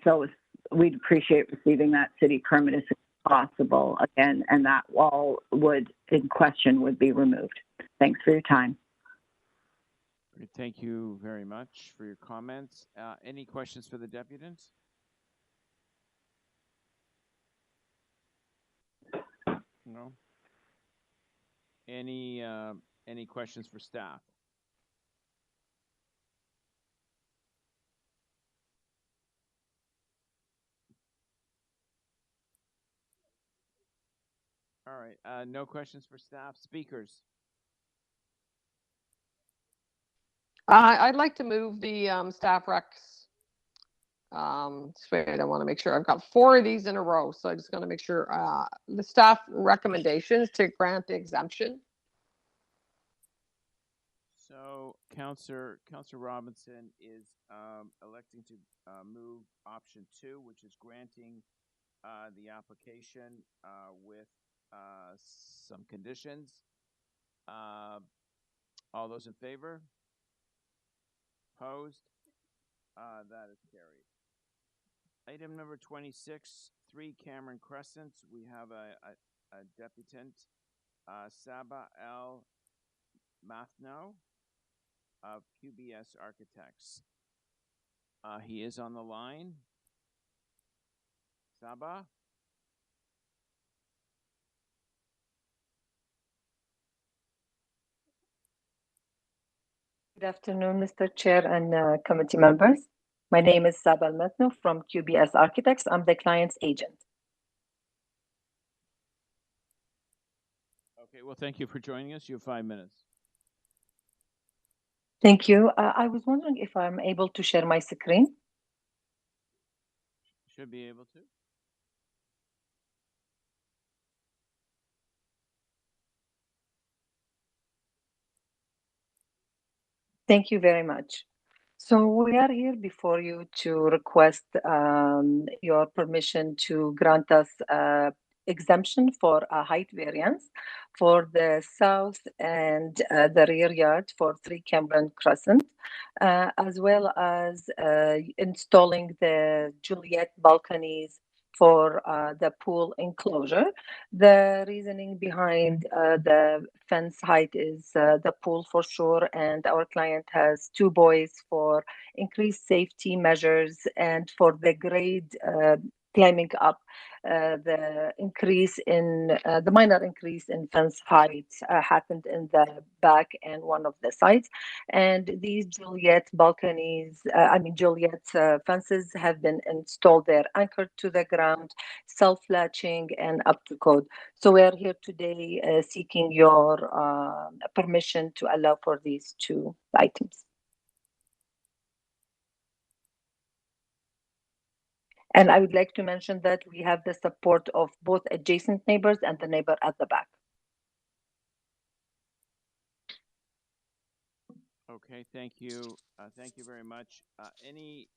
So we'd appreciate receiving that city permit as soon as possible again, and that wall in question would be removed. Thanks for your time. Great. Thank you very much for your comments. Any questions for the deputants? No. Any questions for staff? All right. No questions for staff. Speakers. I'd like to move the staff recs. Wait, I want to make sure I've got 4 of these in a row, so I'm just going to make sure the staff recommendations to grant the exemption. So Councillor Robinson is electing to move option 2, which is granting the application with some conditions. All those in favor? Opposed? That is carried. Item number 26, 3 Cameron Crescent. We have a deputant, Saba El Mathno of QBS Architects. He is on the line. Saba? Good afternoon, Mr. Chair and committee members. My name is Saba Al-Matno from QBS Architects. I'm the client's agent. Okay, well, thank you for joining us. You have 5 minutes. Thank you. I was wondering if I'm able to share my screen. Should be able to. Thank you very much. So we are here before you to request your permission to grant us exemption for a height variance for the south and the rear yard for 3 Cameron Crescent, as well as installing the Juliet balconies for the pool enclosure. The reasoning behind the fence height is the pool for sure, and our client has 2 boys for increased safety measures and for the grade climbing up. The minor increase in fence height happened in the back and one of the sides. And these Juliet balconies, Juliet fences have been installed there, anchored to the ground, self-latching and up to code. So we are here today seeking your permission to allow for these 2 items. And I would like to mention that we have the support of both adjacent neighbors and the neighbor at the back. Okay, thank you. Thank you very much. Any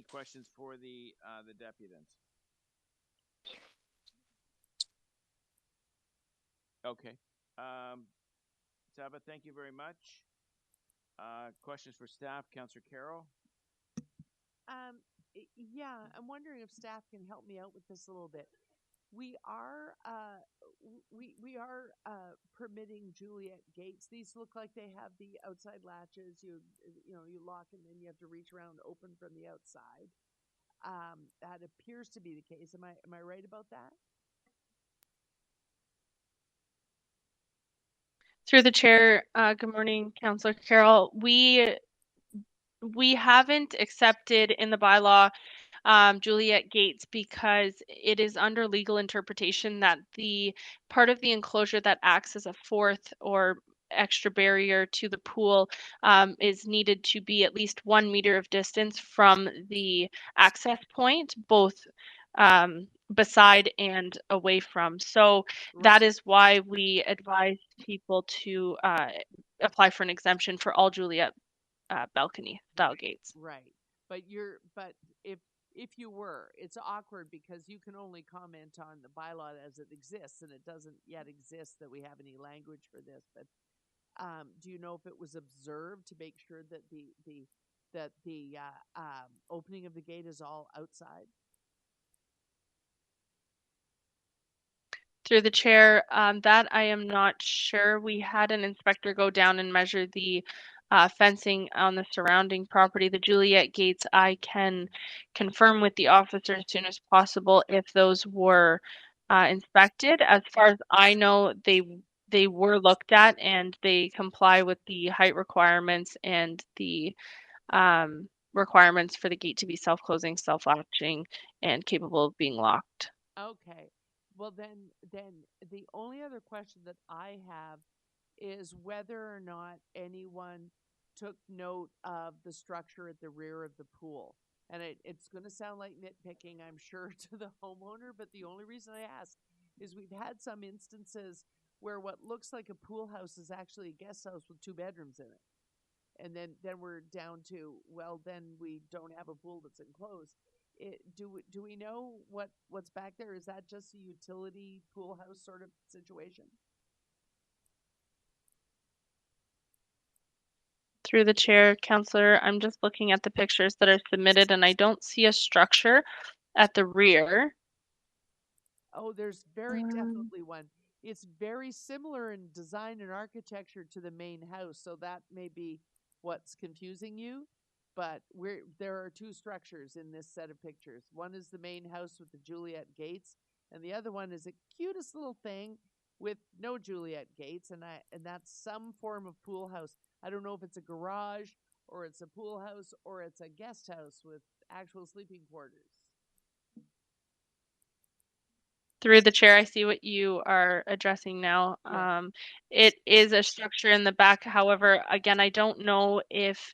questions for the deputant? Okay. Saba, thank you very much. Questions for staff, Councillor Carroll? Yeah, I'm wondering if staff can help me out with this a little bit. We are permitting Juliet gates. These look like they have the outside latches. You lock and then you have to reach around, open from the outside. That appears to be the case. Am I right about that? Through the chair, good morning, Councillor Carroll. We haven't accepted in the bylaw Juliet gates because it is under legal interpretation that the part of the enclosure that acts as a 4th or extra barrier to the pool is needed to be at least 1 meter of distance from the access point, both beside and away from. So that is why we advise people to apply for an exemption for all Juliet balcony style gates. Right. But if you were, it's awkward because you can only comment on the bylaw as it exists, and it doesn't yet exist that we have any language for this. But do you know if it was observed to make sure that the opening of the gate is all outside? Through the chair, that I am not sure. We had an inspector go down and measure the fencing on the surrounding property. The Juliet gates, I can confirm with the officer as soon as possible if those were inspected. As far as I know, they were looked at and they comply with the height requirements and the requirements for the gate to be self-closing, self-latching, and capable of being locked. Okay. Well, then the only other question that I have is whether or not anyone took note of the structure at the rear of the pool. And it's going to sound like nitpicking, I'm sure, to the homeowner, but the only reason I ask is we've had some instances where what looks like a pool house is actually a guest house with 2 bedrooms in it. And then we're down to, well, then we don't have a pool that's enclosed. Do we know what's back there? Is that just a utility pool house sort of situation? Through the chair, Councillor, I'm just looking at the pictures that are submitted and I don't see a structure at the rear. Oh, there's very definitely one. It's very similar in design and architecture to the main house, so that may be what's confusing you. But there are 2 structures in this set of pictures. One is the main house with the Juliet gates, and the other one is a cutest little thing with no Juliet gates, and that's some form of pool house. I don't know if it's a garage or it's a pool house or it's a guest house with actual sleeping quarters. Through the chair, I see what you are addressing now. Yeah. It is a structure in the back. However, again, I don't know if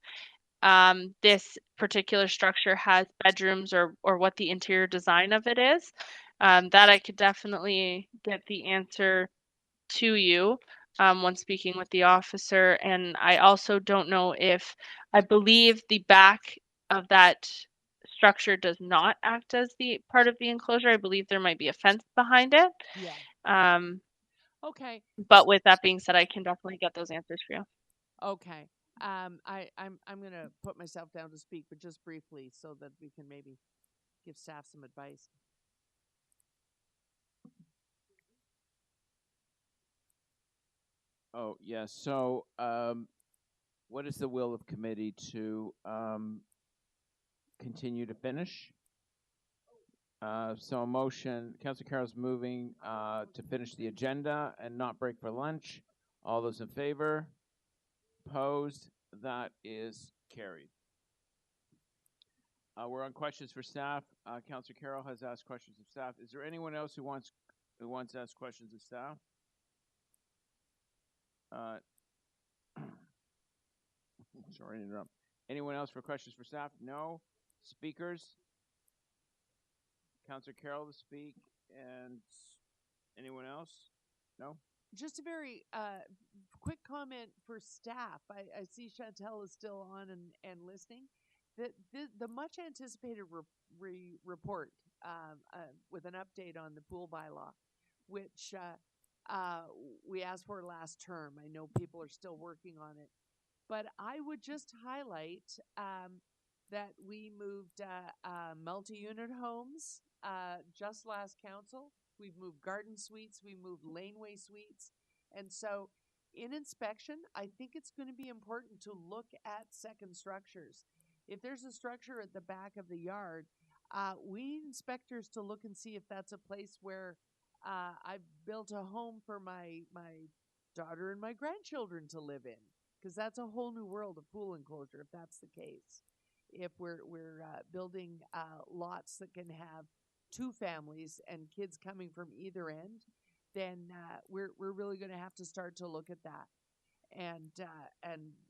this particular structure has bedrooms or what the interior design of it is. That I could definitely get the answer to you when speaking with the officer. And I also don't know if, I believe the back of that structure does not act as the part of the enclosure. I believe there might be a fence behind it. Yeah. Okay. But with that being said, I can definitely get those answers for you. Okay. I'm going to put myself down to speak, but just briefly so that we can maybe give staff some advice. Oh, yes. So, what is the will of committee to continue to finish? So a motion, Councillor Carroll's moving to finish the agenda and not break for lunch. All those in favor? Opposed? That is carried. We're on questions for staff. Councillor Carroll has asked questions of staff. Is there anyone else who wants to ask questions of staff? Sorry to interrupt. Anyone else for questions for staff? No. Speakers? Councillor Carroll to speak, and anyone else? No? Just a very quick comment for staff. I see Chantel is still on and listening. The much anticipated report with an update on the pool bylaw, which we asked for last term. I know people are still working on it, but I would just highlight that we moved multi-unit homes just last council. We've moved garden suites, we moved laneway suites. And so in inspection, I think it's going to be important to look at second structures. If there's a structure at the back of the yard, we need inspectors to look and see if that's a place where I've built a home for my daughter and my grandchildren to live in, because that's a whole new world of pool enclosure if that's the case. If we're building lots that can have 2 families and kids coming from either end, then we're really going to have to start to look at that. And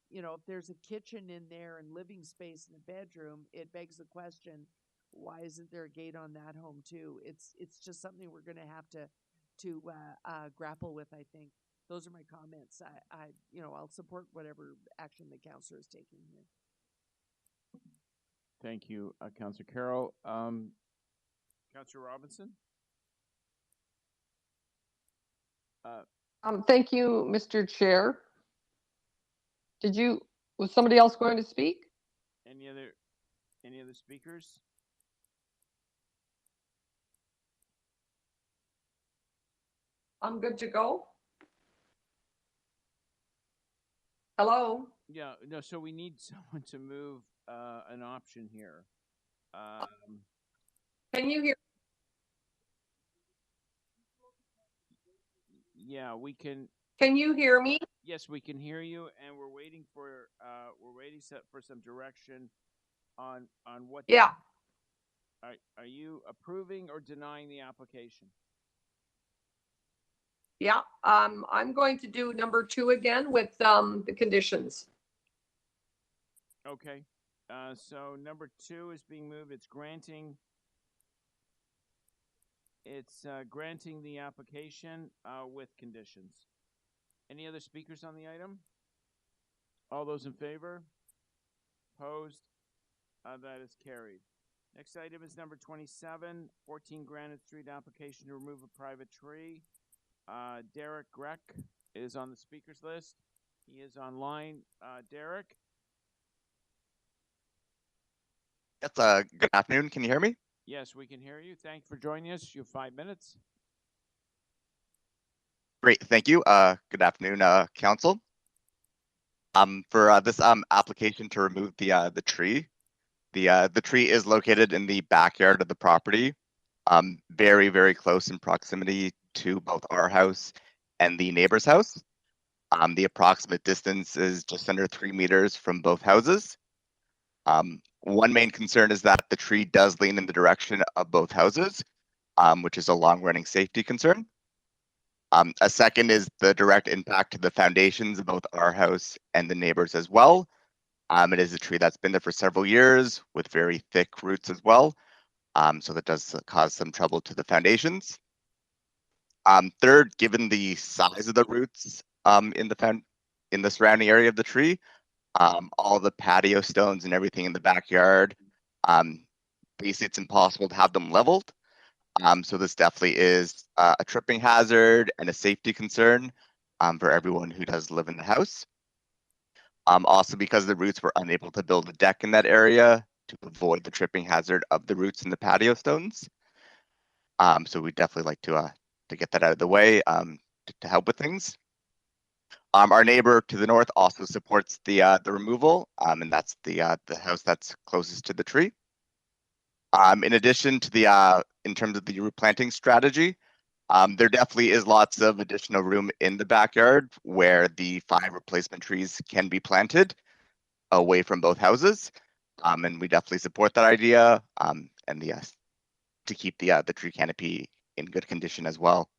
you know, if there's a kitchen in there and living space in a bedroom, it begs the question, why isn't there a gate on that home too? It's just something we're going to have to grapple with, I think. Those are my comments. I'll support whatever action the councillor is taking here. Thank you, Councillor Carroll. Councillor Robinson? Thank you, Mr. Chair. Was somebody else going to speak? Any other speakers? I'm good to go. Hello? Yeah, no, so we need someone to move an option here. Can you hear? Yeah, we can. Can you hear me? Yes, we can hear you, and we're waiting for some direction on what. Yeah. Are you approving or denying the application? Yeah, I'm going to do number 2 again with the conditions. Okay, so number 2 is being moved. It's granting the application with conditions. Any other speakers on the item? All those in favor? Opposed? That is carried. Next item is number 27, 14 Granite Street application to remove a private tree. Derek Greck is on the speakers list. He is online. Derek? Yes, good afternoon. Can you hear me? Yes, we can hear you. Thanks for joining us. You have 5 minutes. Great, thank you. Good afternoon, council. For this application to remove the tree, the tree is located in the backyard of the property, very, very close in proximity to both our house and the neighbor's house. The approximate distance is just under 3 meters from both houses. One main concern is that the tree does lean in the direction of both houses, which is a long-running safety concern. A second is the direct impact to the foundations of both our house and the neighbors as well. It is a tree that's been there for several years with very thick roots as well. So that does cause some trouble to the foundations. Third, given the size of the roots in the surrounding area of the tree, all the patio stones and everything in the backyard, basically it's impossible to have them leveled. So this definitely is a tripping hazard and a safety concern for everyone who does live in the house. Also, because the roots were unable to build a deck in that area to avoid the tripping hazard of the roots in the patio stones. So we definitely like to get that out of the way to help with things. Our neighbor to the north also supports the removal, and that's the house that's closest to the tree. In addition to in terms of the replanting strategy, there definitely is lots of additional room in the backyard where the 5 replacement trees can be planted away from both houses. And we definitely support that idea and to keep the tree canopy in good condition as well.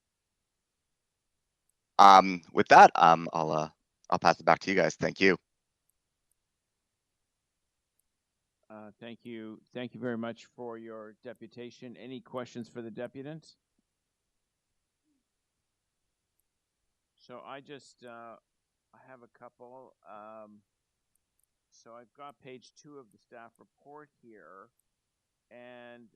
With that, I'll pass it back to you guys. Thank you. Thank you. Thank you very much for your deputation. Any questions for the deputant? So I have a couple. So I've got page 2 of the staff report here, and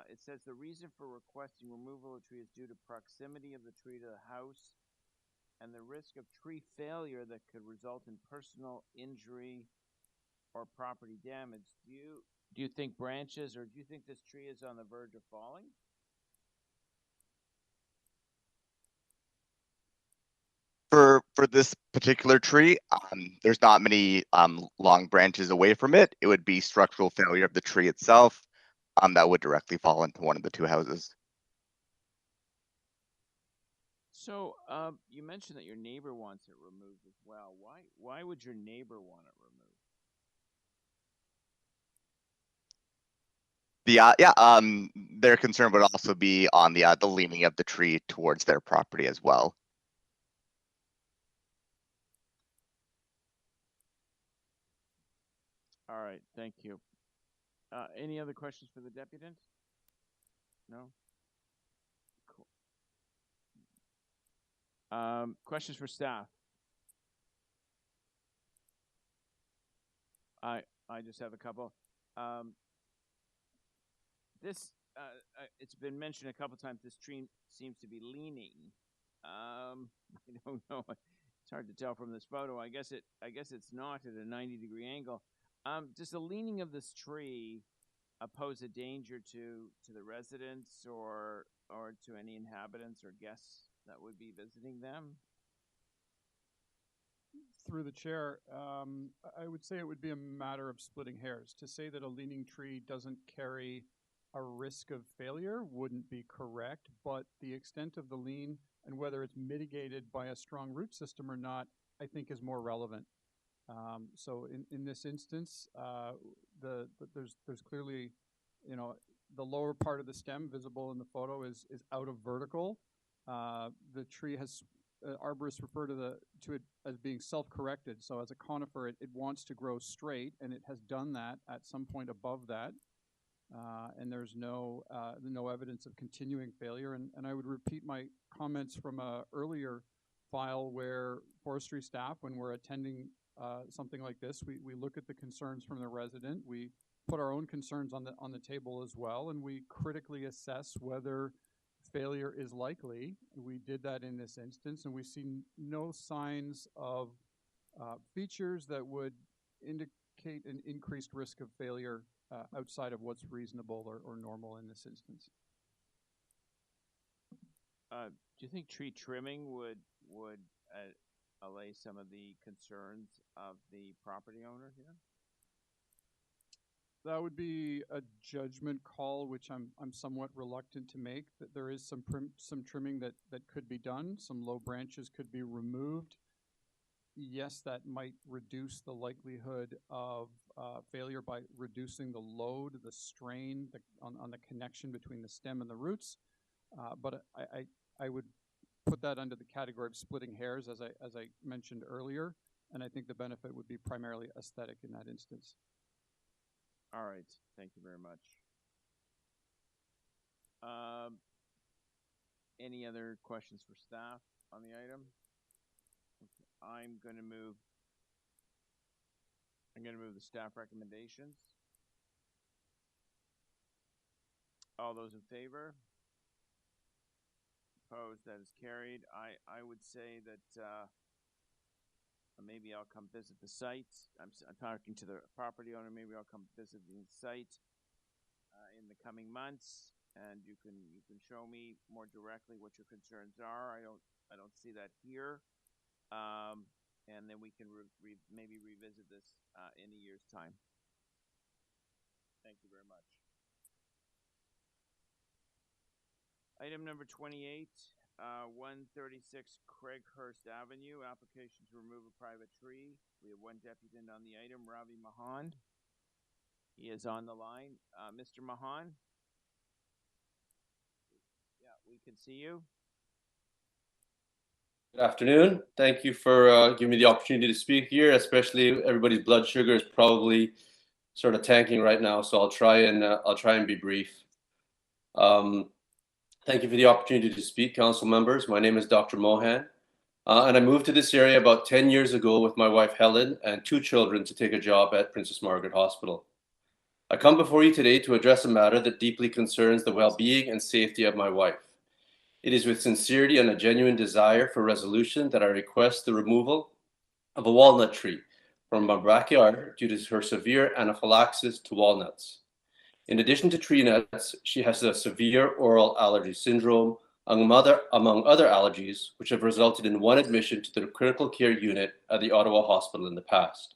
it says the reason for requesting removal of tree is due to proximity of the tree to the house and the risk of tree failure that could result in personal injury or property damage. Do you think branches, or do you think this tree is on the verge of falling? For this particular tree, there's not many long branches away from it. It would be structural failure of the tree itself that would directly fall into one of the 2 houses. So you mentioned that your neighbor wants it removed as well. Why would your neighbor want it removed? Their concern would also be on the leaning of the tree towards their property as well. All right, thank you. Any other questions for the deputant? No? Cool. Questions for staff? I just have a couple. It's been mentioned a couple times, this tree seems to be leaning. I don't know. It's hard to tell from this photo. I guess it's not at a 90-degree angle. Does the leaning of this tree pose a danger to the residents or to any inhabitants or guests that would be visiting them? Through the chair, I would say it would be a matter of splitting hairs. To say that a leaning tree doesn't carry a risk of failure wouldn't be correct, but the extent of the lean and whether it's mitigated by a strong root system or not, I think is more relevant. So in this instance, there's clearly, the lower part of the stem visible in the photo is out of vertical. The tree has, arborists refer to it as being self-corrected. So as a conifer, it wants to grow straight, and it has done that at some point above that. And there's no evidence of continuing failure. And I would repeat my comments from a earlier file where forestry staff, when we're attending something like this, we look at the concerns from the resident. We put our own concerns on the table as well, and we critically assess whether failure is likely. We did that in this instance, and we see no signs of features that would indicate an increased risk of failure outside of what's reasonable or normal in this instance. Do you think tree trimming would allay some of the concerns of the property owner here? That would be a judgment call, which I'm somewhat reluctant to make. That there is some trimming that could be done. Some low branches could be removed. Yes, that might reduce the likelihood of failure by reducing the load, the strain on the connection between the stem and the roots. But I would put that under the category of splitting hairs, as I mentioned earlier, and I think the benefit would be primarily aesthetic in that instance. All right, thank you very much. Any other questions for staff on the item? Okay, I'm going to move the staff recommendations. All those in favor? Opposed? That is carried. I would say that maybe I'll come visit the site. I'm talking to the property owner. Maybe I'll come visit the site in the coming months, and you can show me more directly what your concerns are. I don't see that here, and then we can maybe revisit this in a year's time. Thank you very much. Item number 28. 136 Craighurst Avenue, application to remove a private tree. We have one deputant on the item, Ravi Mahan. He is on the line. Mr. Mahan? Yeah, we can see you. Good afternoon. Thank you for giving me the opportunity to speak here, especially everybody's blood sugar is probably sort of tanking right now, so I'll try and be brief. Thank you for the opportunity to speak, council members. My name is Dr. Mohan, and I moved to this area about 10 years ago with my wife Helen and 2 children to take a job at Princess Margaret Hospital. I come before you today to address a matter that deeply concerns the well-being and safety of my wife. It is with sincerity and a genuine desire for resolution that I request the removal of a walnut tree from my backyard due to her severe anaphylaxis to walnuts. In addition to tree nuts, she has a severe oral allergy syndrome, among other allergies, which have resulted in 1 admission to the critical care unit at the Ottawa Hospital in the past.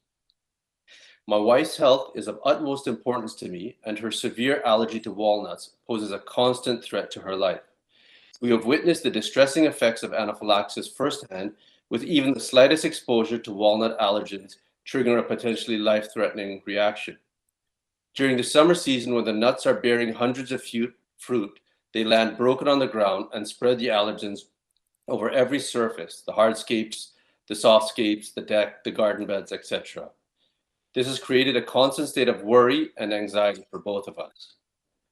My wife's health is of utmost importance to me, and her severe allergy to walnuts poses a constant threat to her life. We have witnessed the distressing effects of anaphylaxis firsthand, with even the slightest exposure to walnut allergens triggering a potentially life-threatening reaction. During the summer season, when the nuts are bearing hundreds of fruit, they land broken on the ground and spread the allergens over every surface, the hardscapes, the softscapes, the deck, the garden beds, etc. This has created a constant state of worry and anxiety for both of us.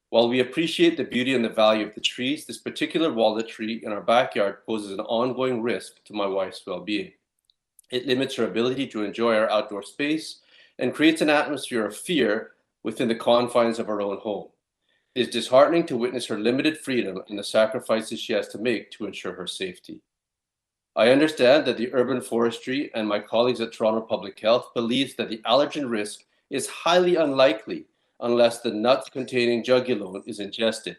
While we appreciate the beauty and the value of the trees, this particular walnut tree in our backyard poses an ongoing risk to my wife's well-being. It limits her ability to enjoy our outdoor space and creates an atmosphere of fear within the confines of her own home. It is disheartening to witness her limited freedom and the sacrifices she has to make to ensure her safety. I understand that the urban forestry and my colleagues at Toronto Public Health believes that the allergen risk is highly unlikely unless the nuts containing juggulone is ingested.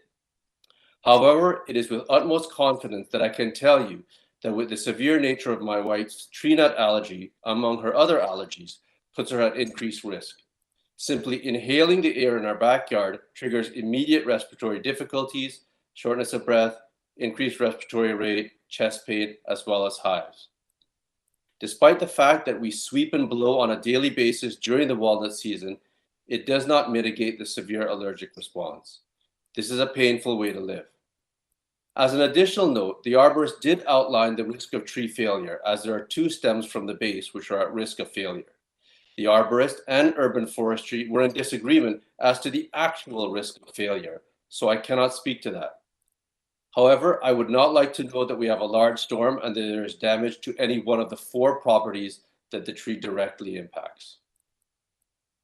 However, it is with utmost confidence that I can tell you that with the severe nature of my wife's tree nut allergy, among her other allergies, puts her at increased risk. Simply inhaling the air in our backyard triggers immediate respiratory difficulties, shortness of breath, increased respiratory rate, chest pain, as well as hives. Despite the fact that we sweep and blow on a daily basis during the walnut season, it does not mitigate the severe allergic response. This is a painful way to live. As an additional note, the arborist did outline the risk of tree failure, as there are 2 stems from the base which are at risk of failure. The arborist and urban forestry were in disagreement as to the actual risk of failure, so I cannot speak to that. However, I would not like to know that we have a large storm and that there is damage to any one of the 4 properties that the tree directly impacts.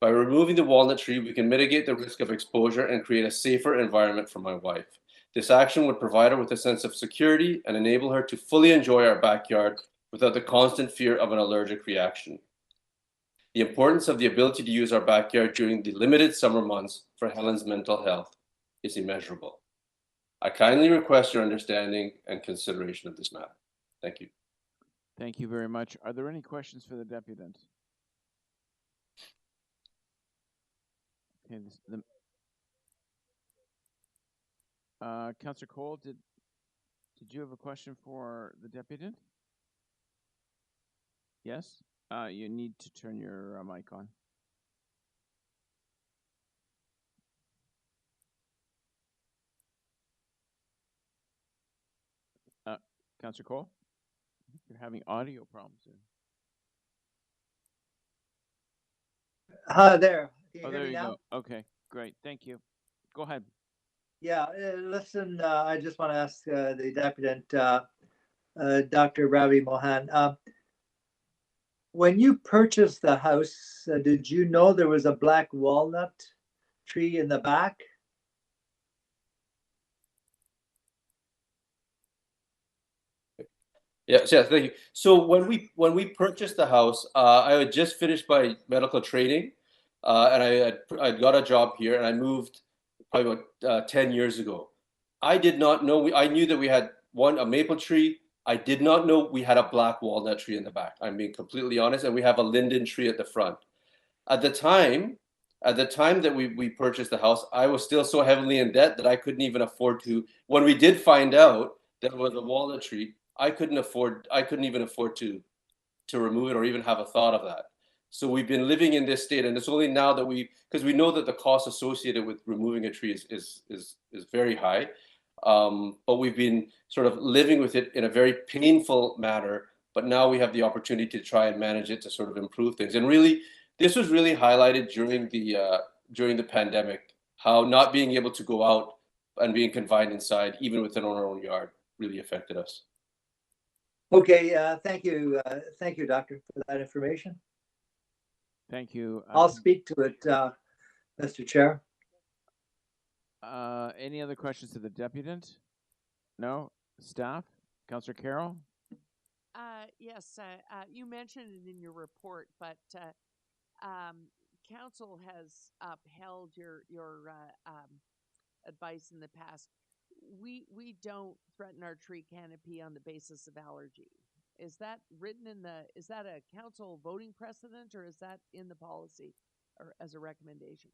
By removing the walnut tree, we can mitigate the risk of exposure and create a safer environment for my wife. This action would provide her with a sense of security and enable her to fully enjoy our backyard without the constant fear of an allergic reaction. The importance of the ability to use our backyard during the limited summer months for Helen's mental health is immeasurable. I kindly request your understanding and consideration of this matter. Thank you. Thank you very much. Are there any questions for the deputant? Okay, Councillor Cole, did you have a question for the deputant? Yes? You need to turn your mic on. Councillor Cole? I think you're having audio problems here. There. Can you Oh, hear there me you now? go. Okay, great. Thank you. Go ahead. Yeah, listen, I just want to ask the deputant, Dr. Ravi Mohan, when you purchased the house, did you know there was a black walnut tree in the back? Yes, thank you. So when we purchased the house, I had just finished my medical training, and I'd got a job here, and I moved probably about 10 years ago. I did not know. I knew that we had a maple tree. I did not know we had a black walnut tree in the back. I'm being completely honest, and we have a linden tree at the front. At the time that we purchased the house, I was still so heavily in debt that I couldn't even afford to. When we did find out that it was a walnut tree, I couldn't even afford to remove it or even have a thought of that. So we've been living in this state, and it's only now that because we know that the cost associated with removing a tree is very high. But we've been sort of living with it in a very painful manner. But now we have the opportunity to try and manage it to sort of improve things. And really, this was really highlighted during the pandemic, how not being able to go out and being confined inside, even within our own yard, really affected us. Okay, thank you, doctor, for that information. Thank you. I'll speak to it, Mr. Chair. Any other questions to the deputant? No? Staff? Councillor Carroll? Yes, you mentioned it in your report, but council has upheld your advice in the past. We don't threaten our tree canopy on the basis of allergy. Is that written is that a council voting precedent, or is that in the policy or as a recommendation?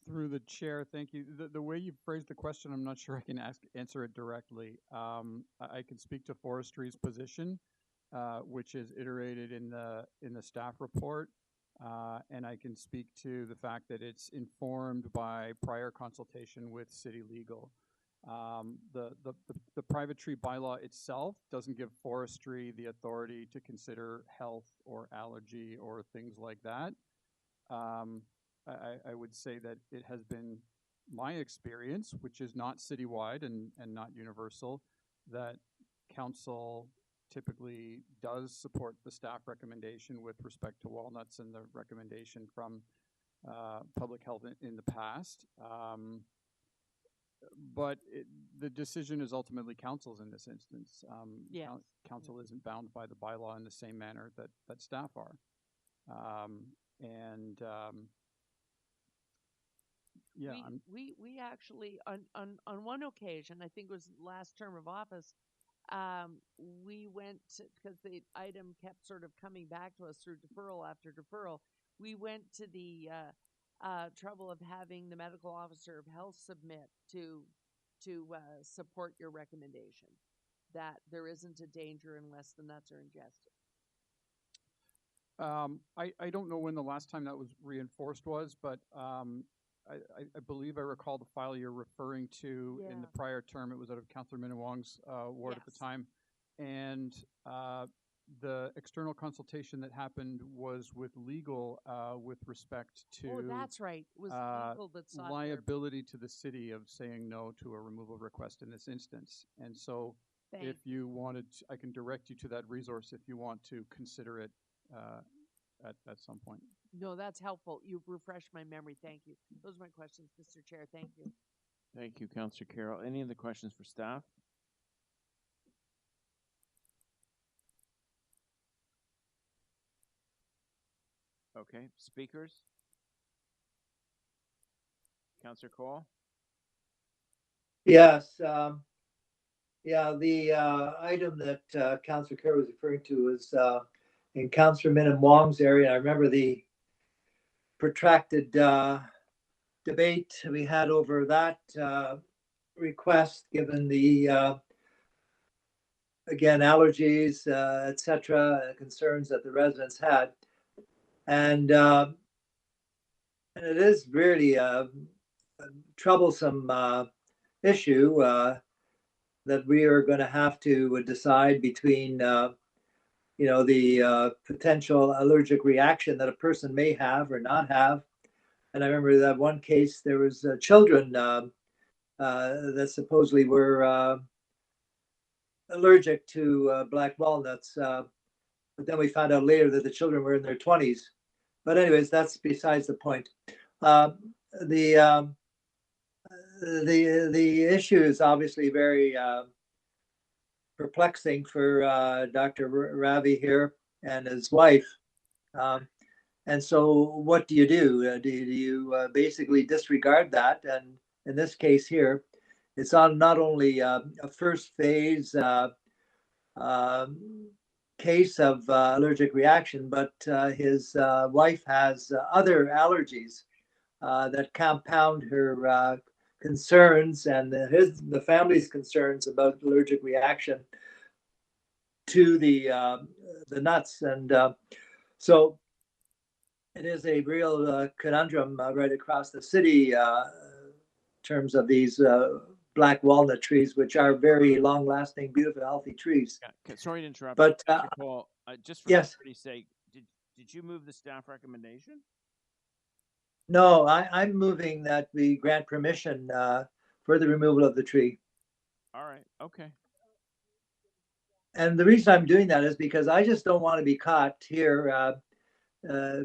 Through the chair, thank you. The way you phrased the question, I'm not sure I can answer it directly. I can speak to forestry's position, which is iterated in the staff report, and I can speak to the fact that it's informed by prior consultation with city legal. The private tree bylaw itself doesn't give forestry the authority to consider health or allergy or things like that. I would say that it has been my experience, which is not citywide and not universal, that council typically does support the staff recommendation with respect to walnuts and the recommendation from public health in the past. But the decision is ultimately council's in this instance. Yes. Council isn't bound by the bylaw in the same manner that staff are. Yeah, we actually on one occasion, I think it was last term of office, we went because the item kept sort of coming back to us through deferral after deferral. We went to the trouble of having the medical officer of health submit to support your recommendation that there isn't a danger unless the nuts are ingested. I don't know when the last time that was reinforced was, but I believe I recall the file you're referring to in the prior term. It was out of Councillor Minawong's ward at the time. And the external consultation that happened was with legal with respect to that's right. It was legal that sought liability to the city of saying no to a removal request in this instance. And so if you wanted, I can direct you to that resource if you want to consider it at some point. No, that's helpful. You've refreshed my memory. Thank you. Those are my questions, Mr. Chair. Thank you. Thank you, Councillor Carroll. Any other questions for staff? Okay, speakers? Councillor Cole? Yes. Yeah, the item that Councillor Kerr was referring to was in Councillor Minawong's area. I remember the protracted debate we had over that request, given the again allergies, etc., concerns that the residents had, and it is really a troublesome issue that we are going to have to decide between the potential allergic reaction that a person may have or not have. And I remember that one case, there was children that supposedly were allergic to black walnuts. But then we found out later that the children were in their 20s. But anyways, that's besides the point. The issue is obviously very perplexing for Dr. Ravi here and his wife. And so what do? Do you basically disregard that? And in this case here, it's on not only a first phase case of allergic reaction, but his wife has other allergies that compound her concerns and the family's concerns about allergic reaction to the nuts. And so it is a real conundrum right across the city in terms of these black walnut trees, which are very long-lasting, beautiful, healthy trees. Yeah, sorry to interrupt. But Paul, just for clarity's sake, did you move the staff recommendation? No, I'm moving that we grant permission for the removal of the tree. All right. Okay. And the reason I'm doing that is because I just don't want to be caught here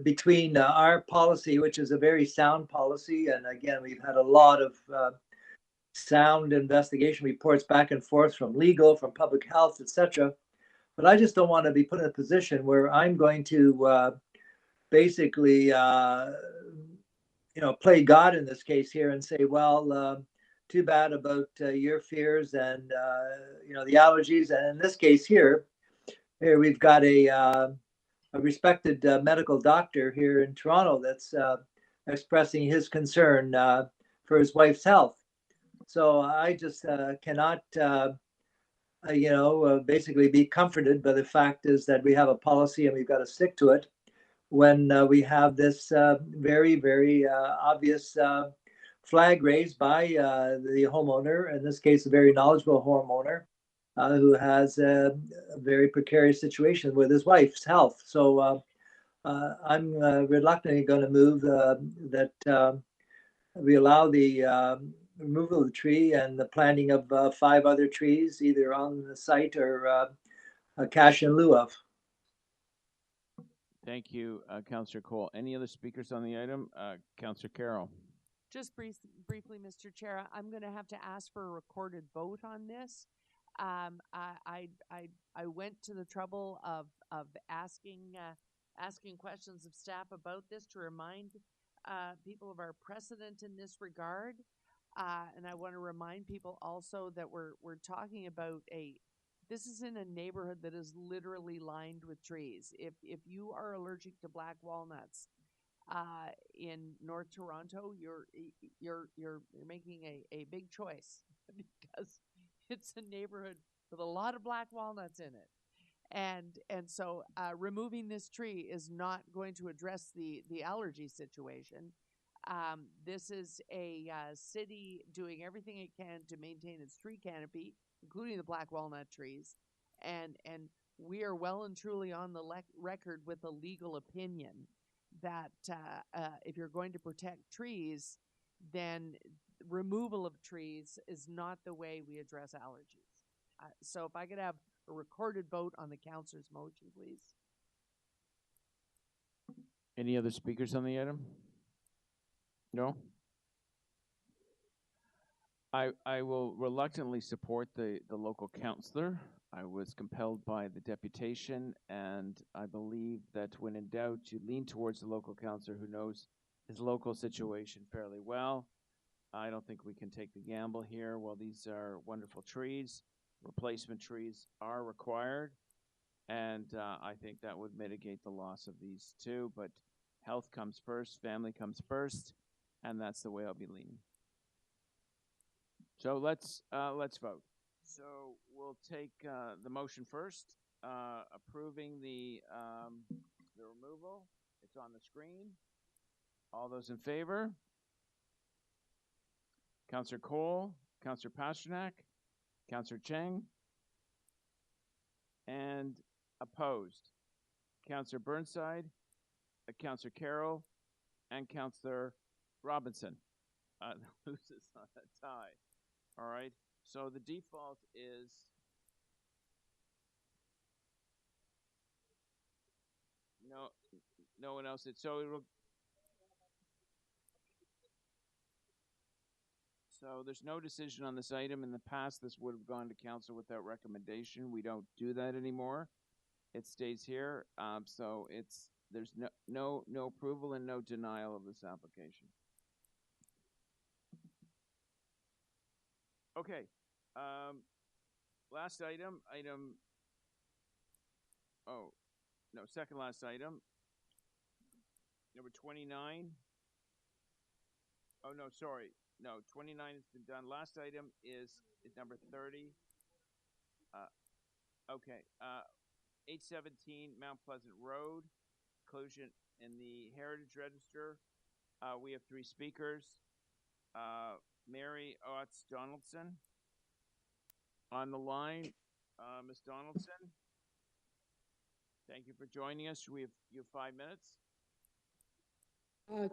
between our policy, which is a very sound policy. And again, we've had a lot of sound investigation reports back and forth from legal, from public health, etc. But I just don't want to be put in a position where I'm going to basically, play God in this case here and say, well, too bad about your fears and, the allergies. And in this case here we've got a respected medical doctor here in Toronto that's expressing his concern for his wife's health. So I just cannot, basically be comforted by the fact is that we have a policy and we've got to stick to it when we have this very, very obvious flag raised by the homeowner, in this case, a very knowledgeable homeowner, who has a very precarious situation with his wife's health. So I'm reluctantly going to move that we allow the removal of the tree and the planting of 5 other trees, either on the site or a cash in lieu of. Thank you, Councillor Cole. Any other speakers on the item? Councillor Carroll. Just briefly, Mr. Chair, I'm going to have to ask for a recorded vote on this. I went to the trouble of asking questions of staff about this to remind people of our precedent in this regard, and I want to remind people also that we're talking about this is in a neighborhood that is literally lined with trees. If you are allergic to black walnuts in North Toronto, you're making a big choice because it's a neighborhood with a lot of black walnuts in it. And so removing this tree is not going to address the allergy situation. This is a city doing everything it can to maintain its tree canopy, including the black walnut trees. And we are well and truly on the record with a legal opinion that if you're going to protect trees, then removal of trees is not the way we address allergies. So if I could have a recorded vote on the councillor's motion, please. Any other speakers on the item? No? I will reluctantly support the local councillor. I was compelled by the deputation, and I believe that when in doubt, you lean towards the local councillor who knows his local situation fairly well. I don't think we can take the gamble here. While these are wonderful trees, replacement trees are required, and I think that would mitigate the loss of these too. But health comes first, family comes first, and that's the way I'll be leaning. So let's vote. So we'll take the motion first, approving the removal. It's on the screen. All those in favor? Councillor Cole, Councillor Pasternak, Councillor Cheng, and opposed, Councillor Burnside, Councillor Carroll, and Councillor Robinson. Loses on a tie. All right. So the default is no one else. So there's no decision on this item. In the past, this would have gone to council without recommendation. We don't do that anymore. It stays here. So there's no approval and no denial of this application. Okay. Last item. Second last item. Number 29. Oh, no, sorry. No, 29 has been done. Last item is number 30. Okay. 817 Mount Pleasant Road, inclusion in the Heritage Register. We have 3 speakers. Mary Otts Donaldson on the line. Ms. Donaldson, thank you for joining us. You have 5 minutes.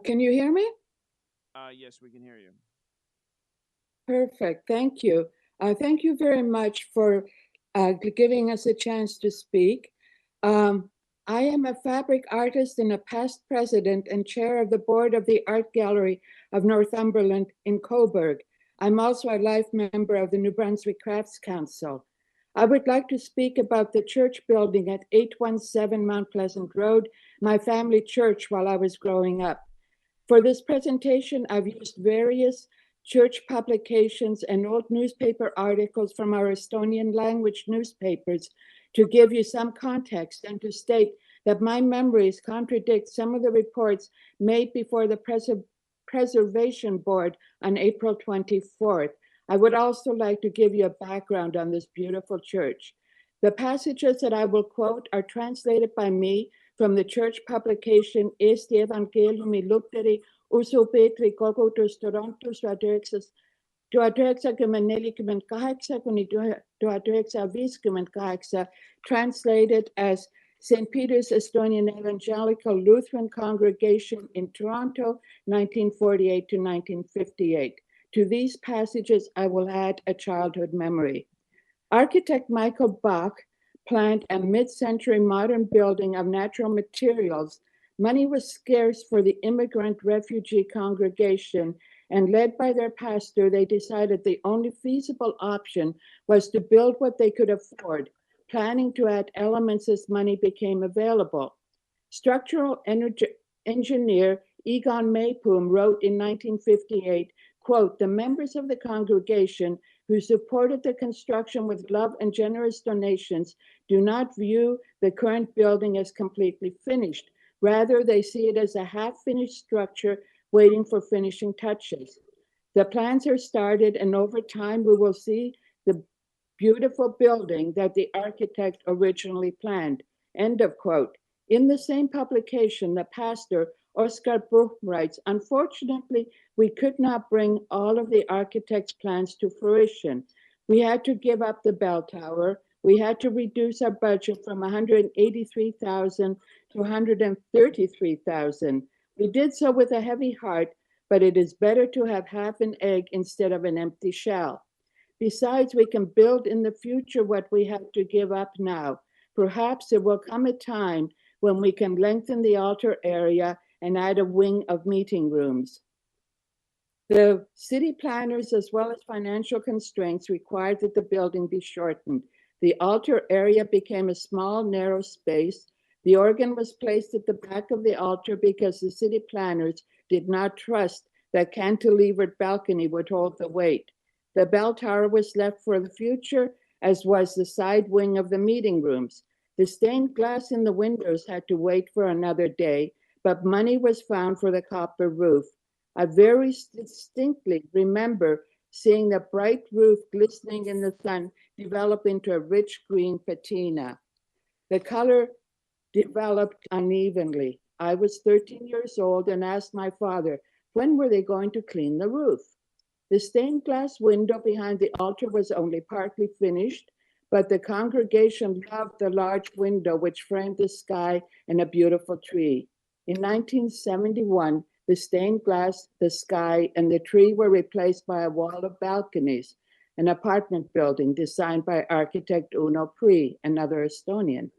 Can you hear me? Yes, we can hear you. Perfect. Thank you. Thank you very much for giving us a chance to speak. I am a fabric artist and a past president and chair of the board of the Art Gallery of Northumberland in Coburg. I'm also a life member of the New Brunswick Crafts Council. I would like to speak about the church building at 817 Mount Pleasant Road, my family church while I was growing up. For this presentation, I've used various church publications and old newspaper articles from our Estonian language newspapers to give you some context and to state that my memories contradict some of the reports made before the Preservation Board on April 24th. I would also like to give you a background on this beautiful church. The passages that I will quote are translated by me from the church publication Este Evangelium Illupteri Uso Petri Cogotus Torontus Duadrexa Gumanelicum 8 kuni Duadrexa Viscum 8, translated as St. Peter's Estonian Evangelical Lutheran Congregation in Toronto, 1948 to 1958. To these passages, I will add a childhood memory. Architect Michael Bach planned a mid-century modern building of natural materials. Money was scarce for the immigrant refugee congregation, and led by their pastor, they decided the only feasible option was to build what they could afford, planning to add elements as money became available. Structural engineer Egon Maypoom wrote in 1958, quote, "The members of the congregation who supported the construction with love and generous donations do not view the current building as completely finished. Rather, they see it as a half-finished structure waiting for finishing touches. The plans are started, and over time we will see the beautiful building that the architect originally planned," end of quote. In the same publication, the pastor, Oskar Buch, writes, "Unfortunately, we could not bring all of the architect's plans to fruition. We had to give up the bell tower. We had to reduce our budget from $183,000 to $133,000. We did so with a heavy heart, but it is better to have half an egg instead of an empty shell. Besides, we can build in the future what we have to give up now. Perhaps there will come a time when we can lengthen the altar area and add a wing of meeting rooms." The city planners, as well as financial constraints, required that the building be shortened. The altar area became a small, narrow space. The organ was placed at the back of the altar because the city planners did not trust that cantilevered balcony would hold the weight. The bell tower was left for the future, as was the side wing of the meeting rooms. The stained glass in the windows had to wait for another day, but money was found for the copper roof. I very distinctly remember seeing the bright roof glistening in the sun develop into a rich green patina. The color developed unevenly. I was 13 years old and asked my father, when were they going to clean the roof? The stained glass window behind the altar was only partly finished, but the congregation loved the large window which framed the sky and a beautiful tree. In 1971, the stained glass, the sky, and the tree were replaced by a wall of balconies, an apartment building designed by architect Uno Pri, another Estonian.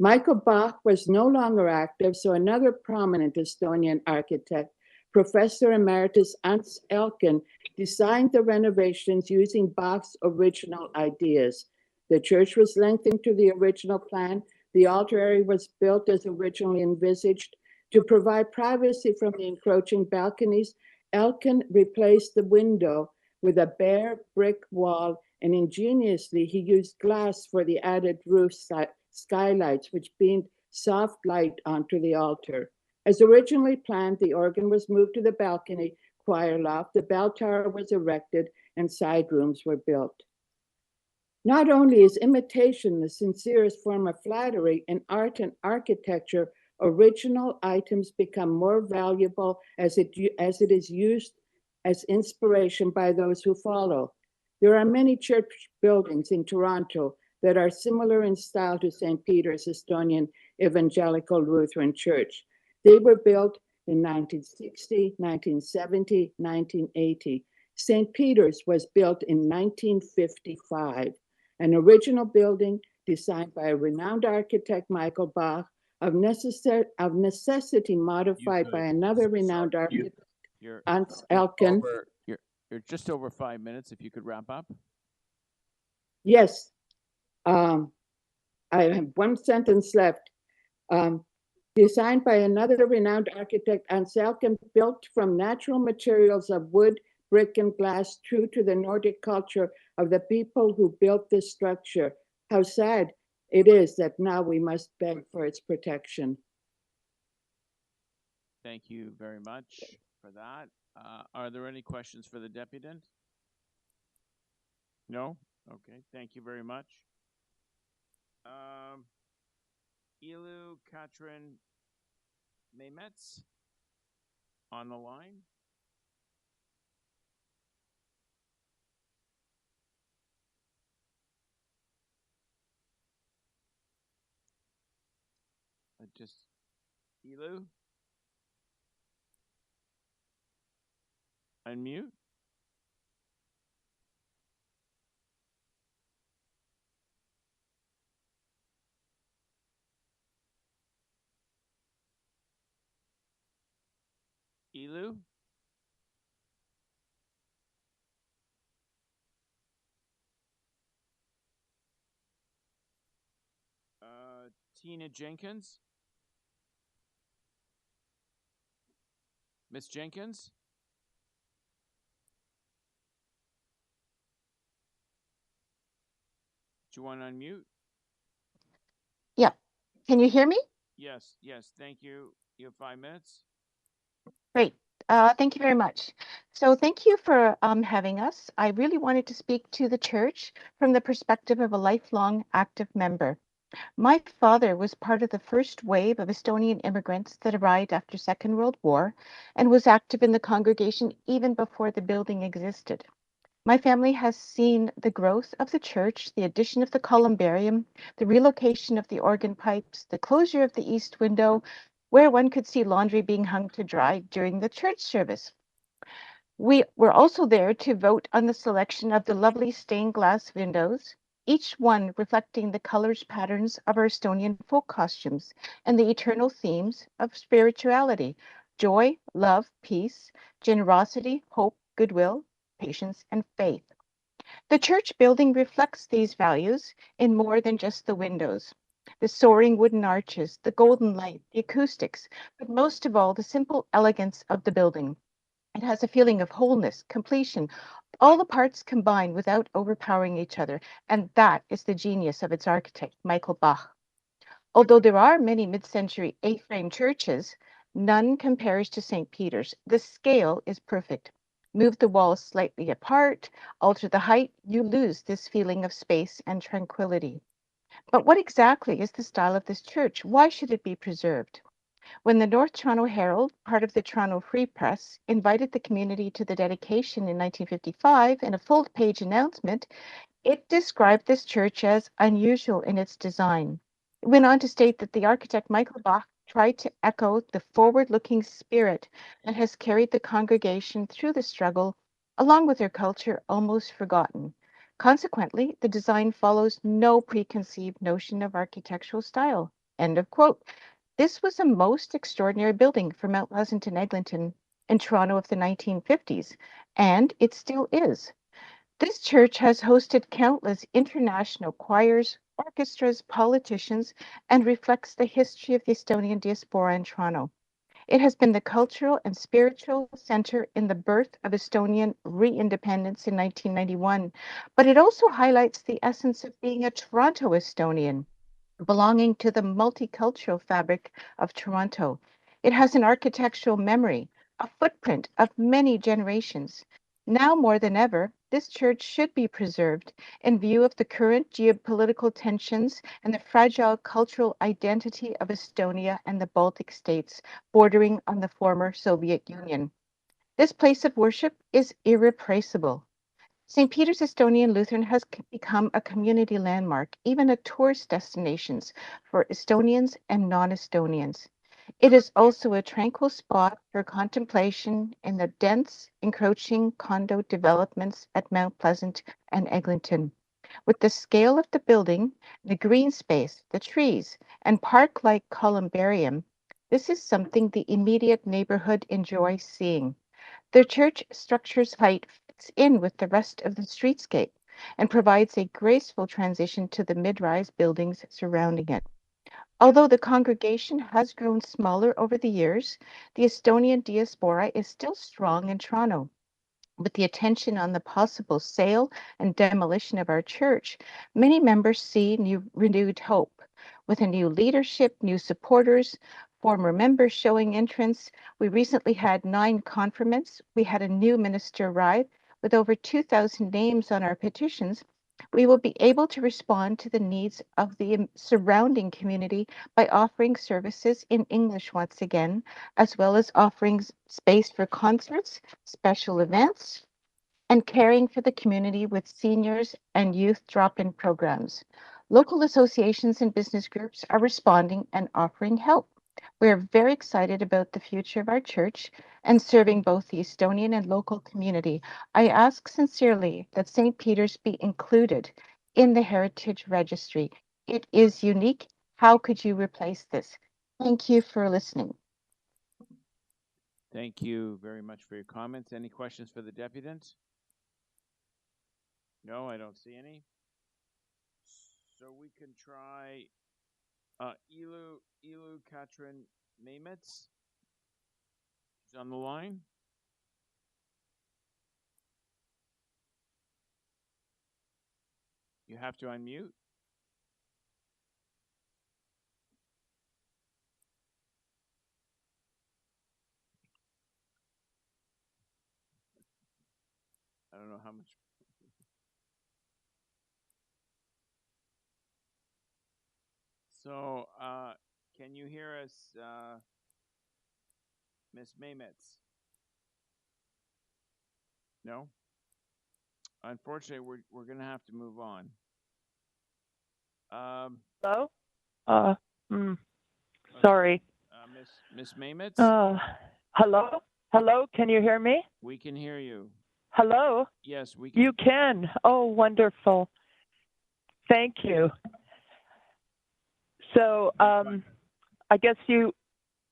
Michael Bach was no longer active, so another prominent Estonian architect, Professor Emeritus Ants Elkin, designed the renovations using Bach's original ideas. The church was lengthened to the original plan. The altar area was built as originally envisaged. To provide privacy from the encroaching balconies, Elkin replaced the window with a bare brick wall, and ingeniously he used glass for the added roof skylights, which beamed soft light onto the altar. As originally planned, the organ was moved to the balcony choir loft, the bell tower was erected, and side rooms were built. Not only is imitation the sincerest form of flattery, in art and architecture, original items become more valuable as it is used as inspiration by those who follow. There are many church buildings in Toronto that are similar in style to St. Peter's Estonian Evangelical Lutheran Church. They were built in 1960, 1970, 1980. St. Peter's was built in 1955, an original building designed by a renowned architect, Michael Bach, of necessity modified by another renowned architect, Ants Elkin. You're just over 5 minutes. If you could wrap up. Yes. I have one sentence left. Designed by another renowned architect, Ants Elkin, built from natural materials of wood, brick, and glass, true to the Nordic culture of the people who built this structure. How sad it is that now we must beg for its protection. Thank you very much for that. Are there any questions for the deputant? No? Okay, thank you very much. Ilu Katrin Mehmetz on the line. Just Ilu. Unmute. Ilu. Tina Jenkins. Miss Jenkins. Do you want to unmute? Yeah. Can you hear me? Yes, yes. Thank you. You have 5 minutes. Great. Thank you very much. So thank you for having us. I really wanted to speak to the church from the perspective of a lifelong active member. My father was part of the first wave of Estonian immigrants that arrived after Second World War and was active in the congregation even before the building existed. My family has seen the growth of the church, the addition of the columbarium, the relocation of the organ pipes, the closure of the east window, where one could see laundry being hung to dry during the church service. We were also there to vote on the selection of the lovely stained glass windows, each one reflecting the colors patterns of our Estonian folk costumes and the eternal themes of spirituality, joy, love, peace, generosity, hope, goodwill, patience, and faith. The church building reflects these values in more than just the windows. The soaring wooden arches, the golden light, the acoustics, but most of all, the simple elegance of the building. It has a feeling of wholeness, completion, all the parts combined without overpowering each other, and that is the genius of its architect, Michael Bach. Although there are many mid-century A-frame churches, none compares to St. Peter's. The scale is perfect. Move the walls slightly apart, alter the height, you lose this feeling of space and tranquility. But what exactly is the style of this church? Why should it be preserved? When the North Toronto Herald, part of the Toronto Free Press, invited the community to the dedication in 1955 in a full-page announcement, it described this church as unusual in its design. It went on to state that the architect Michael Bach tried to echo the forward-looking spirit that has carried the congregation through the struggle, along with their culture almost forgotten. Consequently, the design follows no preconceived notion of architectural style. End of quote. This was a most extraordinary building for Mount Pleasant and Eglinton in Toronto of the 1950s, and it still is. This church has hosted countless international choirs, orchestras, politicians, and reflects the history of the Estonian diaspora in Toronto. It has been the cultural and spiritual center in the birth of Estonian re-independence in 1991, but it also highlights the essence of being a Toronto Estonian, belonging to the multicultural fabric of Toronto. It has an architectural memory, a footprint of many generations. Now more than ever, this church should be preserved in view of the current geopolitical tensions and the fragile cultural identity of Estonia and the Baltic states bordering on the former Soviet Union. This place of worship is irreplaceable. St. Peter's Estonian Lutheran has become a community landmark, even a tourist destination for Estonians and non-Estonians. It is also a tranquil spot for contemplation in the dense, encroaching condo developments at Mount Pleasant and Eglinton. With the scale of the building, the green space, the trees, and park-like columbarium, this is something the immediate neighborhood enjoys seeing. The church structure's height fits in with the rest of the streetscape and provides a graceful transition to the mid-rise buildings surrounding it. Although the congregation has grown smaller over the years, the Estonian diaspora is still strong in Toronto. With the attention on the possible sale and demolition of our church, many members see renewed hope. With a new leadership, new supporters, former members showing interest, we recently had 9 confirmants. We had a new minister arrive with over 2,000 names on our petitions, We will be able to respond to the needs of the surrounding community by offering services in English once again, as well as offering space for concerts, special events, and caring for the community with seniors and youth drop-in programs. Local associations and business groups are responding and offering help. We are very excited about the future of our church and serving both the Estonian and local community. I ask sincerely that St. Peter's be included in the Heritage Registry. It is unique. How could you replace this? Thank you for listening. Thank you very much for your comments. Any questions for the deputant? No, I don't see any. So we can try Ilu Katrin Mametz. She's on the line. You have to unmute. I don't know how much. So, can you hear us, Miss Mametz? No? Unfortunately, we're gonna have to move on. Hello? Sorry. Miss Mametz? Hello? Hello? Can you hear me? We can hear you. Hello? Yes, we can. You can. Oh, wonderful. Thank you. So, I guess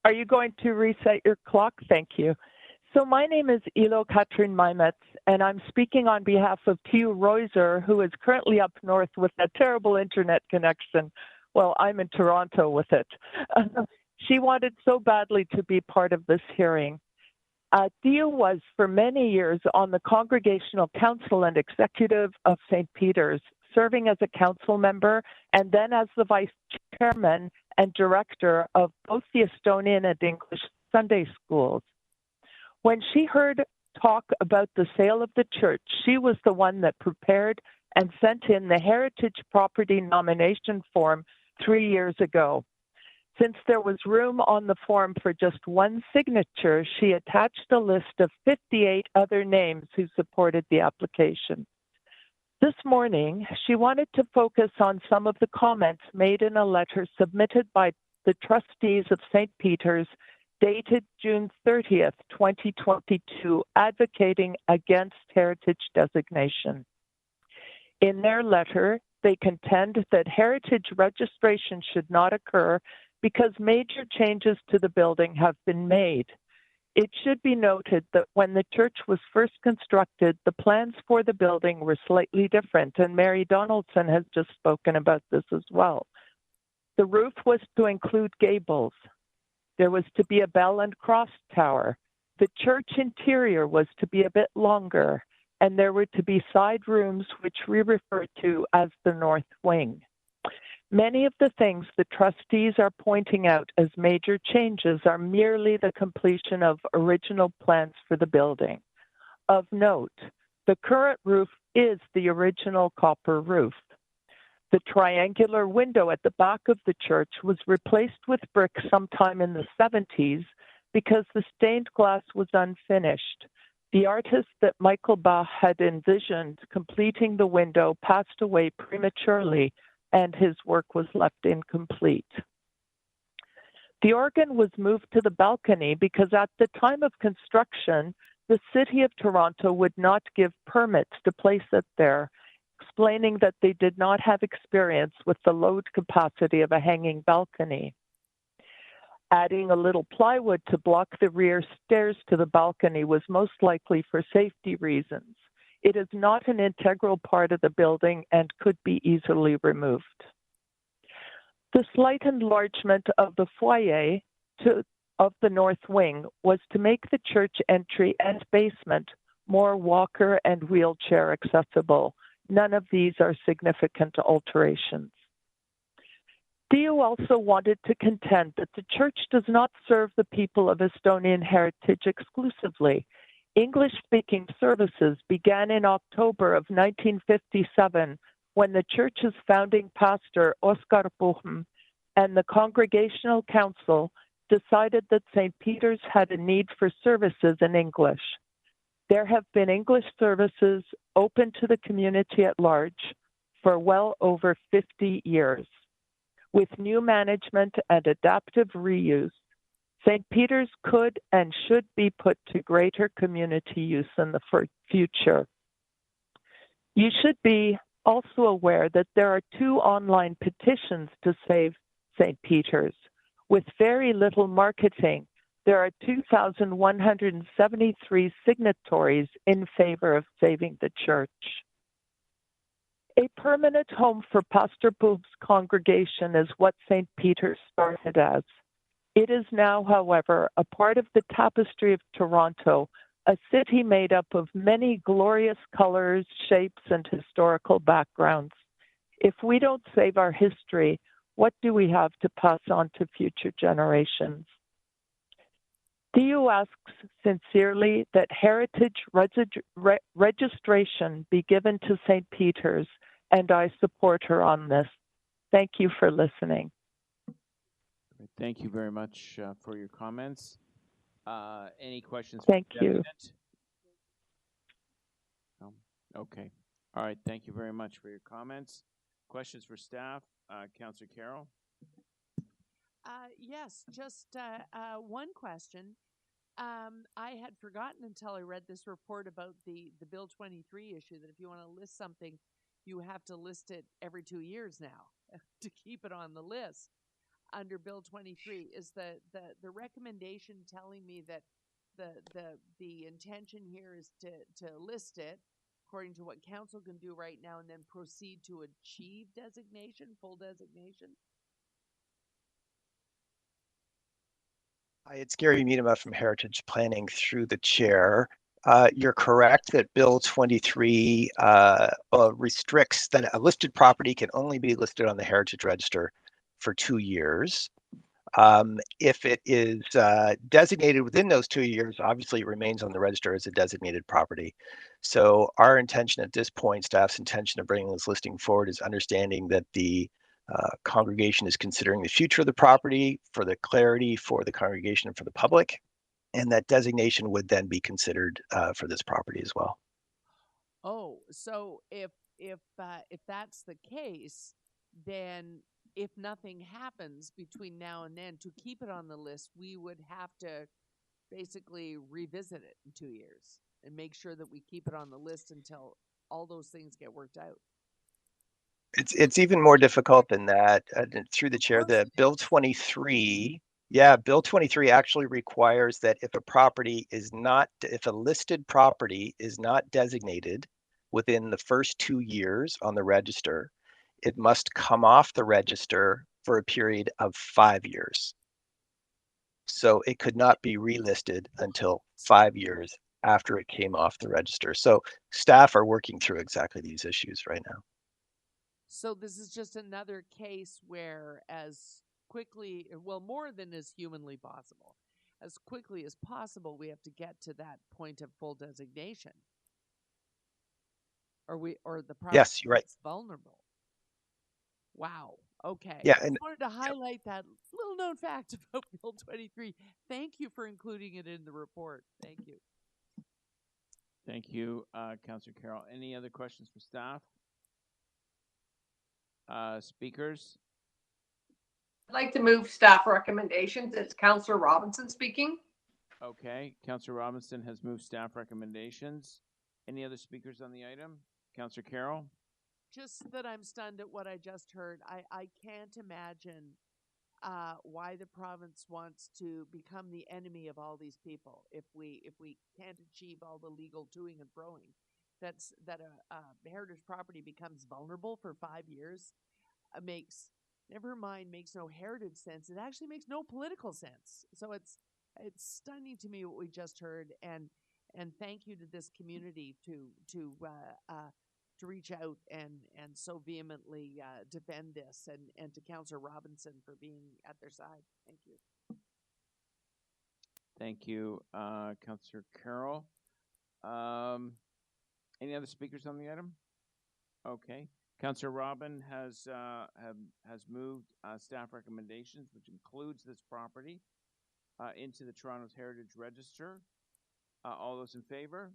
are you going to reset your clock? Thank you. So my name is Ilo Katrin Maimetz, and I'm speaking on behalf of Tiu Reuser, who is currently up north with a terrible internet connection. Well, I'm in Toronto with it. She wanted so badly to be part of this hearing. Tiu was for many years on the Congregational Council and Executive of St. Peter's, serving as a council member and then as the vice chairman and director of both the Estonian and English Sunday schools. When she heard talk about the sale of the church, she was the one that prepared and sent in the heritage property nomination form 3 years ago. Since there was room on the form for just one signature, she attached a list of 58 other names who supported the application. This morning, she wanted to focus on some of the comments made in a letter submitted by the trustees of St. Peter's dated June 30th, 2022, advocating against heritage designation. In their letter, they contend that heritage registration should not occur because major changes to the building have been made. It should be noted that when the church was first constructed, the plans for the building were slightly different, and Mary Donaldson has just spoken about this as well. The roof was to include gables. There was to be a bell and cross tower. The church interior was to be a bit longer, and there were to be side rooms, which we refer to as the north wing. Many of the things the trustees are pointing out as major changes are merely the completion of original plans for the building. Of note, the current roof is the original copper roof. The triangular window at the back of the church was replaced with brick sometime in the 70s because the stained glass was unfinished. The artist that Michael Bach had envisioned completing the window passed away prematurely, and his work was left incomplete. The organ was moved to the balcony because at the time of construction, the City of Toronto would not give permits to place it there, explaining that they did not have experience with the load capacity of a hanging balcony. Adding a little plywood to block the rear stairs to the balcony was most likely for safety reasons. It is not an integral part of the building and could be easily removed. The slight enlargement of the foyer of the north wing was to make the church entry and basement more walker and wheelchair accessible. None of these are significant alterations. Dio also wanted to contend that the church does not serve the people of Estonian heritage exclusively. English-speaking services began in October of 1957 when the church's founding pastor, Oskar Bohm, and the Congregational Council decided that St. Peter's had a need for services in English. There have been English services open to the community at large for well over 50 years. With new management and adaptive reuse, St. Peter's could and should be put to greater community use in the future. You should be also aware that there are 2 online petitions to save St. Peter's. With very little marketing, there are 2,173 signatories in favor of saving the church. A permanent home for Pastor Boob's congregation is what St. Peter's started as. It is now, however, a part of the tapestry of Toronto, a city made up of many glorious colors, shapes, and historical backgrounds. If we don't save our history, what do we have to pass on to future generations? DU asks sincerely that heritage registration be given to St. Peter's, and I support her on this. Thank you for listening. Thank you very much for your comments. Any questions? Thank you. No? Okay. All right. Thank you very much for your comments. Questions for staff? Councillor Carroll? Yes, just one question. I had forgotten until I read this report about the Bill 23 issue that if you want to list something, you have to list it every 2 years now to keep it on the list. Under Bill 23, is the recommendation telling me that the intention here is to list it according to what council can do right now and then proceed to achieve designation, full designation? Hi, it's Gary Miedema from Heritage Planning through the chair. You're correct that Bill 23 restricts that a listed property can only be listed on the Heritage Register for 2 years. If it is designated within those 2 years, obviously it remains on the register as a designated property. So our intention at this point, staff's intention of bringing this listing forward, is understanding that the congregation is considering the future of the property for the clarity for the congregation and for the public, and that designation would then be considered for this property as well. Oh, so if that's the case, then if nothing happens between now and then to keep it on the list, we would have to basically revisit it in 2 years and make sure that we keep it on the list until all those things get worked out. It's even more difficult than that. Through the chair, the Bill 23, Bill 23 actually requires that if a listed property is not designated within the first 2 years on the register, it must come off the register for a period of 5 years. So it could not be relisted until 5 years after it came off the register. So staff are working through exactly these issues right now. So this is just another case where as quickly, well, more than is humanly possible, as quickly as possible, we have to get to that point of full designation. Or the property Yes, you're right. is vulnerable. Wow. Okay. Yeah, I and just wanted to highlight that little known fact about Bill 23. Thank you for including it in the report. Thank you. Thank you, Councillor Carroll. Any other questions for staff? Speakers? I'd like to move staff recommendations. It's Councillor Robinson speaking. Okay, Councillor Robinson has moved staff recommendations. Any other speakers on the item? Councillor Carroll? Just that I'm stunned at what I just heard. I can't imagine why the province wants to become the enemy of all these people if we can't achieve all the legal toing and froing. That a heritage property becomes vulnerable for 5 years makes no heritage sense. It actually makes no political sense. So it's stunning to me what we just heard, and thank you to this community to reach out and so vehemently defend this, and to Councillor Robinson for being at their side. Thank you. Thank you, Councillor Carroll. Any other speakers on the item? Okay. Councillor Robin has moved staff recommendations, which includes this property, into the Toronto's Heritage Register. All those in favor?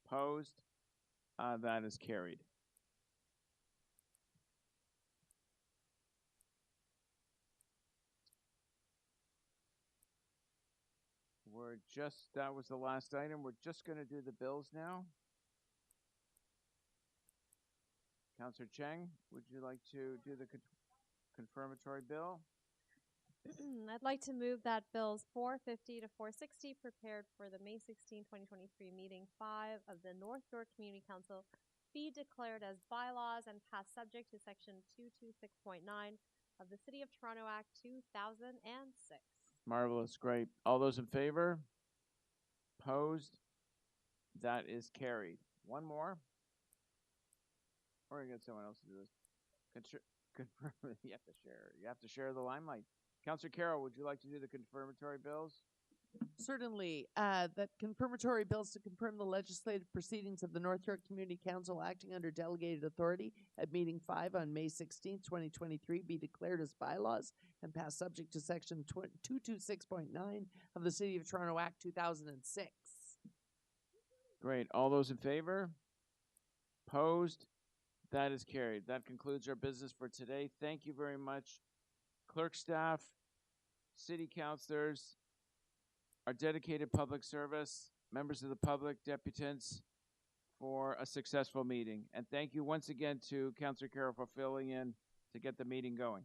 Opposed? That is carried. That was the last item. We're just going to do the bills now. Councillor Cheng, would you like to do the confirmatory bill? I'd like to move that bills 450 to 460 prepared for the May 16, 2023 meeting 5 of the North York Community Council be declared as bylaws and pass subject to section 226.9 of the City of Toronto Act 2006. Marvelous, great. All those in favor? Opposed? That is carried. One more. Or we get someone else to do this. Confirm. You have to share. You have to share the limelight. Councillor Carroll, would you like to do the confirmatory bills? Certainly, that confirmatory bills to confirm the legislative proceedings of the North York Community Council acting under delegated authority at meeting 5 on May 16, 2023 be declared as bylaws and pass subject to section 226.9 of the City of Toronto Act 2006. Great. All those in favor? Opposed? That is carried. That concludes our business for today. Thank you very much, clerk staff, city councilors, our dedicated public service, members of the public, deputants, for a successful meeting. And thank you once again to Councillor Carroll for filling in to get the meeting going.